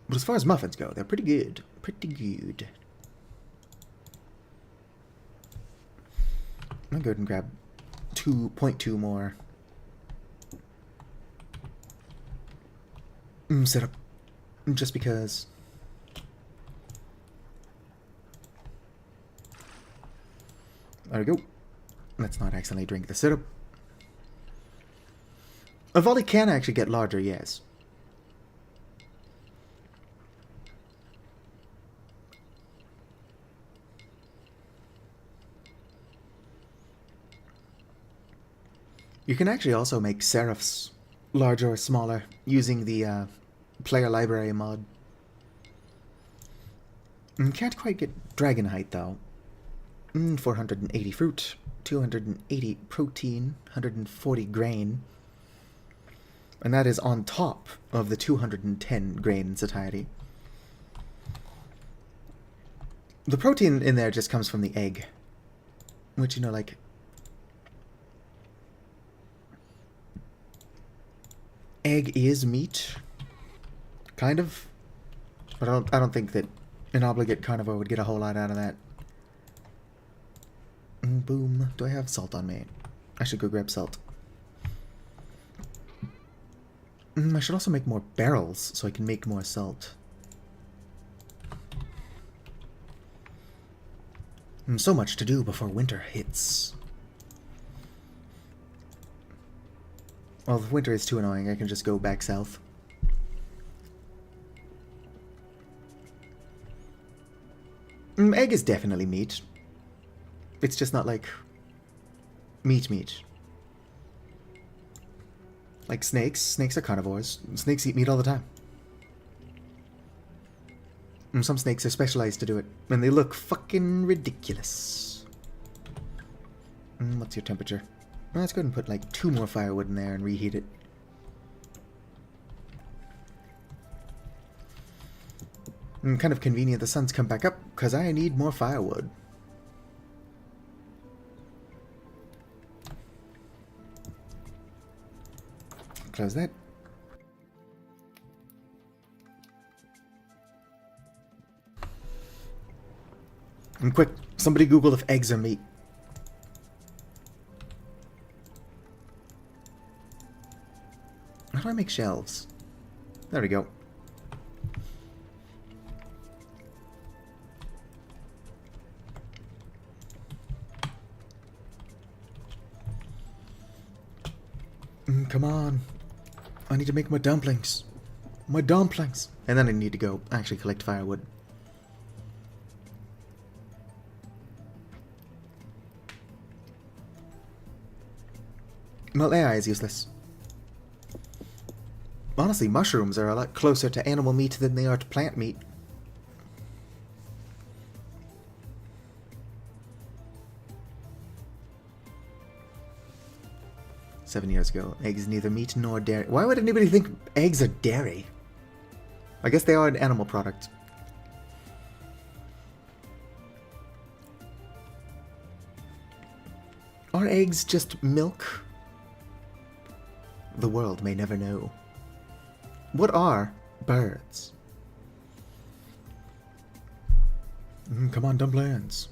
But as far as muffins go, they're pretty good. Pretty good. I'm gonna go ahead and grab 2.2 more. Syrup. Just because. There we go. Let's not accidentally drink the syrup. A volley can actually get larger, yes. You can actually also make serifs larger or smaller using the player library mod. Can't quite get dragon height though. 480 fruit, 280 protein, 140 grain. And that is on top of the 210 grain satiety. The protein in there just comes from the egg. Which, you know, like... egg is meat. Kind of. But I don't think that an obligate carnivore would get a whole lot out of that. Boom. Do I have salt on me? I should go grab salt. I should also make more barrels so I can make more salt. So much to do before winter hits. Well, if winter is too annoying, I can just go back south. Egg is definitely meat. It's just not like meat. Like snakes. Snakes are carnivores. Snakes eat meat all the time. And some snakes are specialized to do it. And they look fucking ridiculous. What's your temperature? Well, let's go ahead and put like 2 more firewood in there and reheat it. Kind of convenient the sun's come back up, because I need more firewood. Close that. And quick, somebody Google if eggs are meat. How do I make shelves? There we go. Come on. I need to make my dumplings. My dumplings. And then I need to go actually collect firewood. Well, AI is useless. Honestly, mushrooms are a lot closer to animal meat than they are to plant meat. "7 years ago, eggs neither meat nor dairy." Why would anybody think eggs are dairy? I guess they are an animal product. Are eggs just milk? The world may never know. What are birds? Come on, dumplings.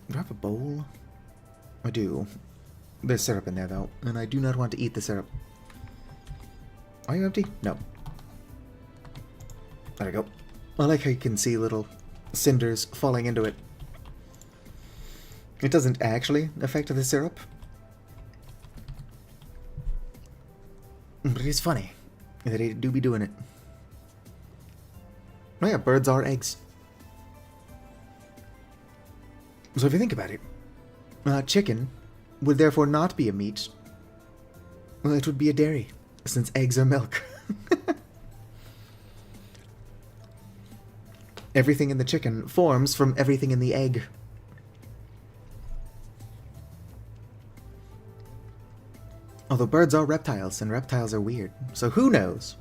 Do I have a bowl? I do. There's syrup in there, though, and I do not want to eat the syrup. Are you empty? No. There we go. I like how you can see little cinders falling into it. It doesn't actually affect the syrup. But it is funny that they do be doing it. Oh yeah, birds are eggs. So if you think about it, chicken would therefore not be a meat. Well, it would be a dairy, since eggs are milk. Everything in the chicken forms from everything in the egg. Although birds are reptiles, and reptiles are weird, so who knows?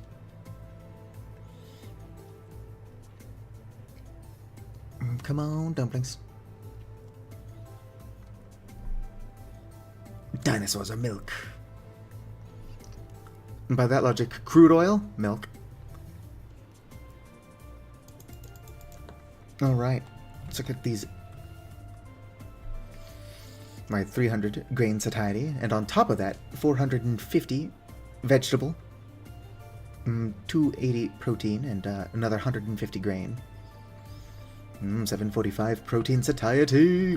Come on, dumplings. Dinosaurs are milk. And by that logic, crude oil, milk. Alright, let's look at these. My 300 grain satiety, and on top of that, 450 vegetable, 280 protein, and another 150 grain. 745 protein satiety.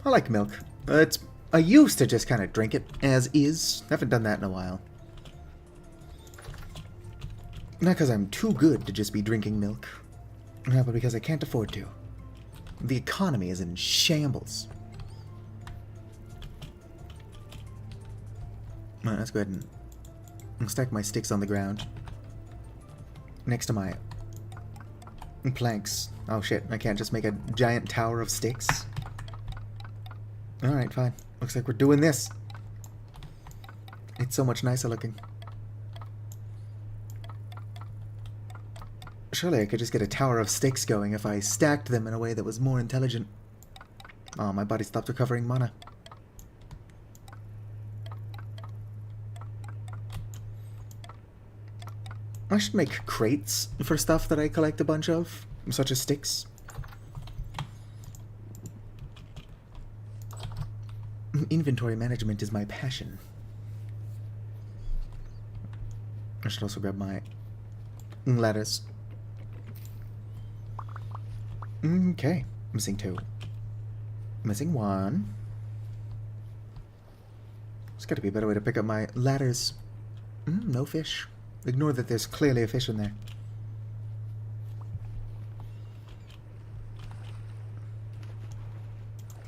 I like milk. I used to just kind of drink it as is. Haven't done that in a while. Not because I'm too good to just be drinking milk, but because I can't afford to. The economy is in shambles. Alright, let's go ahead and stack my sticks on the ground. Next to my planks. Oh shit, I can't just make a giant tower of sticks. Alright, fine. Looks like we're doing this. It's so much nicer looking. Surely I could just get a tower of sticks going if I stacked them in a way that was more intelligent. Oh, my body stopped recovering mana. I should make crates for stuff that I collect a bunch of, such as sticks. Inventory management is my passion. I should also grab my ladders. Okay, missing 2. Missing 1. There's gotta be a better way to pick up my ladders. No fish. Ignore that there's clearly a fish in there.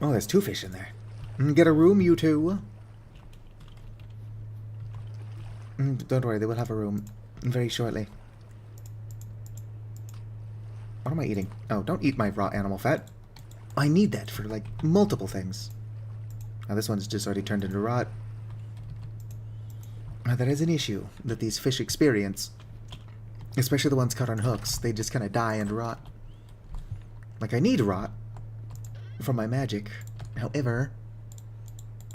Oh, there's 2 fish in there. Get a room, you two. Don't worry, they will have a room very shortly. What am I eating? Oh, don't eat my raw animal fat. I need that for, like, multiple things. Now, this one's just already turned into rot. That is an issue that these fish experience. Especially the ones caught on hooks. They just kind of die and rot. Like, I need rot for my magic. However,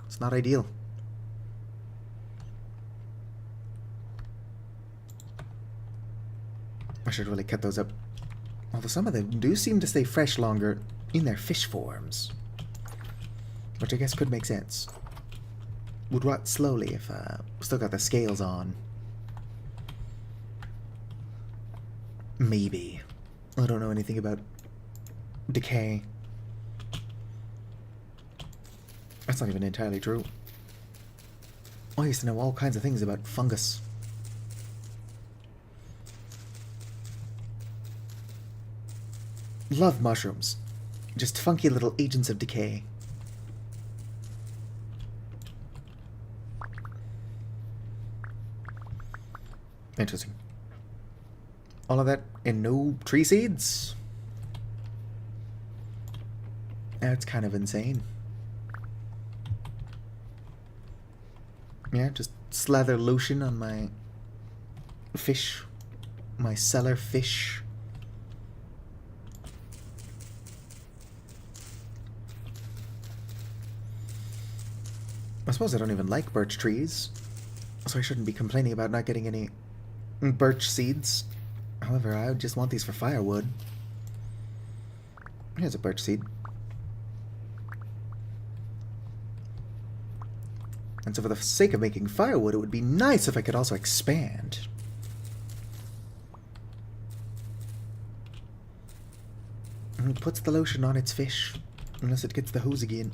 it's not ideal. I should really cut those up. Although some of them do seem to stay fresh longer in their fish forms. Which I guess could make sense. Would rot slowly if still got the scales on. Maybe. I don't know anything about decay. That's not even entirely true. I used to know all kinds of things about fungus. Love mushrooms. Just funky little agents of decay. Interesting. All of that and no tree seeds? That's kind of insane. Yeah, just slather lotion on my fish. My cellar fish. I suppose I don't even like birch trees, so I shouldn't be complaining about not getting any birch seeds. However, I just want these for firewood. Here's a birch seed. And so for the sake of making firewood, it would be nice if I could also expand. And it puts the lotion on its fish, unless it gets the hose again.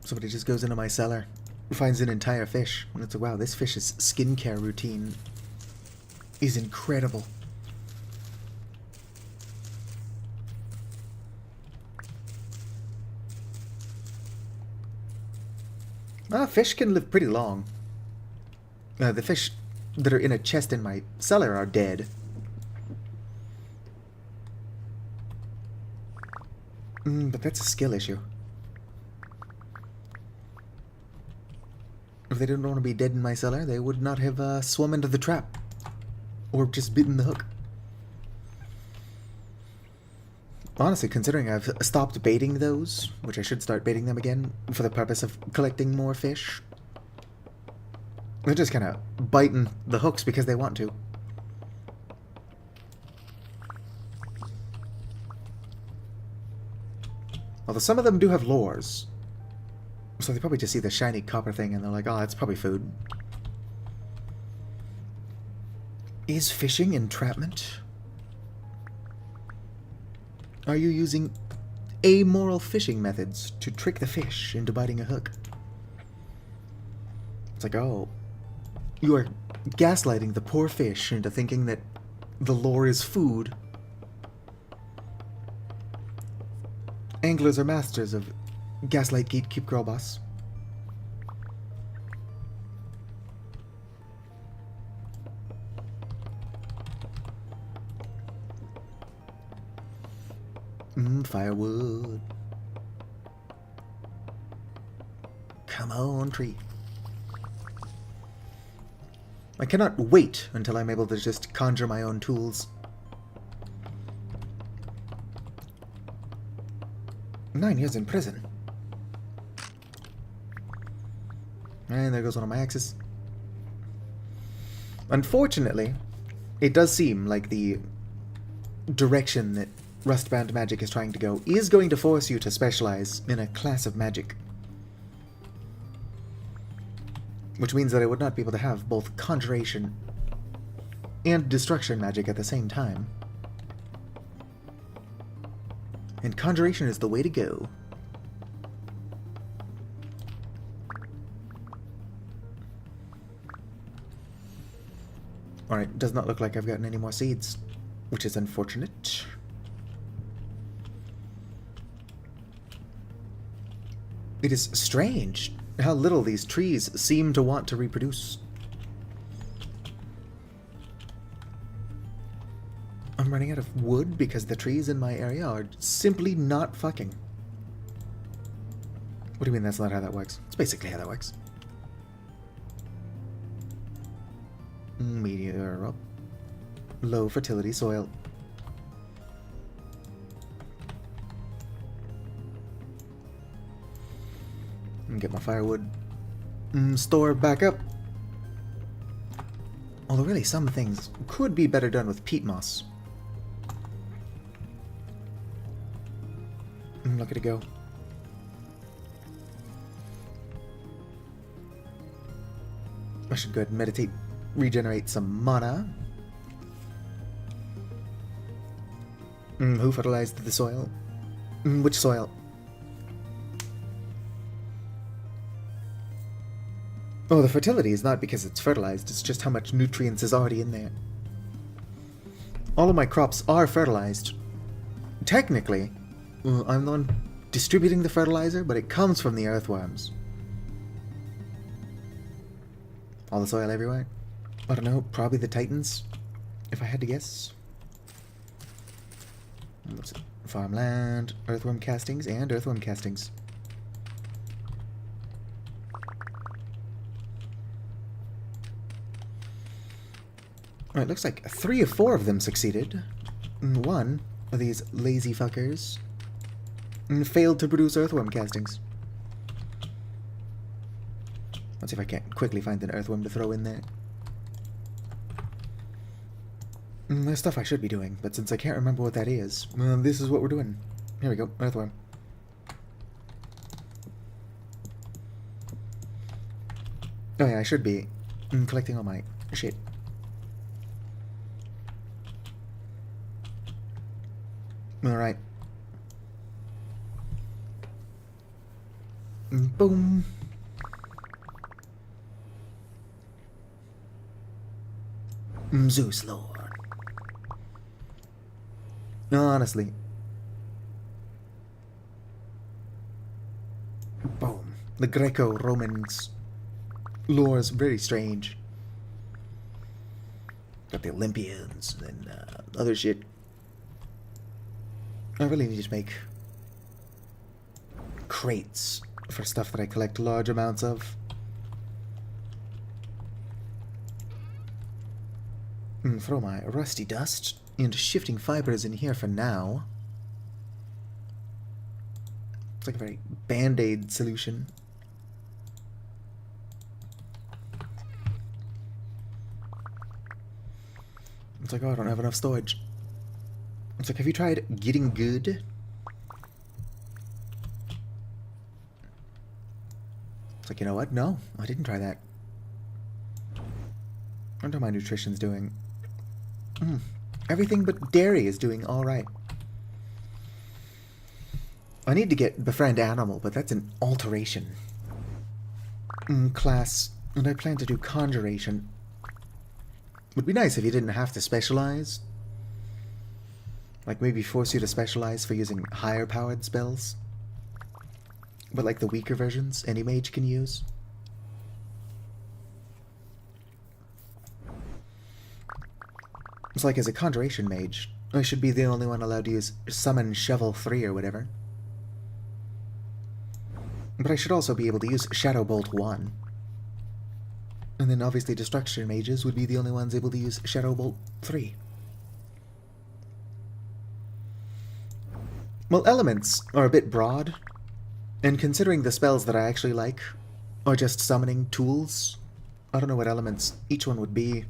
Somebody just goes into my cellar, finds an entire fish, and it's like, wow, this fish's skincare routine is incredible. Fish can live pretty long. The fish that are in a chest in my cellar are dead. But that's a skill issue. If they didn't want to be dead in my cellar, they would not have swum into the trap. Or just bitten the hook. Honestly, considering I've stopped baiting those, which I should start baiting them again, for the purpose of collecting more fish, they're just kind of biting the hooks because they want to. Although some of them do have lures. So they probably just see the shiny copper thing and they're like, oh, that's probably food. Is fishing entrapment? Are you using amoral fishing methods to trick the fish into biting a hook? It's like, oh, you are gaslighting the poor fish into thinking that the lure is food. Anglers are masters of gaslight, gatekeep, girl boss. Firewood. Come on, tree. I cannot wait until I'm able to just conjure my own tools. 9 years in prison. And there goes one of my axes. Unfortunately, it does seem like the direction that Rustbound magic is trying to go is going to force you to specialize in a class of magic. Which means that I would not be able to have both conjuration and destruction magic at the same time. And conjuration is the way to go. Alright, does not look like I've gotten any more seeds, which is unfortunate. It is strange how little these trees seem to want to reproduce. I'm running out of wood because the trees in my area are simply not fucking. What do you mean that's not how that works? It's basically how that works. Meteor up. Low fertility soil. Get my firewood stored back up. Although really some things could be better done with peat moss. Look at it go. I should go ahead and meditate, regenerate some mana. Who fertilized the soil? Which soil? Oh, the fertility is not because it's fertilized, it's just how much nutrients is already in there. All of my crops are fertilized. Technically, I'm the one distributing the fertilizer, but it comes from the earthworms. All the soil everywhere? I don't know, probably the Titans, if I had to guess. What's it? Farmland, earthworm castings, and earthworm castings. It looks like 3 or 4 of them succeeded. One of these lazy fuckers failed to produce earthworm castings. Let's see if I can't quickly find an earthworm to throw in there. There's stuff I should be doing, but since I can't remember what that is, this is what we're doing. Here we go, earthworm. Oh yeah, I should be collecting all my shit. Alright. Boom. Zeus Lord. Honestly. Boom. The Greco-Romans lore is very strange. Got the Olympians and other shit. I really need to make crates for stuff that I collect large amounts of. Throw my rusty dust into shifting fibers in here for now. It's like a very band-aid solution. It's like, oh, I don't have enough storage. It's like, have you tried getting good? It's like, you know what? No, I didn't try that. I wonder how my nutrition's doing. Everything but dairy is doing alright. I need to get Befriend Animal, but that's an alteration. Class, and I plan to do Conjuration. Would be nice if you didn't have to specialize. Like, maybe force you to specialize for using higher powered spells. But like the weaker versions, any mage can use. It's like, as a Conjuration mage, I should be the only one allowed to use Summon Shovel 3 or whatever. But I should also be able to use Shadow Bolt 1. And then obviously Destruction mages would be the only ones able to use Shadow Bolt 3. Well, elements are a bit broad, and considering the spells that I actually like are just summoning tools, I don't know what elements each one would be.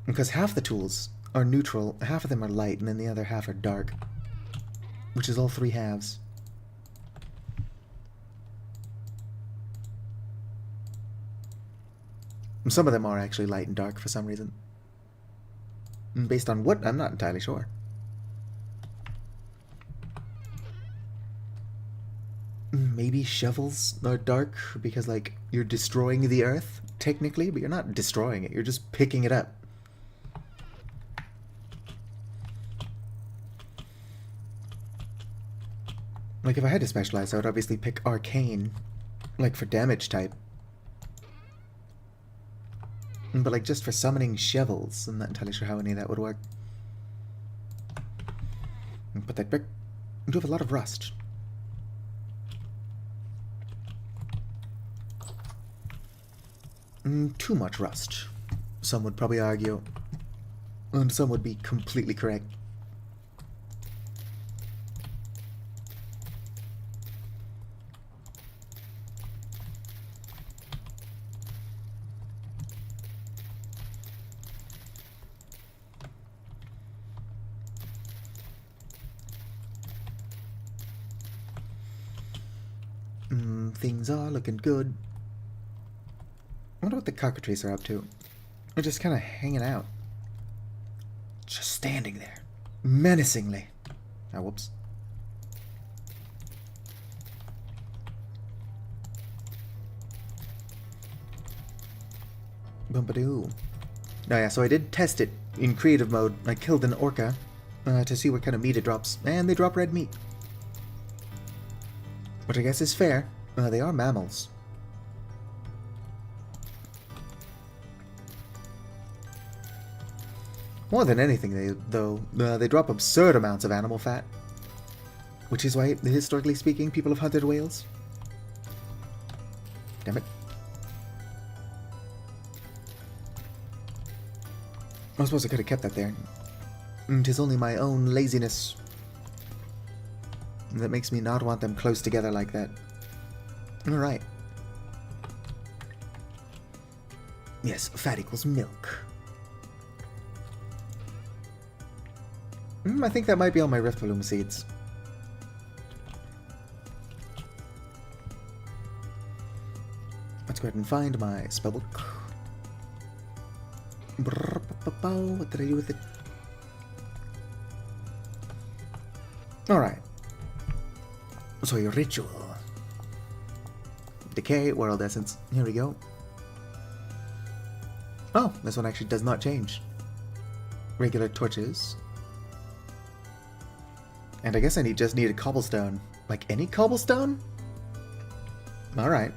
Because half the tools are neutral, half of them are light, and then the other half are dark. Which is all 3 halves. And some of them are actually light and dark for some reason. And based on what? I'm not entirely sure. Maybe shovels are dark because, like, you're destroying the earth, technically, but you're not destroying it, you're just picking it up. Like, if I had to specialize, I would obviously pick Arcane, like, for damage type. But, like, just for summoning shovels, I'm not entirely sure how any of that would work. Put that brick. You have a lot of rust. Too much rust, some would probably argue. And some would be completely correct. Things are looking good. I wonder what the cockatrices are up to. They're just kind of hanging out. Just standing there. Menacingly. Oh, whoops. Bumpadoo. Oh yeah, so I did test it in creative mode. I killed an orca to see what kind of meat it drops, and they drop red meat. Which I guess is fair. They are mammals. More than anything, they drop absurd amounts of animal fat. Which is why, historically speaking, people have hunted whales. Damn it. I suppose I could have kept that there. 'Tis only my own laziness that makes me not want them close together like that. Alright. Yes, fat equals milk. I think that might be all my Rift Bloom seeds. Let's go ahead and find my spellbook. What did I do with it? Alright. So your ritual. Decay, World Essence. Here we go. Oh, this one actually does not change. Regular torches. And I guess I just need a cobblestone. Like any cobblestone? Alright.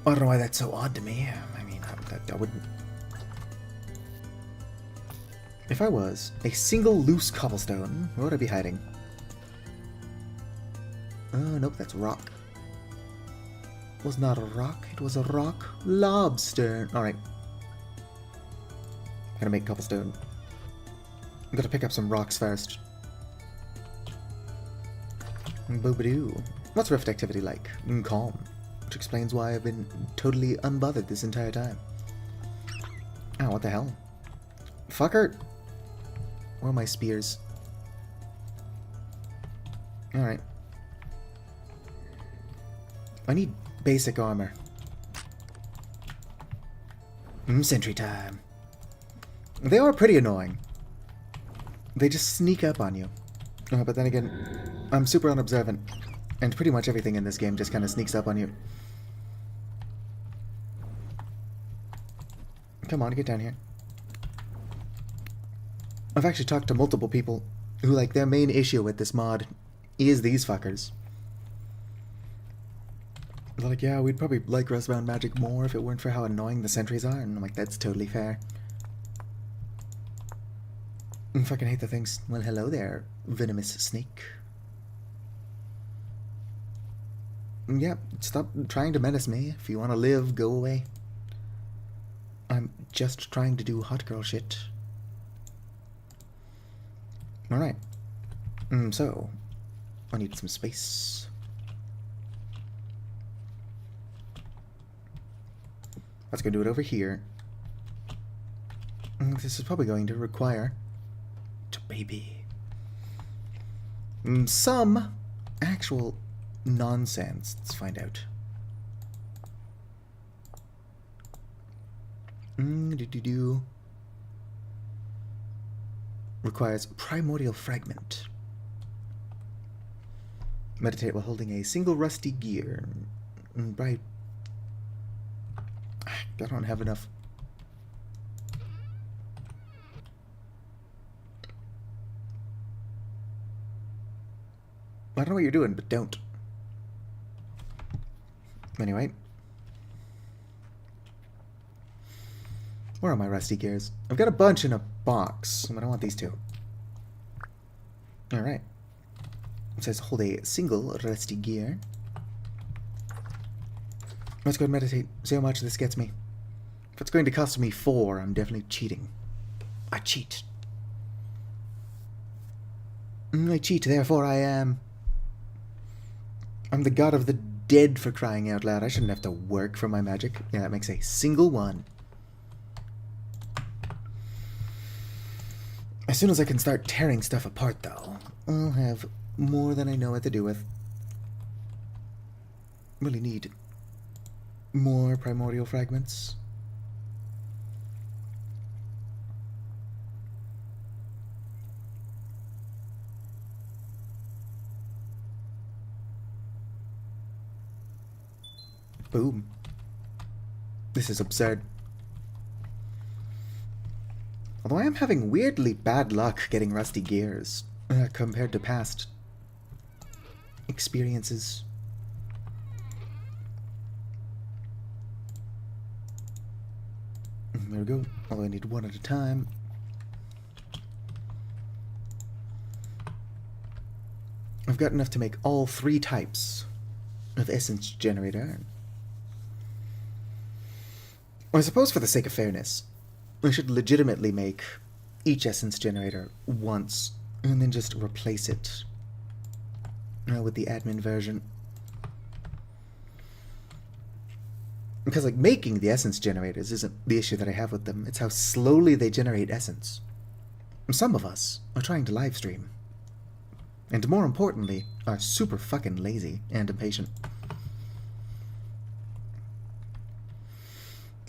I don't know why that's so odd to me. I mean, I wouldn't... If I was a single loose cobblestone, where would I be hiding? Oh, nope, that's rock. It was not a rock, it was a rock lobster. Alright. Gotta make cobblestone. I'm gonna pick up some rocks first. Boobadoo. What's Rift activity like? Calm. Which explains why I've been totally unbothered this entire time. Oh, what the hell? Fucker! Where are my spears? Alright. I need basic armor. Sentry time. They are pretty annoying. They just sneak up on you. But then again, I'm super unobservant. And pretty much everything in this game just kind of sneaks up on you. Come on, get down here. I've actually talked to multiple people who, like, their main issue with this mod is these fuckers. They're like, yeah, we'd probably like Rustbound Magic more if it weren't for how annoying the sentries are. And I'm like, that's totally fair. I fucking hate the things. Well, hello there, venomous snake. Yeah, stop trying to menace me. If you want to live, go away. I'm just trying to do hot girl shit. Alright. So, I need some space. Let's go do it over here. This is probably going to require... baby. Some actual nonsense. Let's find out. Requires primordial fragment. Meditate while holding a single rusty gear. Right. I don't have enough. I don't know what you're doing, but don't. Anyway. Where are my rusty gears? I've got a bunch in a box, but I want these two. Alright. It says hold a single rusty gear. Let's go and meditate. See how much this gets me. If it's going to cost me 4, I'm definitely cheating. I cheat. I cheat, therefore I am. I'm the god of the dead, for crying out loud. I shouldn't have to work for my magic. Yeah, that makes a single 1. As soon as I can start tearing stuff apart, though, I'll have more than I know what to do with. Really need more primordial fragments. Boom. This is absurd. Although I am having weirdly bad luck getting rusty gears compared to past experiences. There we go. Although I need one at a time. I've got enough to make all 3 types of essence generator. Well, I suppose for the sake of fairness, I should legitimately make each essence generator once and then just replace it with the admin version. Because, like, making the essence generators isn't the issue that I have with them. It's how slowly they generate essence. Some of us are trying to live stream. And more importantly, are super fucking lazy and impatient.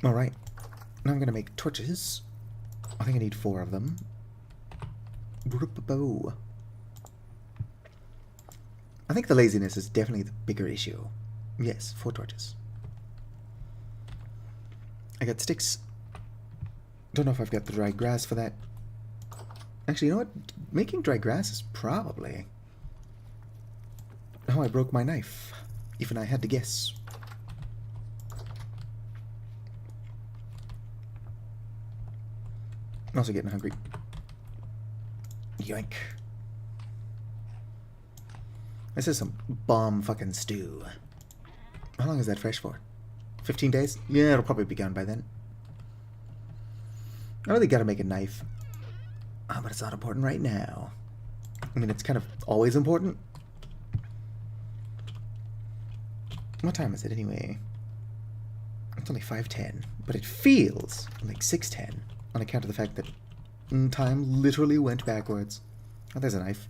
Alright. Now I'm gonna make torches. I think I need 4 of them. I think the laziness is definitely the bigger issue. Yes, 4 torches. I got sticks. Don't know if I've got the dry grass for that. Actually, you know what? Making dry grass is probably how I broke my knife. Even I had to guess. I'm also getting hungry. Yoink. This is some bomb fucking stew. How long is that fresh for? 15 days? Yeah, it'll probably be gone by then. I really gotta make a knife. Oh, but it's not important right now. I mean, it's kind of always important. What time is it anyway? It's only 5:10, but it feels like 6:10 on account of the fact that time literally went backwards. Oh, there's a knife.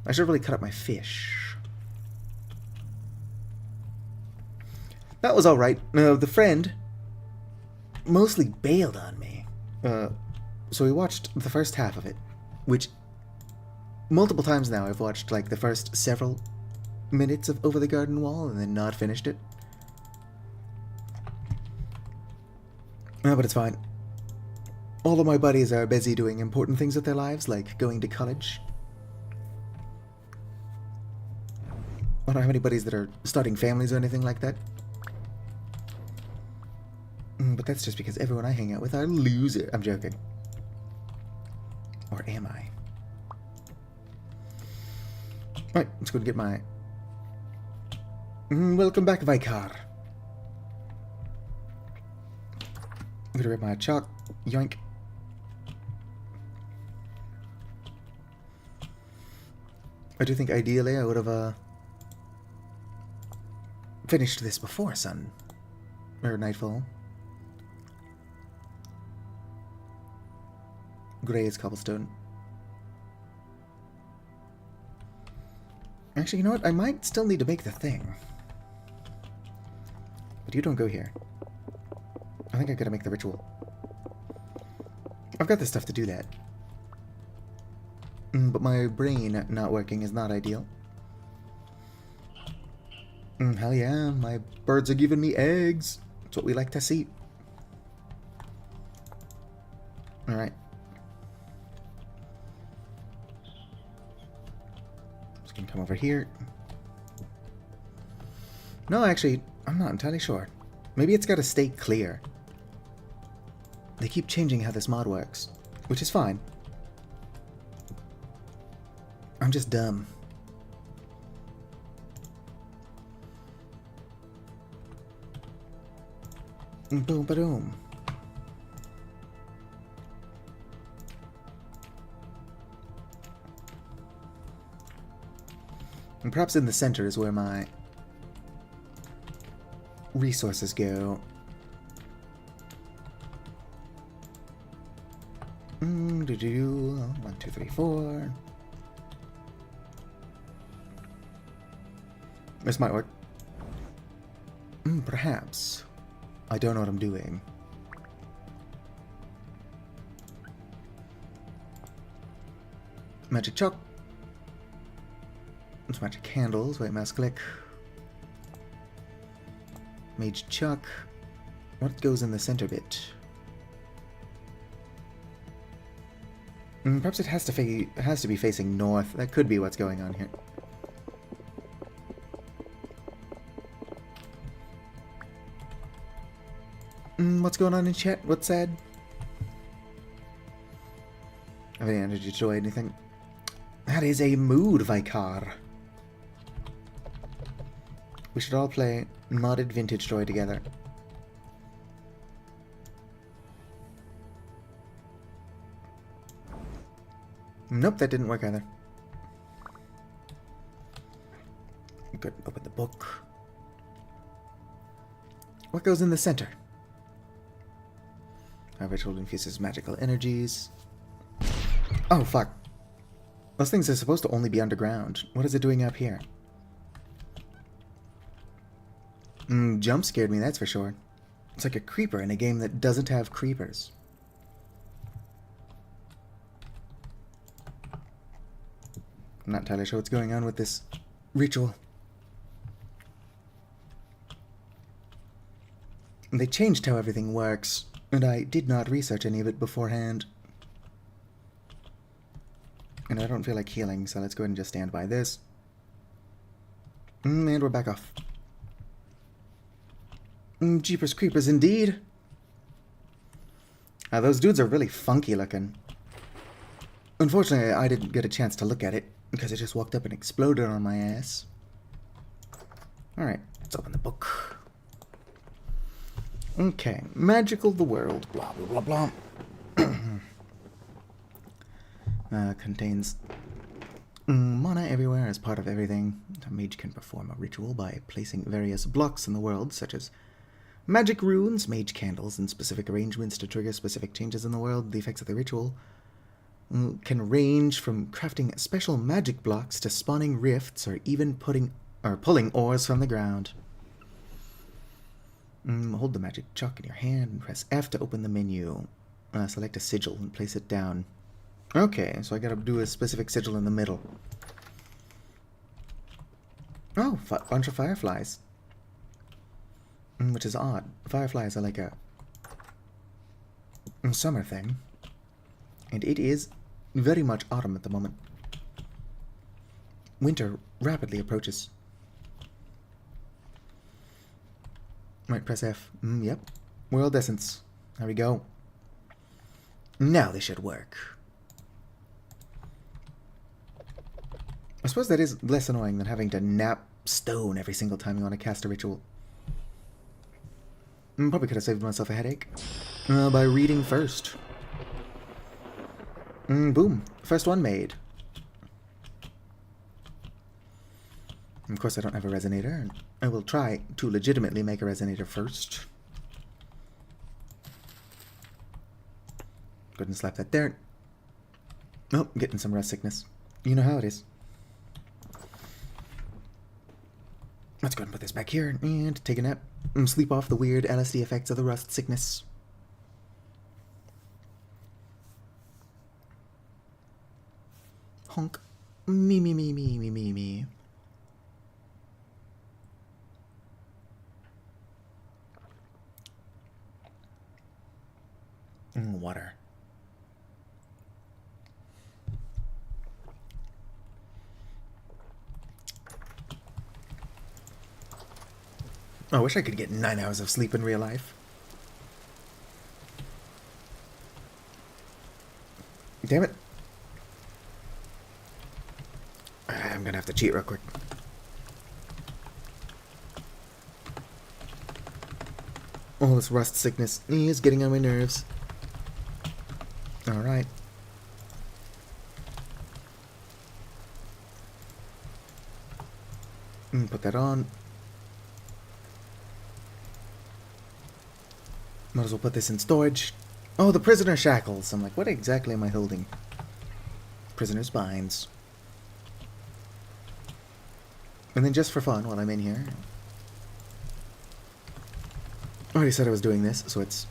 I should really cut up my fish. That was alright. The friend mostly bailed on me. So we watched the first half of it, which multiple times now I've watched like the first several minutes of Over the Garden Wall and then not finished it. But it's fine. All of my buddies are busy doing important things with their lives, like going to college. I don't have any buddies that are starting families or anything like that. But that's just because everyone I hang out with are losers. I'm joking. Or am I? Right, let's go and get my... Welcome back, Vicar. I'm gonna rip my chalk. Yoink. I do think ideally I would have finished this before sun or nightfall. Gray is cobblestone. Actually, you know what? I might still need to make the thing. But you don't go here. I think I gotta make the ritual. I've got the stuff to do that. But my brain not working is not ideal. Hell yeah, my birds are giving me eggs. That's what we like to see. Alright. Just gonna come over here. No, actually, I'm not entirely sure. Maybe it's gotta stay clear. They keep changing how this mod works, which is fine. I'm just dumb. Boom, ba-doom. And perhaps in the center is where my resources go. 1, 2, 3, 4. This might work. Perhaps. I don't know what I'm doing. Magic chalk. It's magic candles. Wait, mouse click. Mage chuck. What goes in the center bit? Perhaps it has to be facing north. That could be what's going on here. What's going on in chat? What's said? Have any energy to joy anything? That is a mood, Vicar. We should all play modded Vintage Joy together. Nope, that didn't work either. Good, open the book. What goes in the center? Our ritual infuses magical energies. Oh, fuck. Those things are supposed to only be underground. What is it doing up here? Jump scared me, that's for sure. It's like a creeper in a game that doesn't have creepers. I'm not entirely sure what's going on with this ritual. They changed how everything works, and I did not research any of it beforehand. And I don't feel like healing, so let's go ahead and just stand by this. And we're back off. Jeepers creepers indeed. Those dudes are really funky looking. Unfortunately, I didn't get a chance to look at it, because it just walked up and exploded on my ass. Alright, let's open the book. Okay, magical the world, blah blah blah blah. Contains mana everywhere as part of everything. A mage can perform a ritual by placing various blocks in the world, such as magic runes, mage candles, and specific arrangements to trigger specific changes in the world. The effects of the ritual can range from crafting special magic blocks to spawning rifts, or even pulling ores from the ground. Hold the magic chalk in your hand and press F to open the menu. Select a sigil and place it down. Okay, so I gotta do a specific sigil in the middle. Oh, bunch of fireflies. Which is odd. Fireflies are like a summer thing. And it is very much autumn at the moment. Winter rapidly approaches. Right, press F. Yep. World Essence. There we go. Now they should work. I suppose that is less annoying than having to nap stone every single time you want to cast a ritual. Probably could have saved myself a headache. By reading first. Boom. First one made. Of course, I don't have a resonator, and I will try to legitimately make a resonator first. Go ahead and slap that there. Oh, getting some rust sickness. You know how it is. Let's go ahead and put this back here and take a nap and sleep off the weird LSD effects of the rust sickness. Honk. Me, me, me, me, me, me, me. Water. I wish I could get 9 hours of sleep in real life. Damn it. I'm gonna have to cheat real quick. All this rust sickness is getting on my nerves. Alright. Put that on. Might as well put this in storage. Oh, the prisoner shackles. I'm like, what exactly am I holding? Prisoner's binds. And then just for fun, while I'm in here, I already said I was doing this, so it's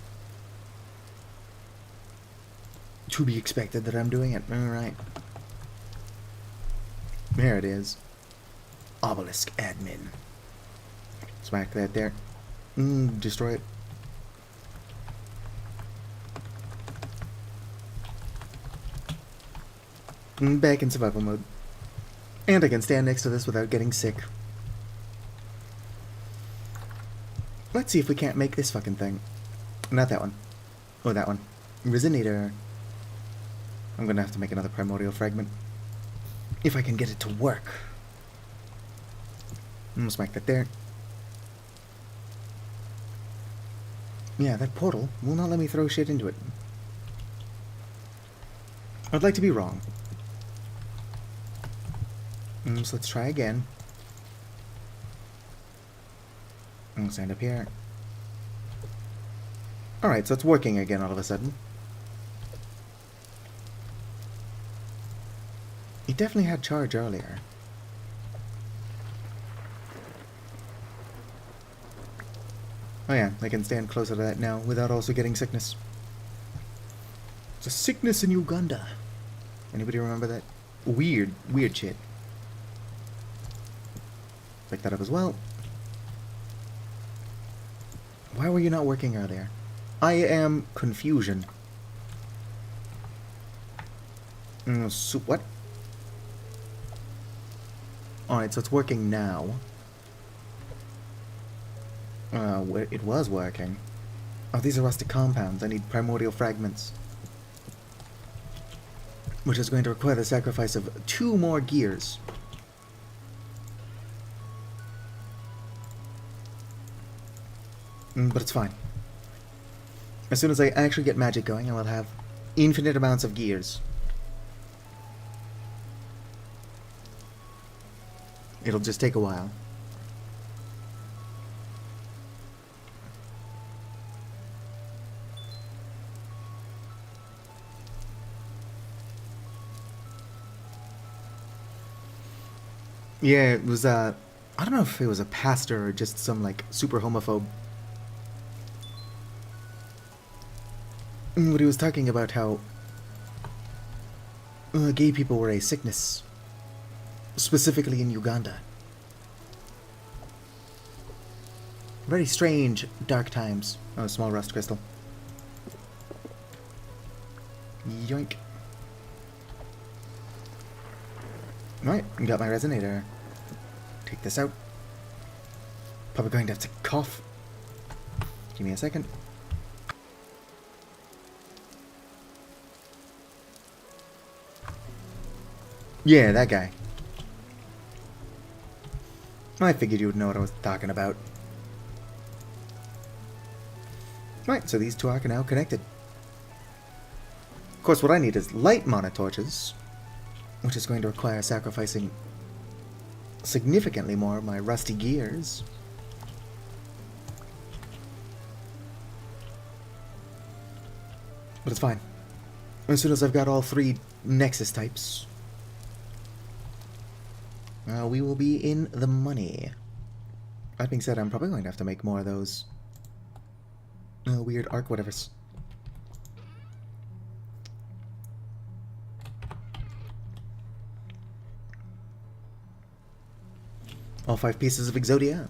to be expected that I'm doing it. Alright. There it is. Obelisk admin. Smack that there. Destroy it. Back in survival mode. And I can stand next to this without getting sick. Let's see if we can't make this fucking thing. Not that one. Oh, that one. Resonator. I'm gonna have to make another primordial fragment. If I can get it to work. I'll smack that there. Yeah, that portal will not let me throw shit into it. I'd like to be wrong. So let's try again. I'll stand up here. Alright, so it's working again all of a sudden. It definitely had charge earlier. Oh yeah, I can stand closer to that now without also getting sickness. It's a sickness in Uganda. Anybody remember that? Weird shit. Pick that up as well. Why were you not working earlier? I am confusion. So what? Alright, so it's working now. It was working. Oh, these are rustic compounds. I need primordial fragments. Which is going to require the sacrifice of 2 more gears. But it's fine. As soon as I actually get magic going, I will have infinite amounts of gears. It'll just take a while. Yeah, it was, I don't know if it was a pastor or just some, like, super homophobe. But he was talking about how gay people were a sickness. Specifically in Uganda. Very strange, dark times. Oh, small rust crystal. Yoink. Alright, got my resonator. Take this out. Probably going to have to cough. Give me a second. Yeah, that guy. I figured you would know what I was talking about. Right, so these 2 are now connected. Of course, what I need is light mana torches, which is going to require sacrificing significantly more of my rusty gears. But it's fine. As soon as I've got all 3 Nexus types, we will be in the money. That being said, I'm probably going to have to make more of those weird arc whatevers. All 5 pieces of Exodia.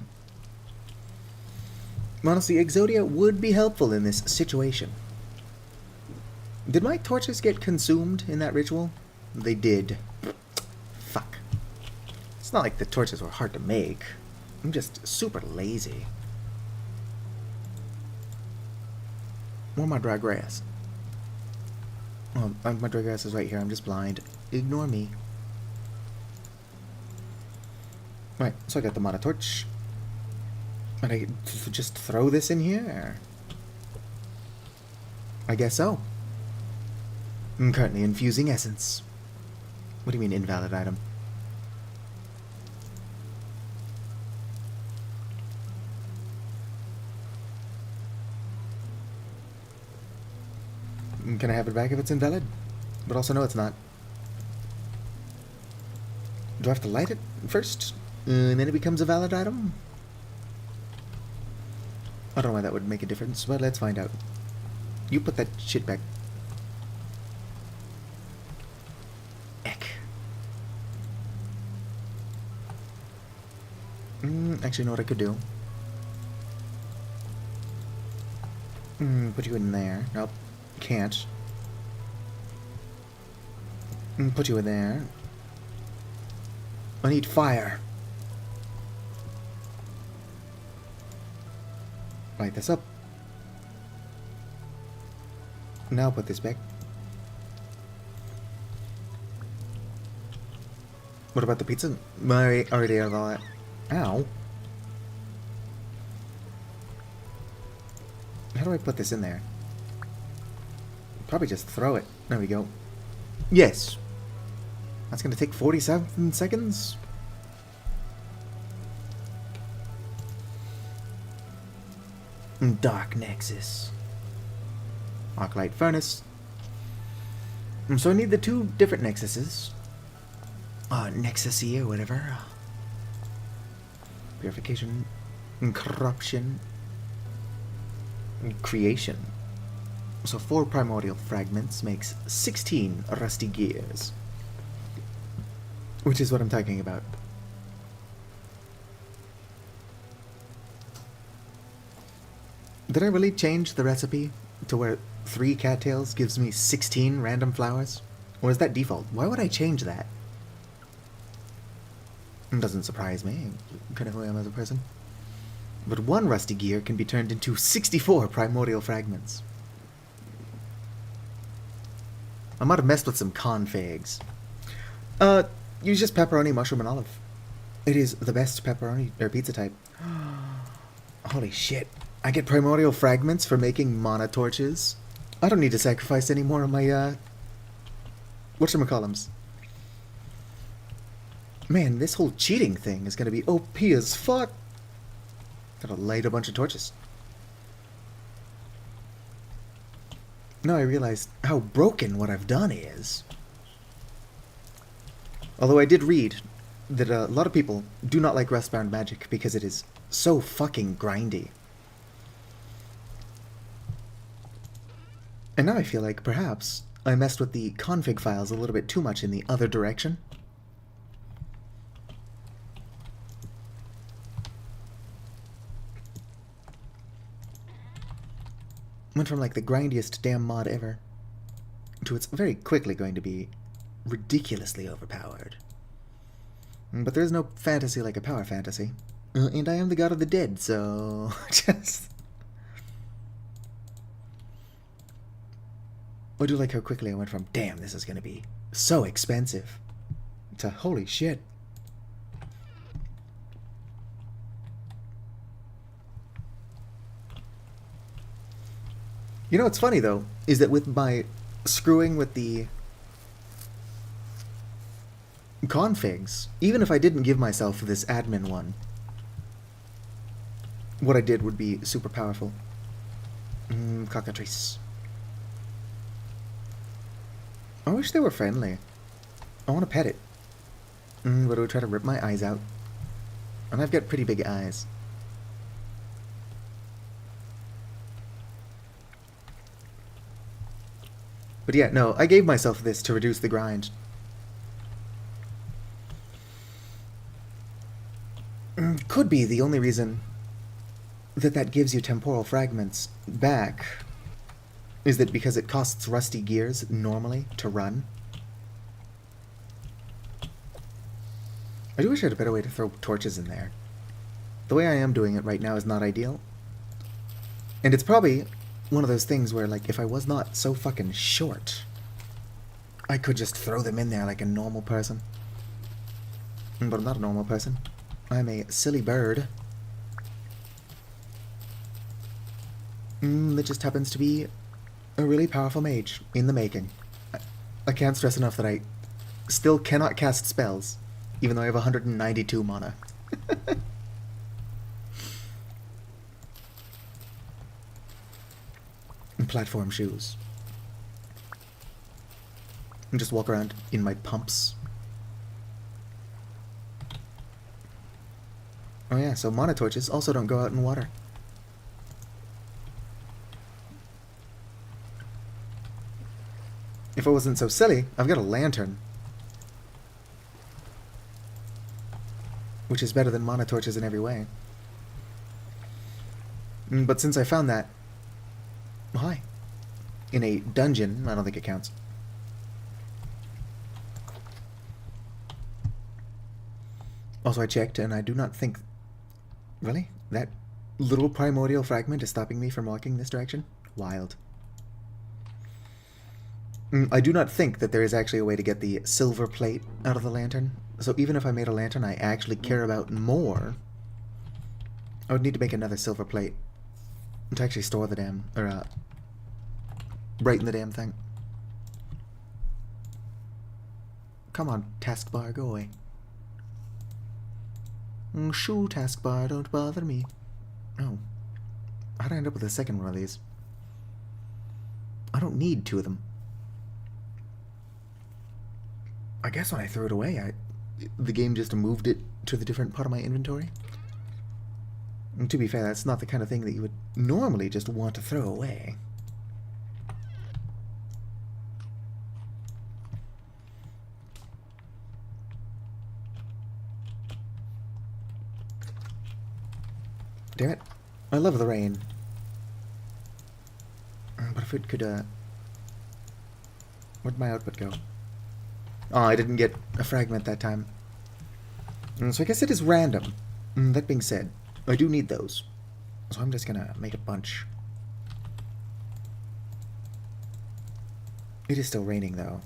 Honestly, Exodia would be helpful in this situation. Did my torches get consumed in that ritual? They did. Fuck. It's not like the torches were hard to make. I'm just super lazy. More my dry grass. Oh, my dry grass is right here. I'm just blind. Ignore me. Right, so I got the mana torch. And I just throw this in here? I guess so. I'm currently infusing essence. What do you mean invalid item? Can I have it back if it's invalid? But also no, it's not. Do I have to light it first? And then it becomes a valid item? I don't know why that would make a difference, but let's find out. You put that shit back. Eck. Actually, you know what I could do? Put you in there. Nope. Can't. Put you in there. I need fire. Light this up. Now put this back. What about the pizza? I already have all that. Ow. How do I put this in there? Probably just throw it. There we go. Yes. That's going to take 47 seconds. Dark Nexus. Arclight Furnace. So I need the two different Nexuses. Nexus-y or whatever. Purification. Corruption. Creation. So 4 primordial fragments makes 16 rusty gears. Which is what I'm talking about. Did I really change the recipe to where 3 cattails gives me 16 random flowers? Or is that default? Why would I change that? It doesn't surprise me, kind of who I am as a person. But 1 rusty gear can be turned into 64 primordial fragments. I might have messed with some configs. Use just pepperoni, mushroom, and olive. It is the best pepperoni or pizza type. Holy shit. I get primordial fragments for making mana torches. I don't need to sacrifice any more of my, whatchamacallums. Man, this whole cheating thing is gonna be OP as fuck. Gotta light a bunch of torches. Now I realize how broken what I've done is. Although I did read that a lot of people do not like Rustbound Magic because it is so fucking grindy. And now I feel like perhaps I messed with the config files a little bit too much in the other direction. Went from like the grindiest damn mod ever to it's very quickly going to be ridiculously overpowered. But there is no fantasy like a power fantasy. And I am the god of the dead, so just... I do like how quickly I went from, damn, this is going to be so expensive, to holy shit. You know what's funny, though, is that with my screwing with the configs, even if I didn't give myself this admin one, what I did would be super powerful. Cockatrice. I wish they were friendly. I want to pet it. But it would try to rip my eyes out. And I've got pretty big eyes. But yeah, no, I gave myself this to reduce the grind. Could be the only reason that gives you temporal fragments back is that because it costs rusty gears normally to run. I do wish I had a better way to throw torches in there. The way I am doing it right now is not ideal. And it's probably one of those things where, like, if I was not so fucking short, I could just throw them in there like a normal person. But I'm not a normal person. I'm a silly bird. That just happens to be a really powerful mage in the making. I can't stress enough that I still cannot cast spells, even though I have 192 mana. And platform shoes. And just walk around in my pumps. Oh yeah, so mana torches also don't go out in water. If I wasn't so silly, I've got a lantern. Which is better than mana torches in every way. But since I found that... Hi. In a dungeon, I don't think it counts. Also, I checked, and I do not think... Really? That little primordial fragment is stopping me from walking this direction? Wild. I do not think that there is actually a way to get the silver plate out of the lantern. So even if I made a lantern I actually care about more, I would need to make another silver plate to actually store the damn... or, brighten the damn thing. Come on, taskbar, go away. Shoo, taskbar, don't bother me. Oh. How'd I end up with a second one of these? I don't need two of them. I guess when I threw it away, the game just moved it to the different part of my inventory. And to be fair, that's not the kind of thing that you would normally just want to throw away. Damn it. I love the rain. But if it could, where'd my output go? Oh, I didn't get a fragment that time. So I guess it is random. That being said, I do need those. So I'm just gonna make a bunch. It is still raining, though.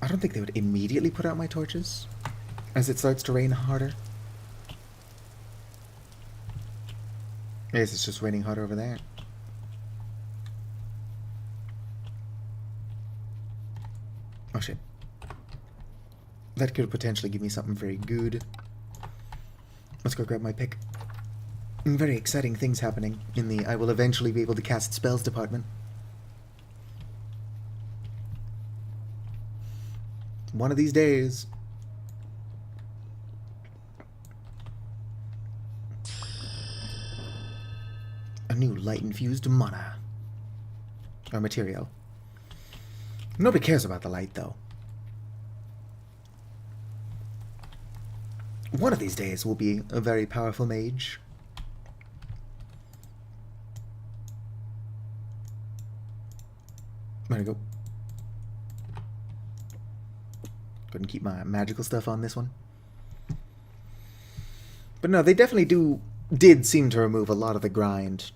I don't think they would immediately put out my torches as it starts to rain harder. I guess it's just raining harder over there. Oh shit. That could potentially give me something very good. Let's go grab my pick. Very exciting things happening in the I will eventually be able to cast spells department. One of these days. A new light-infused mana. Or material. Nobody cares about the light, though. One of these days we'll be a very powerful mage. There we go. Couldn't keep my magical stuff on this one. But no, they definitely did seem to remove a lot of the grind.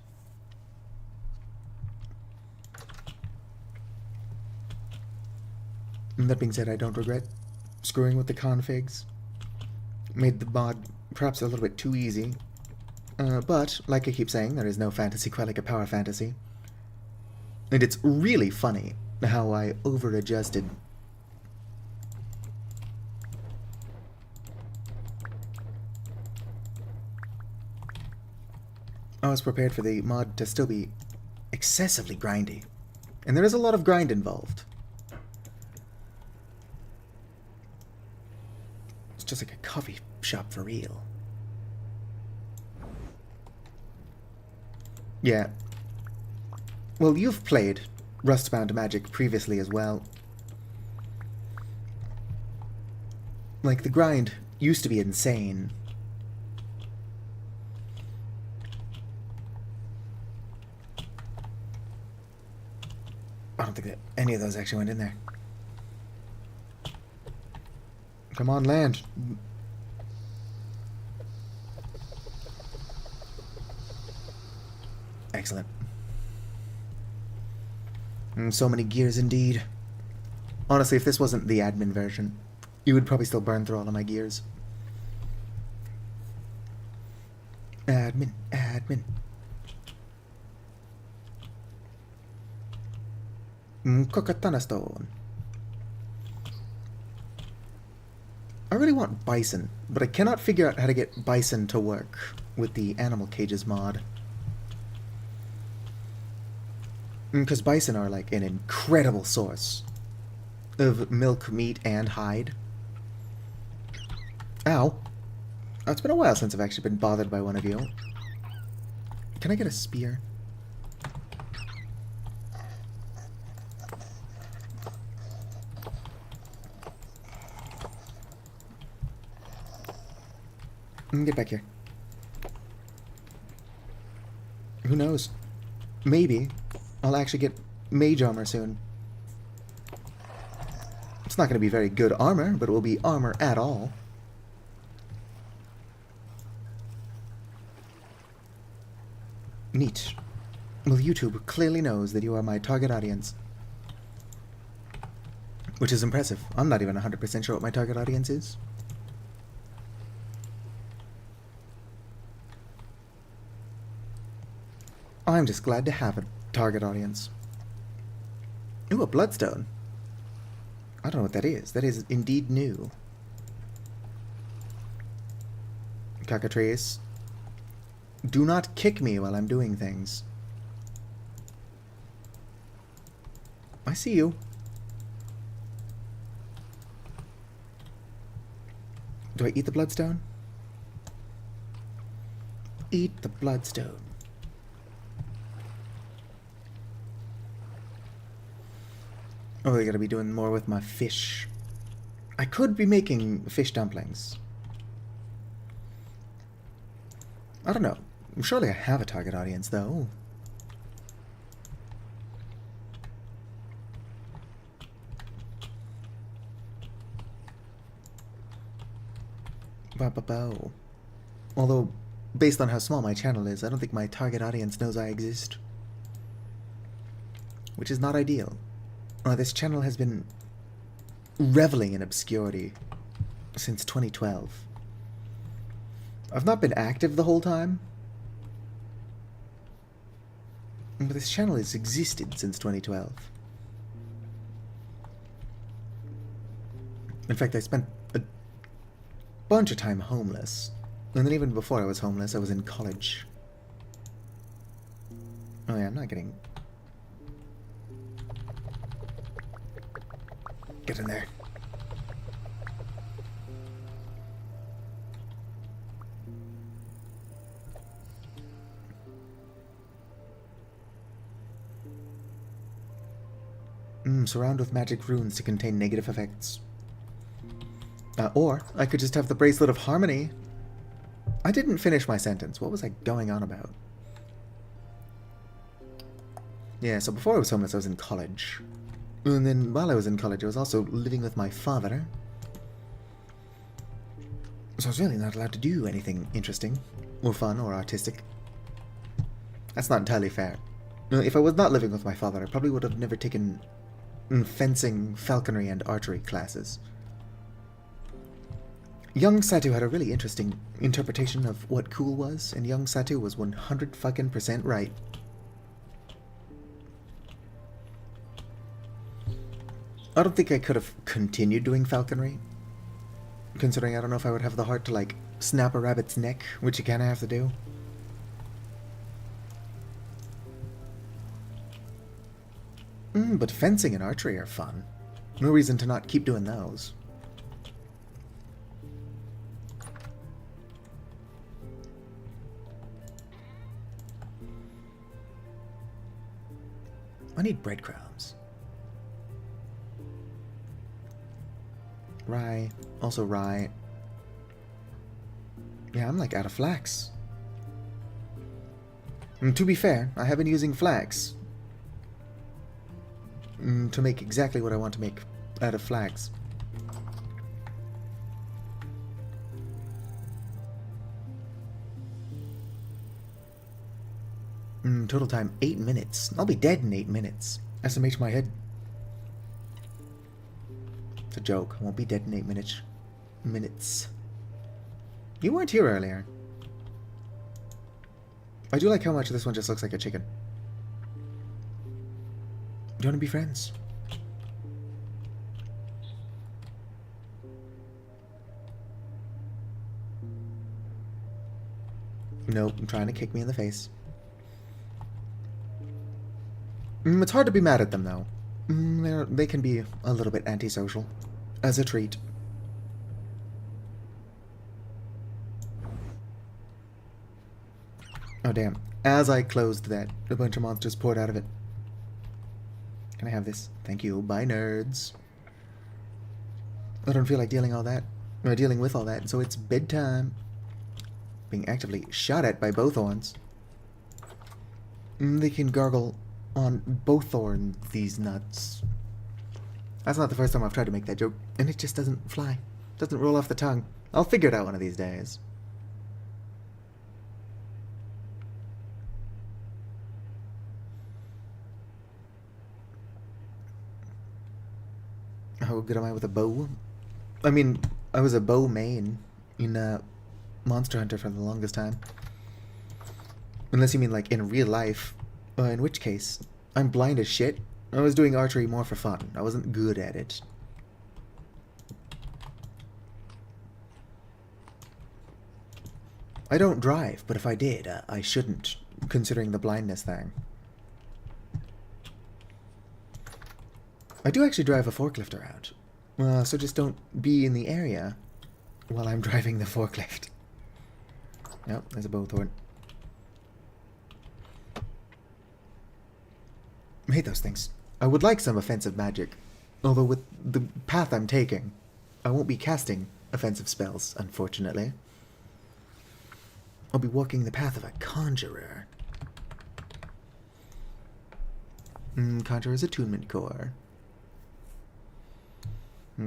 And that being said, I don't regret screwing with the configs. Made the mod perhaps a little bit too easy. But, like I keep saying, there is no fantasy quite like a power fantasy. And it's really funny how I over-adjusted. I was prepared for the mod to still be excessively grindy. And there is a lot of grind involved. It's just like a coffee shop for real. Yeah. Well, you've played Rustbound Magic previously as well. Like, the grind used to be insane. I don't think that any of those actually went in there. Come on, land. Excellent. So many gears indeed. Honestly, if this wasn't the admin version, you would probably still burn through all of my gears. Admin. Kokatana stone. I really want bison, but I cannot figure out how to get bison to work with the animal cages mod. Because bison are like an incredible source of milk, meat, and hide. Ow. Oh, it's been a while since I've actually been bothered by one of you. Can I get a spear? Get back here. Who knows? Maybe I'll actually get mage armor soon. It's not going to be very good armor, but it will be armor at all. Neat. Well, YouTube clearly knows that you are my target audience. Which is impressive. I'm not even 100% sure what my target audience is. I'm just glad to have a target audience. Ooh, a bloodstone. I don't know what that is. That is indeed new. Cockatrice. Do not kick me while I'm doing things. I see you. Do I eat the bloodstone? Eat the bloodstone. Oh, I gotta be doing more with my fish. I could be making fish dumplings. I don't know. Surely I have a target audience, though. Ba-ba-bo. Although, based on how small my channel is, I don't think my target audience knows I exist. Which is not ideal. This channel has been reveling in obscurity since 2012. I've not been active the whole time, but this channel has existed since 2012. In fact, I spent a bunch of time homeless. And then even before I was homeless, I was in college. Oh yeah, I'm not getting... Get in there. Surround with magic runes to contain negative effects. Or I could just have the Bracelet of Harmony. I didn't finish my sentence. What was I going on about? Yeah, so before I was homeless, I was in college. And then while I was in college, I was also living with my father. So I was really not allowed to do anything interesting, or fun, or artistic. That's not entirely fair. If I was not living with my father, I probably would have never taken fencing, falconry, and archery classes. Young Satu had a really interesting interpretation of what cool was, and young Satu was 100% right. I don't think I could have continued doing falconry, considering I don't know if I would have the heart to, like, snap a rabbit's neck, which you kinda have to do. But fencing and archery are fun. No reason to not keep doing those. I need breadcrumbs. Rye. Also rye. Yeah, I'm like out of flax. And to be fair, I have been using flax to make exactly what I want to make out of flax. Total time 8 minutes. I'll be dead in 8 minutes. SMH my head. It's a joke. I won't be dead in 8 minutes. You weren't here earlier. I do like how much this one just looks like a chicken. Do you want to be friends? Nope, I'm trying to kick me in the face. It's hard to be mad at them, though. They can be a little bit antisocial. As a treat. Oh, damn. As I closed that, a bunch of monsters poured out of it. Can I have this? Thank you. Bye, nerds. I don't feel like dealing with all that, so it's bedtime. Being actively shot at by both horns. They can gargle on both horns, these nuts. That's not the first time I've tried to make that joke, and it just doesn't fly. Doesn't roll off the tongue. I'll figure it out one of these days. How good am I with a bow? I mean, I was a bow main in Monster Hunter for the longest time. Unless you mean like in real life, in which case, I'm blind as shit. I was doing archery more for fun. I wasn't good at it. I don't drive, but if I did, I shouldn't, considering the blindness thing. I do actually drive a forklift around, so just don't be in the area while I'm driving the forklift. Yep, there's a bowthorn. I hate those things. I would like some offensive magic, although with the path I'm taking, I won't be casting offensive spells, unfortunately. I'll be walking the path of a conjurer. Conjurer's Attunement Core.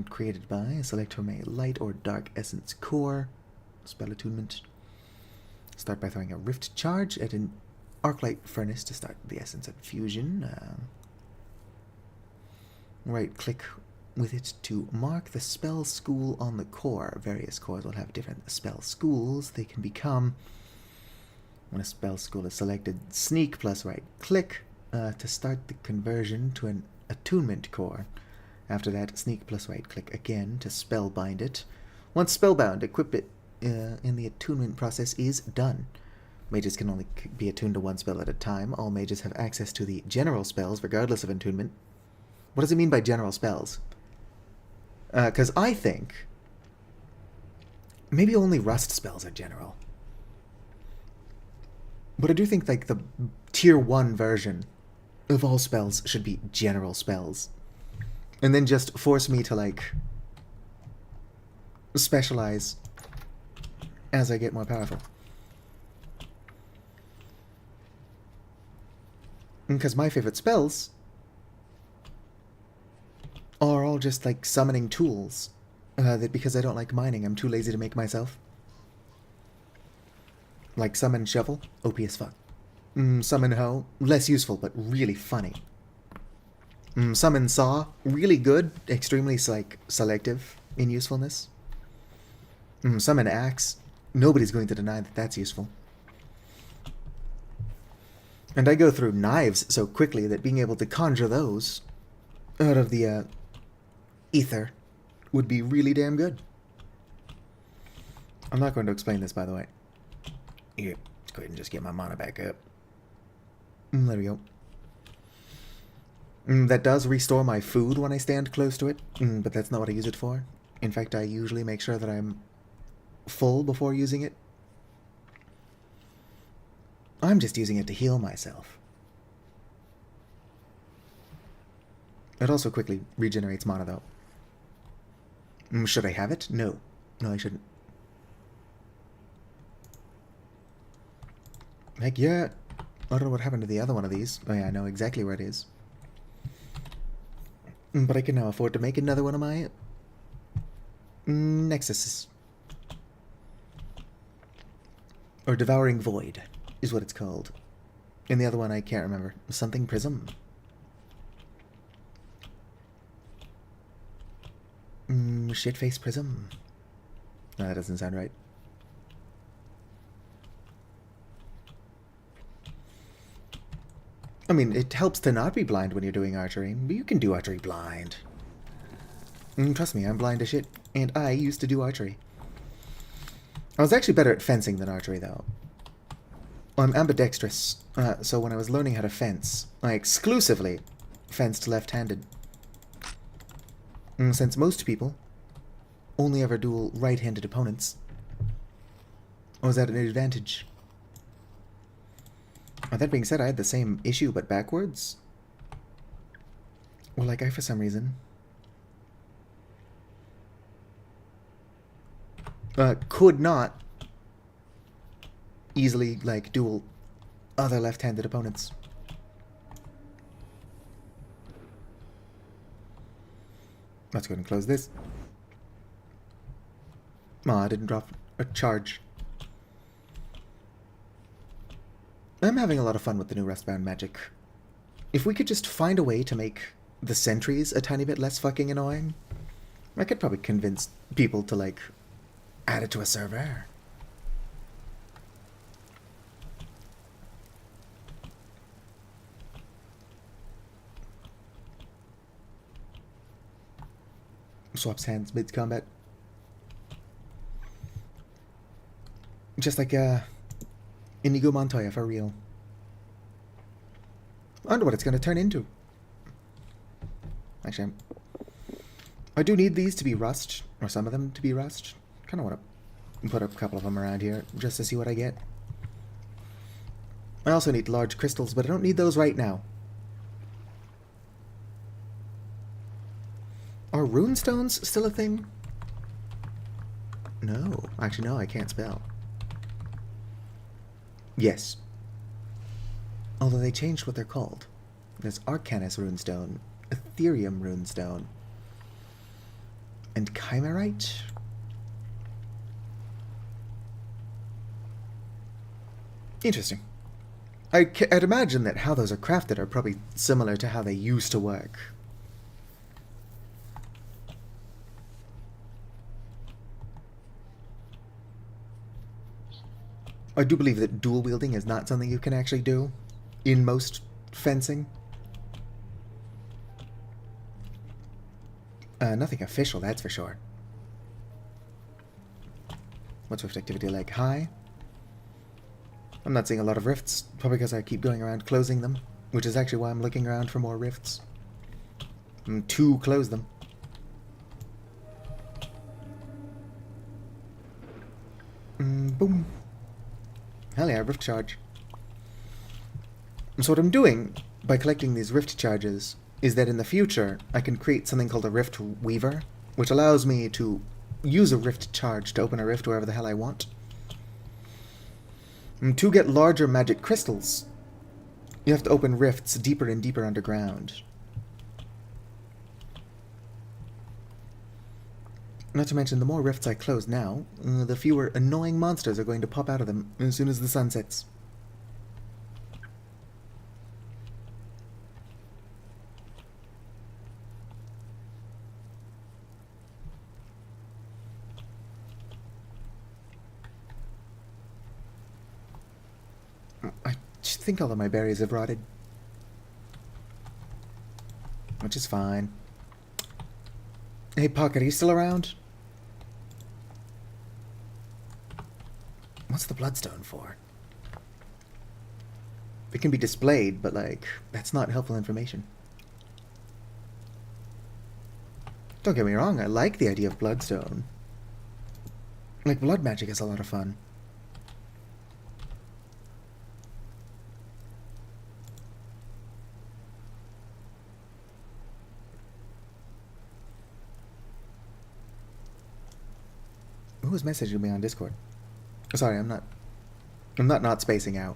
Created by, select from a light or dark essence core. Spell attunement. Start by throwing a rift charge at an arclight furnace to start the essence of fusion. Right click with it to mark the spell school on the core. Various cores will have different spell schools they can become. When a spell school is selected, sneak plus right click to start the conversion to an attunement core. After that, sneak plus right click again to spellbind it. Once spellbound, equip it in the attunement process is done. Mages can only be attuned to one spell at a time. All mages have access to the general spells regardless of attunement. What does it mean by general spells? Because I think maybe only rust spells are general. But I do think like the tier 1 version of all spells should be general spells. And then just force me to like specialize as I get more powerful. Because my favorite spells are all just like summoning tools that because I don't like mining, I'm too lazy to make myself. Like summon shovel, OP as fuck. Summon hoe, less useful but really funny. Summon saw, really good, extremely like selective in usefulness. Summon axe, nobody's going to deny that that's useful. And I go through knives so quickly that being able to conjure those out of the ether would be really damn good. I'm not going to explain this, by the way. Here, let's go ahead and just get my mana back up. There we go. That does restore my food when I stand close to it, but that's not what I use it for. In fact, I usually make sure that I'm full before using it. I'm just using it to heal myself. It also quickly regenerates mana, though. Should I have it? No. No, I shouldn't. Heck yeah. I don't know what happened to the other one of these. Oh yeah, I know exactly where it is. But I can now afford to make another one of my Nexuses. Or Devouring Void is what it's called. And the other one I can't remember. Something Prism. Shitface Prism. No, that doesn't sound right. I mean, it helps to not be blind when you're doing archery, but you can do archery blind. Trust me, I'm blind as shit, and I used to do archery. I was actually better at fencing than archery, though. I'm ambidextrous, so when I was learning how to fence, I exclusively fenced left-handed. Since most people only ever duel right-handed opponents, I was at an advantage. That being said, I had the same issue, but backwards. Well, like I, for some reason, could not easily, like, duel other left-handed opponents. Let's go ahead and close this. Oh, I didn't drop a charge. I'm having a lot of fun with the new Rustbound magic. If we could just find a way to make the sentries a tiny bit less fucking annoying, I could probably convince people to, like, add it to a server. Swaps hands mid-combat. Just like, Inigo Montoya, for real. I wonder what it's going to turn into. Actually, I do need these to be rust, or some of them to be rust. Kind of want to put a couple of them around here, just to see what I get. I also need large crystals, but I don't need those right now. Are runestones still a thing? No. Actually, no, I can't spell. Yes. Although they changed what they're called. There's Arcanus runestone, Ethereum runestone, and Chimerite? Interesting. I'd imagine that how those are crafted are probably similar to how they used to work. I do believe that dual wielding is not something you can actually do in most fencing. Nothing official, that's for sure. What's rift activity like? High? I'm not seeing a lot of rifts, probably because I keep going around closing them, which is actually why I'm looking around for more rifts. To close them. Boom. Hell yeah, rift charge. So what I'm doing by collecting these rift charges is that in the future I can create something called a rift weaver, which allows me to use a rift charge to open a rift wherever the hell I want. And to get larger magic crystals, you have to open rifts deeper and deeper underground. Not to mention, the more rifts I close now, the fewer annoying monsters are going to pop out of them as soon as the sun sets. I think all of my berries have rotted. Which is fine. Hey, Pocket, are you still around? What's the bloodstone for? It can be displayed, but, like, that's not helpful information. Don't get me wrong, I like the idea of bloodstone. Like, blood magic is a lot of fun. Who's messaging me on Discord? Sorry, I'm not spacing out.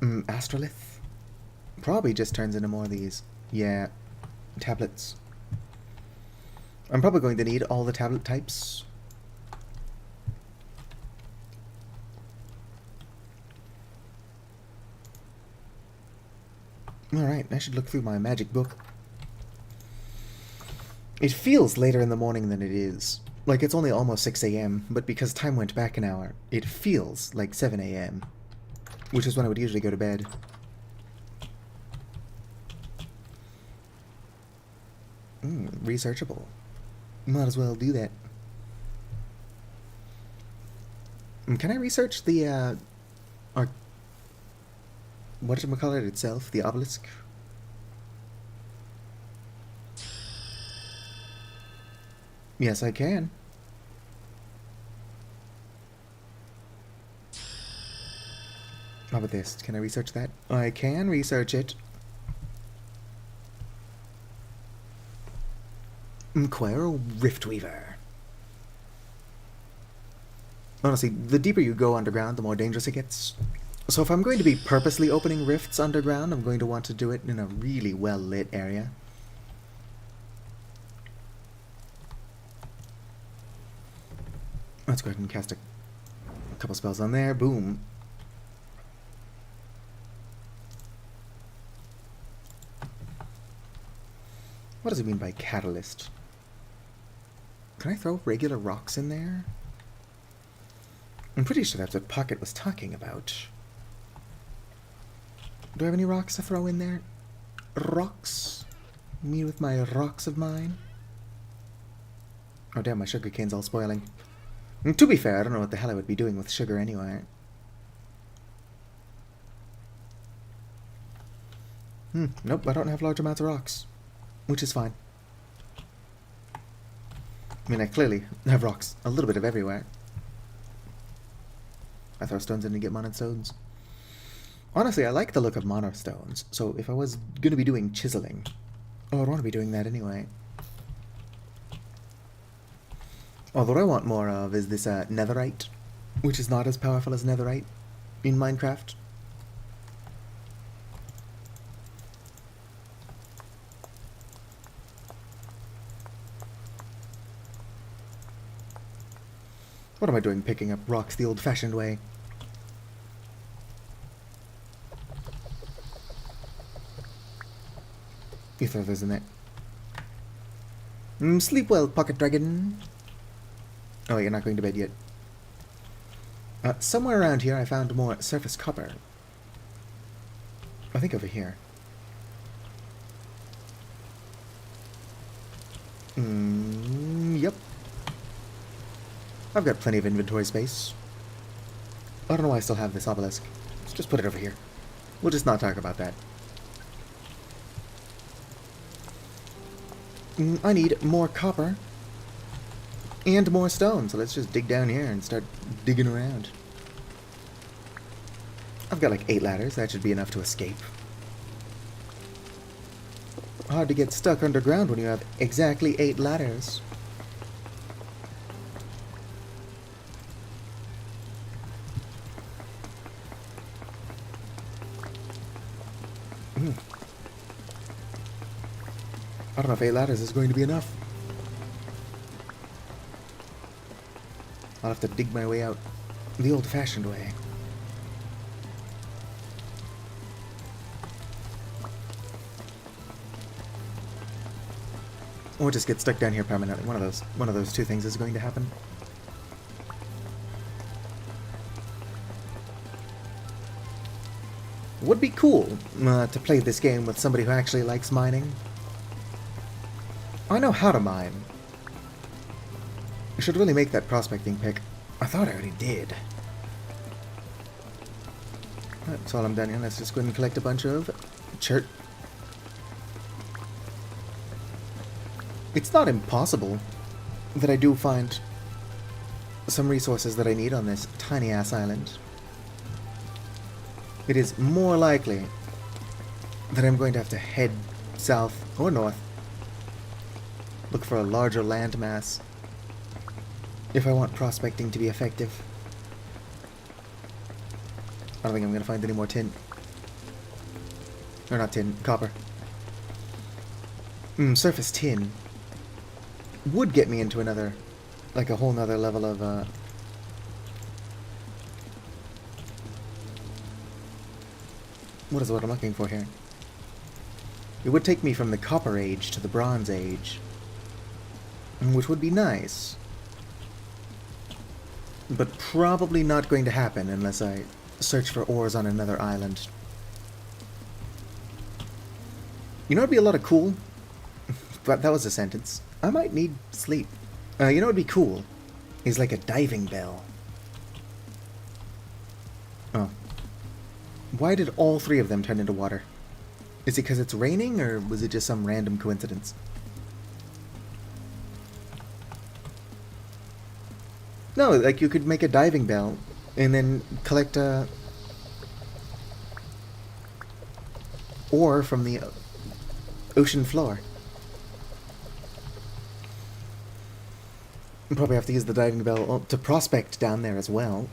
Astrolith? Probably just turns into more of these. Yeah. Tablets. I'm probably going to need all the tablet types. Alright, I should look through my magic book. It feels later in the morning than it is. Like it's only almost 6 a.m., but because time went back an hour, it feels like 7 a.m., which is when I would usually go to bed. Researchable. Might as well do that. Can I research the, whatchamacallit itself? The obelisk? Yes, I can. How about this? Can I research that? I can research it. Quaero Riftweaver. Honestly, the deeper you go underground, the more dangerous it gets. So if I'm going to be purposely opening rifts underground, I'm going to want to do it in a really well-lit area. Let's go ahead and cast a couple spells on there. Boom. What does it mean by catalyst? Can I throw regular rocks in there? I'm pretty sure that's what Pocket was talking about. Do I have any rocks to throw in there? Rocks? Me with my rocks of mine? Oh damn, my sugar cane's all spoiling. And to be fair, I don't know what the hell I would be doing with sugar anyway. Nope, I don't have large amounts of rocks. Which is fine. I mean, I clearly have rocks a little bit of everywhere. I throw stones in and get mono stones. Honestly, I like the look of mono stones, so if I was going to be doing chiseling, oh, I'd want to be doing that anyway. Although what I want more of is this netherite, which is not as powerful as netherite in Minecraft. What am I doing picking up rocks the old-fashioned way? You throw those in there. Sleep well, Pocket Dragon. Oh, you're not going to bed yet. Somewhere around here I found more surface copper. I think over here. Yep. I've got plenty of inventory space. I don't know why I still have this obelisk. Let's just put it over here. We'll just not talk about that. I need more copper. And more stone, so let's just dig down here and start digging around. I've got like 8 ladders, that should be enough to escape. Hard to get stuck underground when you have exactly 8 ladders. I don't know if 8 ladders is going to be enough. I'll have to dig my way out the old-fashioned way. Or just get stuck down here permanently. One of those two things is going to happen. Would be cool to play this game with somebody who actually likes mining. I know how to mine. I should really make that prospecting pick. I thought I already did. That's all I'm done here. Let's just go ahead and collect a bunch of chert. It's not impossible that I do find some resources that I need on this tiny-ass island. It is more likely that I'm going to have to head south or north, look for a larger landmass, if I want prospecting to be effective. I don't think I'm going to find any more tin. Or not tin, copper. Surface tin would get me into another, like a whole nother level of, what is what I'm looking for here? It would take me from the Copper Age to the Bronze Age, which would be nice. But probably not going to happen unless I search for ores on another island. You know what would be a lot of cool? But that was a sentence. I might need sleep. You know what would be cool? Is like a diving bell. Oh. Why did all 3 of them turn into water? Is it because it's raining, or was it just some random coincidence? No, like you could make a diving bell and then collect ore from the ocean floor. You probably have to use the diving bell to prospect down there as well.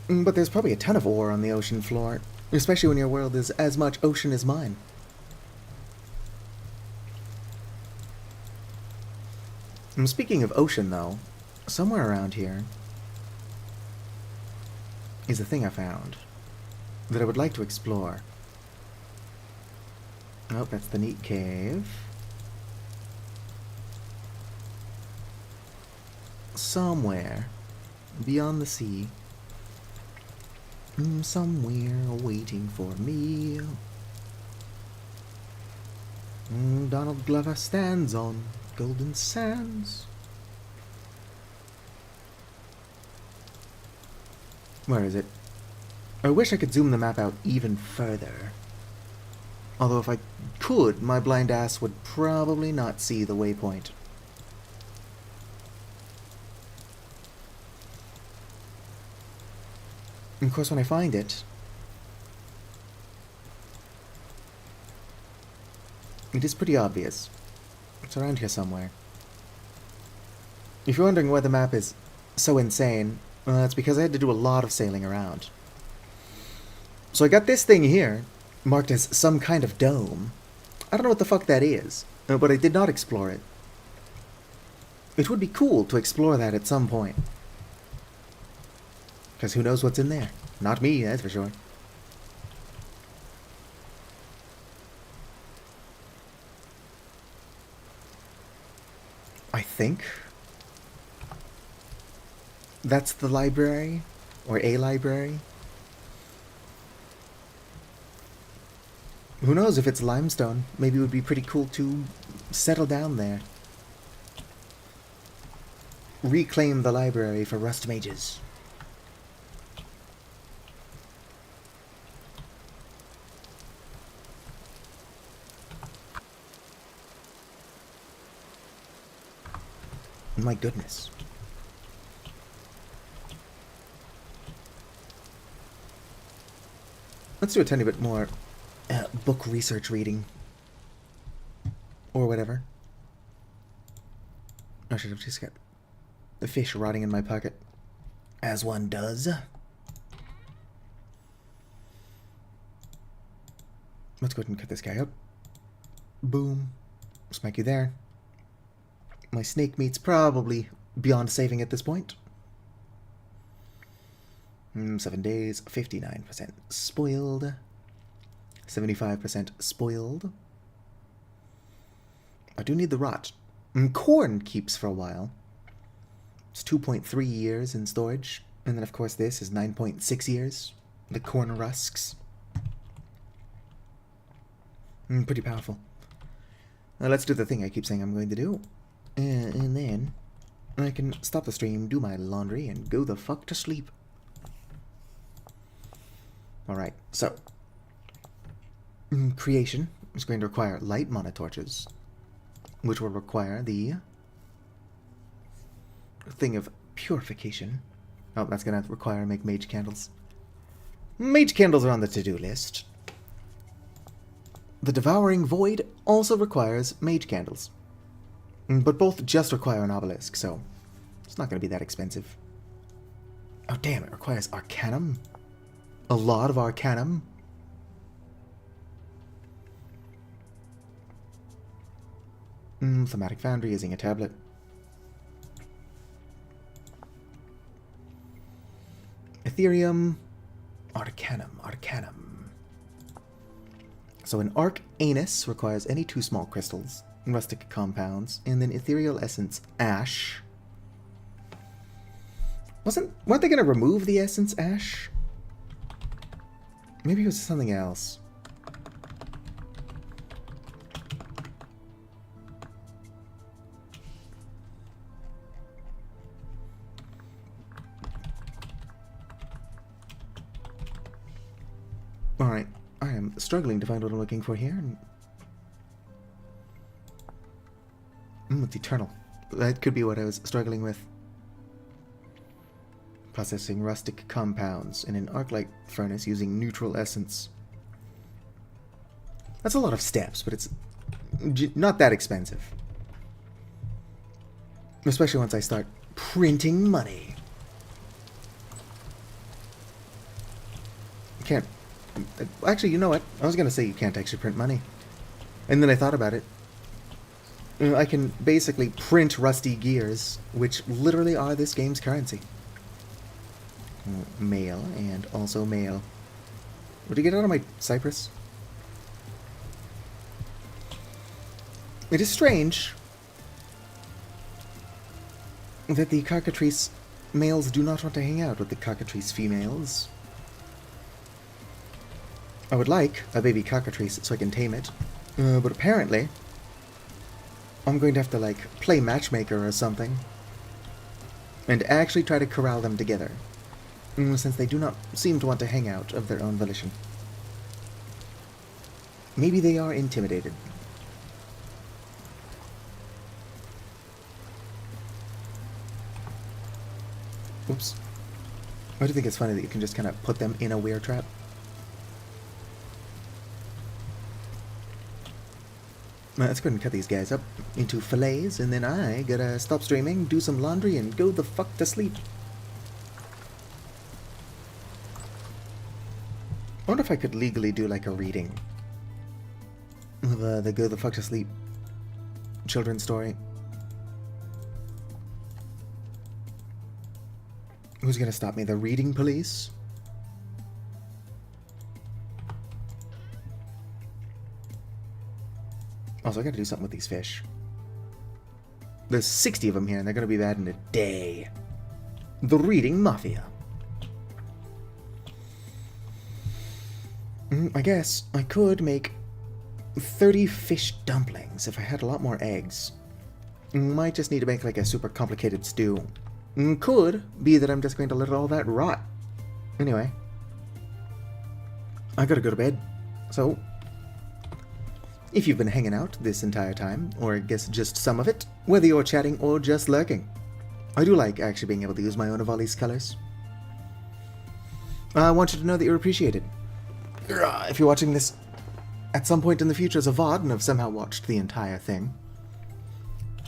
But there's probably a ton of ore on the ocean floor, especially when your world is as much ocean as mine. Speaking of ocean, though, somewhere around here is a thing I found that I would like to explore. Oh, that's the neat cave. Somewhere beyond the sea, somewhere waiting for me, Donald Glover stands on golden sands. Where is it? I wish I could zoom the map out even further. Although if I could, my blind ass would probably not see the waypoint. And of course, when I find it, it is pretty obvious. It's around here somewhere. If you're wondering why the map is so insane, well, that's because I had to do a lot of sailing around. So I got this thing here, marked as some kind of dome. I don't know what the fuck that is, but I did not explore it. It would be cool to explore that at some point. Because who knows what's in there? Not me, that's for sure. I think that's the library, or a library. Who knows if it's limestone? Maybe it would be pretty cool to settle down there. Reclaim the library for rust mages. My goodness. Let's do a tiny bit more book research reading. Or whatever. I should have just got the fish rotting in my pocket. As one does. Let's go ahead and cut this guy up. Boom. Smack you there. My snake meat's probably beyond saving at this point. 7 days, 59% spoiled. 75% spoiled. I do need the rot. Corn keeps for a while. It's 2.3 years in storage. And then, of course, this is 9.6 years. The corn rusks. Pretty powerful. Now, let's do the thing I keep saying I'm going to do. And then I can stop the stream, do my laundry, and go the fuck to sleep. Alright, so. Creation is going to require light mana torches, which will require the thing of purification. Oh, that's going to require make mage candles. Mage candles are on the to-do list. The Devouring Void also requires mage candles. But both just require an obelisk, so it's not going to be that expensive. Oh damn, it requires Arcanum? A lot of Arcanum? Thematic Foundry using a tablet. Ethereum. Arcanum. So an Arc Anus requires any 2 small crystals. Rustic compounds, and then ethereal essence ash. Weren't they gonna remove the essence ash? Maybe it was something else. Alright, I am struggling to find what I'm looking for here. It's eternal. That could be what I was struggling with. Processing rustic compounds in an arc-light furnace using neutral essence. That's a lot of steps, but it's not that expensive. Especially once I start printing money. can't... Actually, you know what? I was going to say you can't actually print money. And then I thought about it. I can basically print rusty gears, which literally are this game's currency. Mail, and also mail. Would you get out of my Cypress? It is strange that the cockatrice males do not want to hang out with the cockatrice females. I would like a baby cockatrice so I can tame it, but apparently I'm going to have to, like, play matchmaker or something and actually try to corral them together, since they do not seem to want to hang out of their own volition. Maybe they are intimidated. Oops. I do think it's funny that you can just kind of put them in a weir trap. Let's go ahead and cut these guys up into fillets, and then I gotta stop streaming, do some laundry, and go the fuck to sleep. I wonder if I could legally do like a reading of the go the fuck to sleep children's story. Who's gonna stop me? The reading police? Also, I gotta do something with these fish. There's 60 of them here, and they're gonna be bad in a day. The Reading Mafia. I guess I could make 30 fish dumplings if I had a lot more eggs. Might just need to make like a super complicated stew. Could be that I'm just going to let all that rot. Anyway, I gotta go to bed. So, if you've been hanging out this entire time, or I guess just some of it, whether you're chatting or just lurking, I do like actually being able to use my own of all these colors. I want you to know that you're appreciated. If you're watching this at some point in the future as a VOD and have somehow watched the entire thing,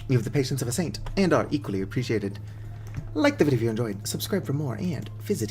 you have the patience of a saint and are equally appreciated. Like the video if you enjoyed, subscribe for more, and visit